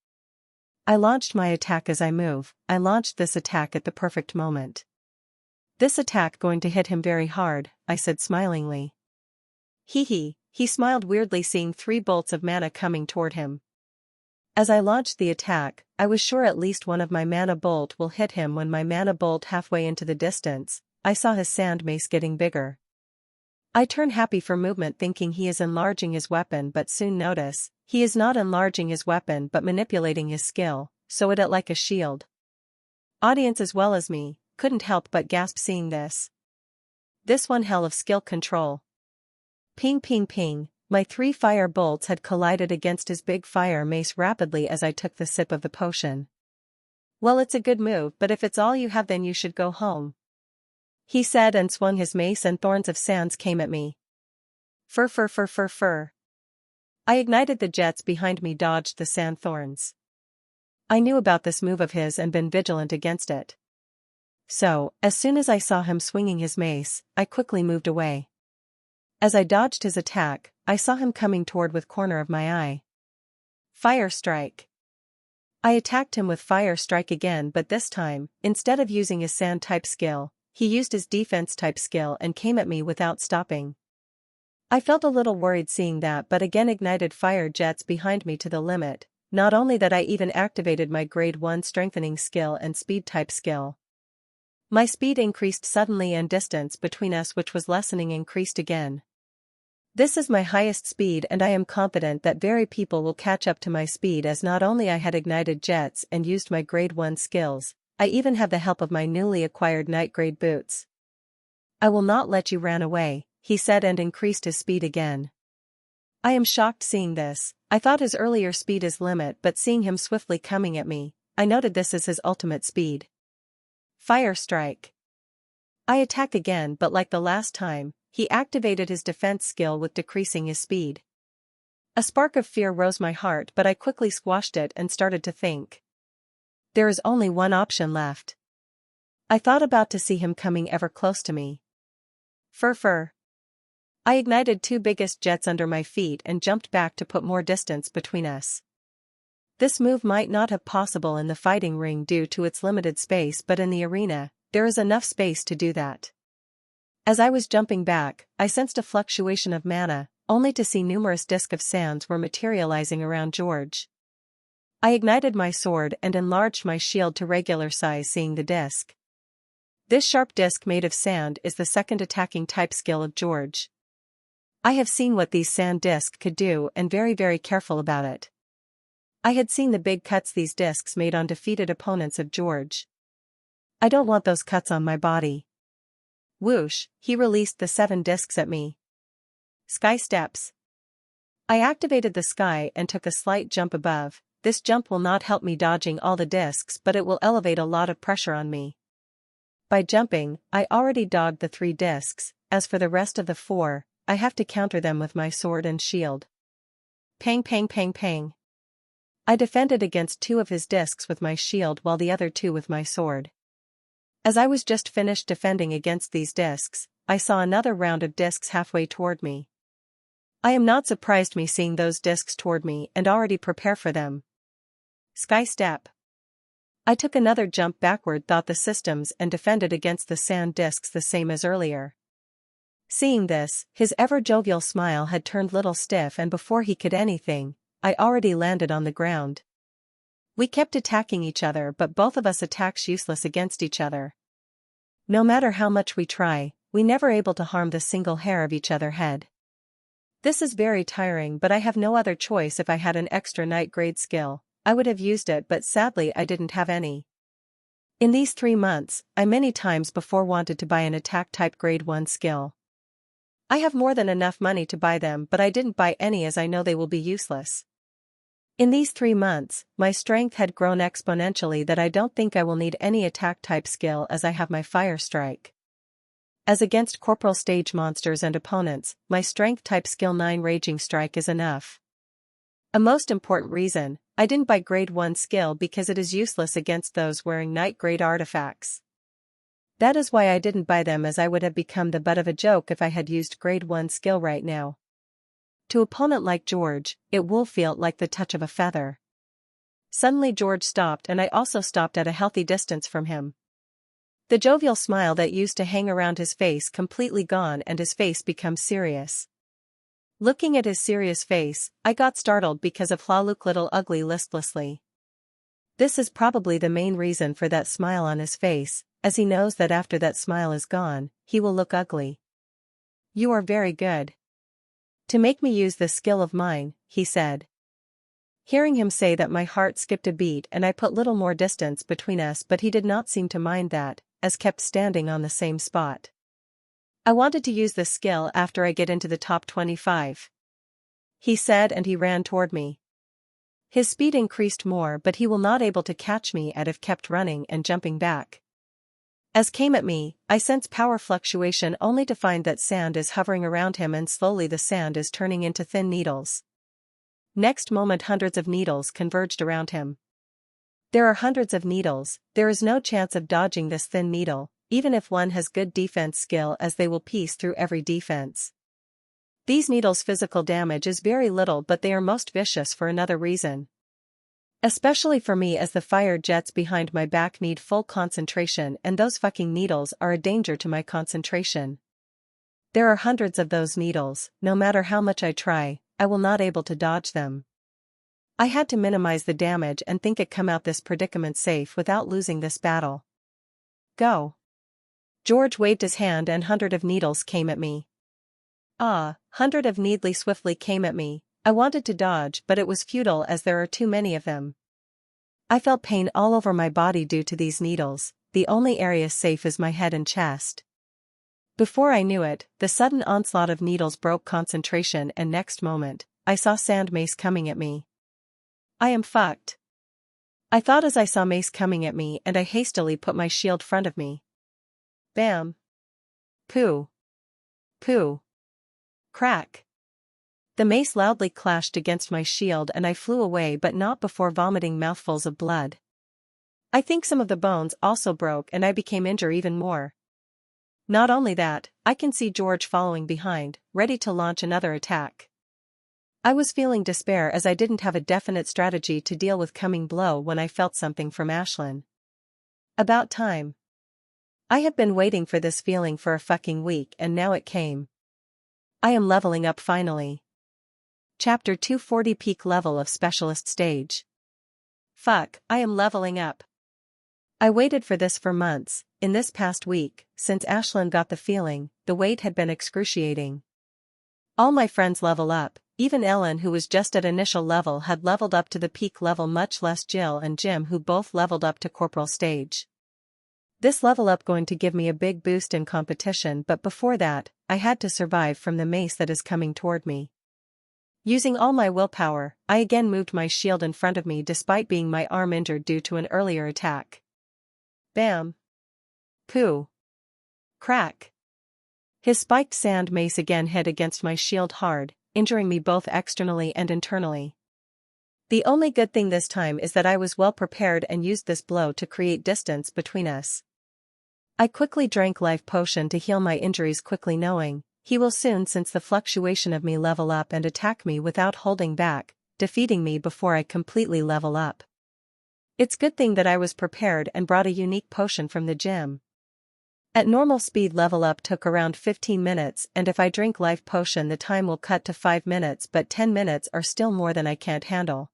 I launched my attack as I move. I launched this attack at the perfect moment. This attack going to hit him very hard, I said smilingly. He smiled weirdly, seeing 3 bolts of mana coming toward him. As I launched the attack, I was sure at least one of my mana bolt will hit him. When my mana bolt halfway into the distance, I saw his sand mace getting bigger. I turn happy for movement, thinking he is enlarging his weapon, but soon notice, he is not enlarging his weapon but manipulating his skill, so it like a shield. Audience as well as me, couldn't help but gasp seeing this. This one hell of skill control. Ping, my 3 fire bolts had collided against his big fire mace rapidly as I took the sip of the potion. Well, it's a good move, but if it's all you have then you should go home, he said and swung his mace and thorns of sands came at me. Fur. I ignited the jets behind me, dodged the sand thorns. I knew about this move of his and been vigilant against it. So, as soon as I saw him swinging his mace, I quickly moved away. As I dodged his attack, I saw him coming toward with corner of my eye. Fire strike. I attacked him with fire strike again, but this time, instead of using his sand type skill, he used his defense type skill and came at me without stopping. I felt a little worried seeing that, but again ignited fire jets behind me to the limit. Not only that, I even activated my grade 1 strengthening skill and speed type skill. My speed increased suddenly and distance between us, which was lessening, increased again. This is my highest speed and I am confident that very people will catch up to my speed, as not only I had ignited jets and used my grade 1 skills, I even have the help of my newly acquired night grade boots. I will not let you run away, he said and increased his speed again. I am shocked seeing this. I thought his earlier speed is limit, but seeing him swiftly coming at me, I noted this is his ultimate speed. Fire strike. I attack again, but like the last time, he activated his defense skill with decreasing his speed. A spark of fear rose my heart, but I quickly squashed it and started to think. There is only one option left. I thought about to see him coming ever close to me. Fur. I ignited 2 biggest jets under my feet and jumped back to put more distance between us. This move might not have possible in the fighting ring due to its limited space, but in the arena, there is enough space to do that. As I was jumping back, I sensed a fluctuation of mana, only to see numerous discs of sands were materializing around George. I ignited my sword and enlarged my shield to regular size, seeing the disc. This sharp disc made of sand is the second attacking type skill of George. I have seen what these sand discs could do and very careful about it. I had seen the big cuts these discs made on defeated opponents of George. I don't want those cuts on my body. Whoosh, he released the 7 discs at me. Sky steps. I activated the sky and took a slight jump above. This jump will not help me dodging all the discs, but it will elevate a lot of pressure on me. By jumping, I already dogged the 3 discs. As for the rest of the 4, I have to counter them with my sword and shield. Pang pang pang pang. I defended against 2 of his discs with my shield while the other 2 with my sword. As I was just finished defending against these discs, I saw another round of discs halfway toward me. I am not surprised me seeing those discs toward me and already prepare for them. Sky step. I took another jump backward, thought the systems, and defended against the sand discs the same as earlier. Seeing this, his ever-jovial smile had turned little stiff, and before he could anything, I already landed on the ground. We kept attacking each other, but both of us attacks useless against each other. No matter how much we try, we never able to harm the single hair of each other head. This is very tiring, but I have no other choice. If I had an extra night grade skill, I would have used it, but sadly I didn't have any. In these 3 months, I many times before wanted to buy an attack type grade 1 skill. I have more than enough money to buy them, but I didn't buy any as I know they will be useless. In these 3 months, my strength had grown exponentially that I don't think I will need any attack type skill as I have my fire strike. As against corporal stage monsters and opponents, my strength type skill 9 raging strike is enough. A most important reason, I didn't buy grade 1 skill because it is useless against those wearing night grade artifacts. That is why I didn't buy them, as I would have become the butt of a joke if I had used grade 1 skill right now. To opponent like George, it will feel like the touch of a feather. Suddenly George stopped, and I also stopped at a healthy distance from him. The jovial smile that used to hang around his face completely gone, and his face becomes serious. Looking at his serious face, I got startled because of Hlaluk little ugly listlessly. This is probably the main reason for that smile on his face, as he knows that after that smile is gone, he will look ugly. You are very good. To make me use this skill of mine, he said. Hearing him say that, my heart skipped a beat and I put little more distance between us, but he did not seem to mind that, as kept standing on the same spot. I wanted to use this skill after I get into the top 25. He said, and he ran toward me. His speed increased more, but he will not able to catch me at if kept running and jumping back. As came at me, I sense power fluctuation only to find that sand is hovering around him, and slowly the sand is turning into thin needles. Next moment hundreds of needles converged around him. There are hundreds of needles, there is no chance of dodging this thin needle, even if one has good defense skill, as they will piece through every defense. These needles' physical damage is very little, but they are most vicious for another reason. Especially for me, as the fire jets behind my back need full concentration, and those fucking needles are a danger to my concentration. There are hundreds of those needles, no matter how much I try, I will not able to dodge them. I had to minimize the damage and think it come out this predicament safe without losing this battle. Go. George waved his hand and hundred of needles came at me. Hundred of needly swiftly came at me. I wanted to dodge, but it was futile as there are too many of them. I felt pain all over my body due to these needles. The only area safe is my head and chest. Before I knew it, the sudden onslaught of needles broke concentration, and next moment, I saw sand mace coming at me. I am fucked. I thought as I saw mace coming at me, and I hastily put my shield front of me. Bam. Pooh. Pooh. Crack. The mace loudly clashed against my shield and I flew away, but not before vomiting mouthfuls of blood. I think some of the bones also broke and I became injured even more. Not only that, I can see George following behind, ready to launch another attack. I was feeling despair as I didn't have a definite strategy to deal with coming blow when I felt something from Ashlyn. About time. I have been waiting for this feeling for a fucking week, and now it came. I am leveling up finally. Chapter 240, Peak Level of Specialist Stage. Fuck, I am leveling up. I waited for this for months. In this past week, since Ashlyn got the feeling, the wait had been excruciating. All my friends level up, even Ellen, who was just at initial level, had leveled up to the peak level, much less Jill and Jim, who both leveled up to corporal stage. This level up going to give me a big boost in competition, but before that, I had to survive from the mace that is coming toward me. Using all my willpower, I again moved my shield in front of me despite being my arm injured due to an earlier attack. Bam. Pooh. Crack. His spiked sand mace again hit against my shield hard, injuring me both externally and internally. The only good thing this time is that I was well prepared and used this blow to create distance between us. I quickly drank life potion to heal my injuries, quickly knowing he will soon sense the fluctuation of me level up and attack me without holding back, defeating me before I completely level up. It's good thing that I was prepared and brought a unique potion from the gym. At normal speed level up took around 15 minutes, and if I drink life potion the time will cut to 5 minutes, but 10 minutes are still more than I can't handle.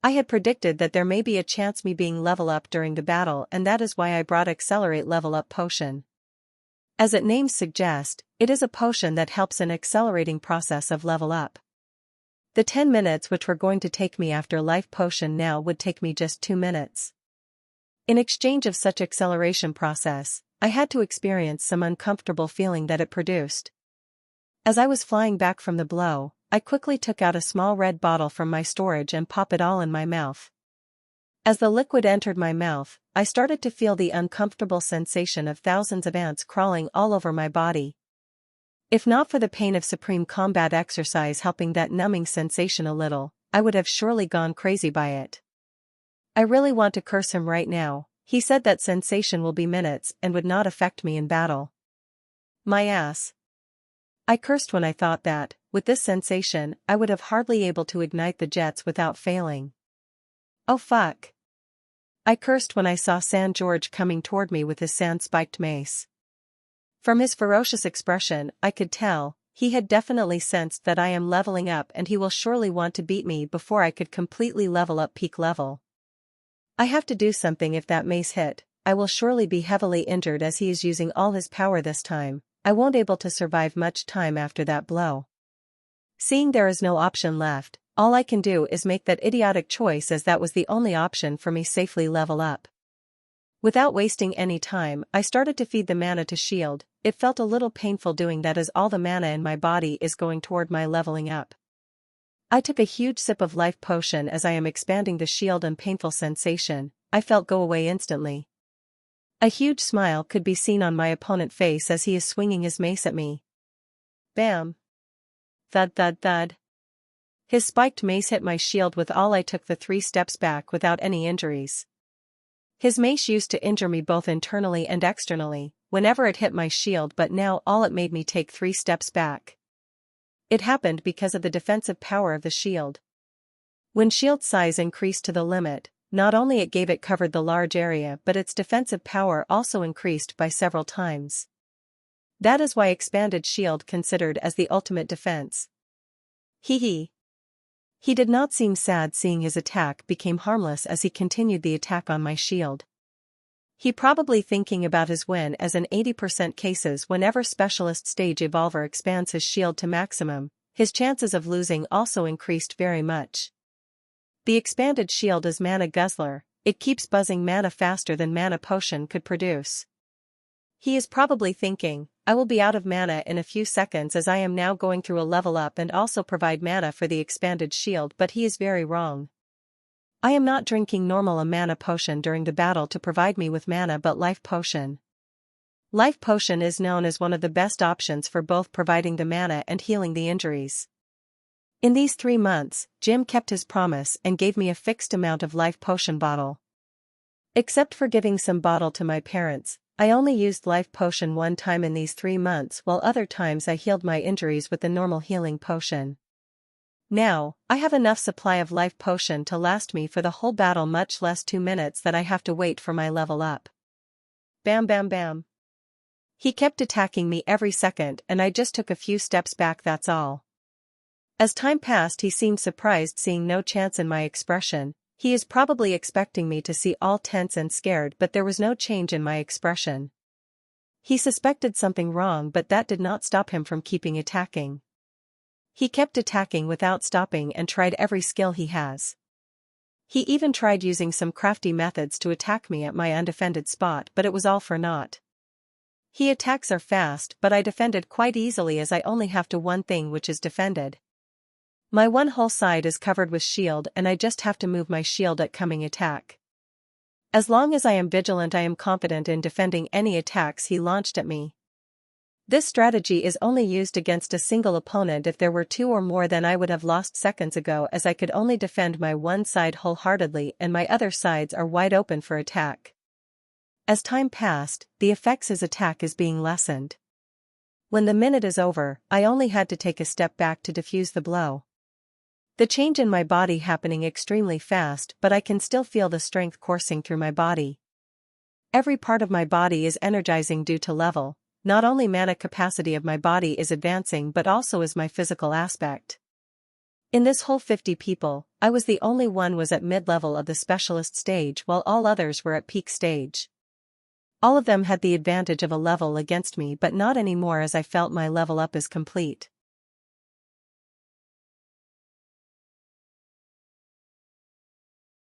I had predicted that there may be a chance me being level up during the battle, and that is why I brought accelerate level up potion. As its name suggests, it is a potion that helps in accelerating process of level up. The 10 minutes which were going to take me after life potion now would take me just 2 minutes. In exchange of such acceleration process, I had to experience some uncomfortable feeling that it produced. As I was flying back from the blow, I quickly took out a small red bottle from my storage and popped it all in my mouth. As the liquid entered my mouth, I started to feel the uncomfortable sensation of thousands of ants crawling all over my body. If not for the pain of supreme combat exercise helping that numbing sensation a little, I would have surely gone crazy by it. I really want to curse him right now. He said that sensation will be minutes and would not affect me in battle. My ass. I cursed when I thought that, with this sensation, I would have hardly able to ignite the jets without failing. Oh fuck. I cursed when I saw San George coming toward me with his sand-spiked mace. From his ferocious expression, I could tell, he had definitely sensed that I am leveling up and he will surely want to beat me before I could completely level up peak level. I have to do something. If that mace hit, I will surely be heavily injured as he is using all his power this time. I won't able to survive much time after that blow. Seeing there is no option left, all I can do is make that idiotic choice, as that was the only option for me safely level up. Without wasting any time, I started to feed the mana to shield. It felt a little painful doing that as all the mana in my body is going toward my leveling up. I took a huge sip of life potion as I am expanding the shield, and painful sensation I felt go away instantly. A huge smile could be seen on my opponent's face as he is swinging his mace at me. Bam. Thud thud thud. His spiked mace hit my shield with all. I took the 3 steps back without any injuries. His mace used to injure me both internally and externally, whenever it hit my shield, but now all it made me take 3 steps back. It happened because of the defensive power of the shield. When shield size increased to the limit, not only it gave it covered the large area, but its defensive power also increased by several times. That is why expanded shield considered as the ultimate defense. Hee. He did not seem sad seeing his attack became harmless as he continued the attack on my shield. He probably thinking about his win, as in 80% cases whenever specialist stage evolver expands his shield to maximum, his chances of losing also increased very much. The expanded shield is mana guzzler, it keeps buzzing mana faster than mana potion could produce. He is probably thinking, I will be out of mana in a few seconds as I am now going through a level up and also provide mana for the expanded shield, but he is very wrong. I am not drinking normal a mana potion during the battle to provide me with mana, but life potion. Life potion is known as one of the best options for both providing the mana and healing the injuries. In these 3 months, Jim kept his promise and gave me a fixed amount of life potion bottle. Except for giving some bottle to my parents, I only used life potion 1 time in these 3 months, while other times I healed my injuries with the normal healing potion. Now, I have enough supply of life potion to last me for the whole battle, much less 2 minutes that I have to wait for my level up. Bam bam bam. He kept attacking me every second and I just took a few steps back, that's all. As time passed, he seemed surprised seeing no chance in my expression. He is probably expecting me to see all tense and scared, but there was no change in my expression. He suspected something wrong, but that did not stop him from keeping attacking. He kept attacking without stopping and tried every skill he has. He even tried using some crafty methods to attack me at my undefended spot, but it was all for naught. He attacks are fast, but I defended quite easily as I only have to one thing, which is defended. My one whole side is covered with shield and I just have to move my shield at coming attack. As long as I am vigilant, I am confident in defending any attacks he launched at me. This strategy is only used against a single opponent. If there were two or more, then I would have lost seconds ago, as I could only defend my one side wholeheartedly and my other sides are wide open for attack. As time passed, the effects his attack is being lessened. When the minute is over, I only had to take a step back to defuse the blow. The change in my body happening extremely fast, but I can still feel the strength coursing through my body. Every part of my body is energizing due to level. Not only mana capacity of my body is advancing, but also is my physical aspect. In this whole 50 people, I was the only one was at mid-level of the specialist stage, while all others were at peak stage. All of them had the advantage of a level against me, but not anymore, as I felt my level up is complete.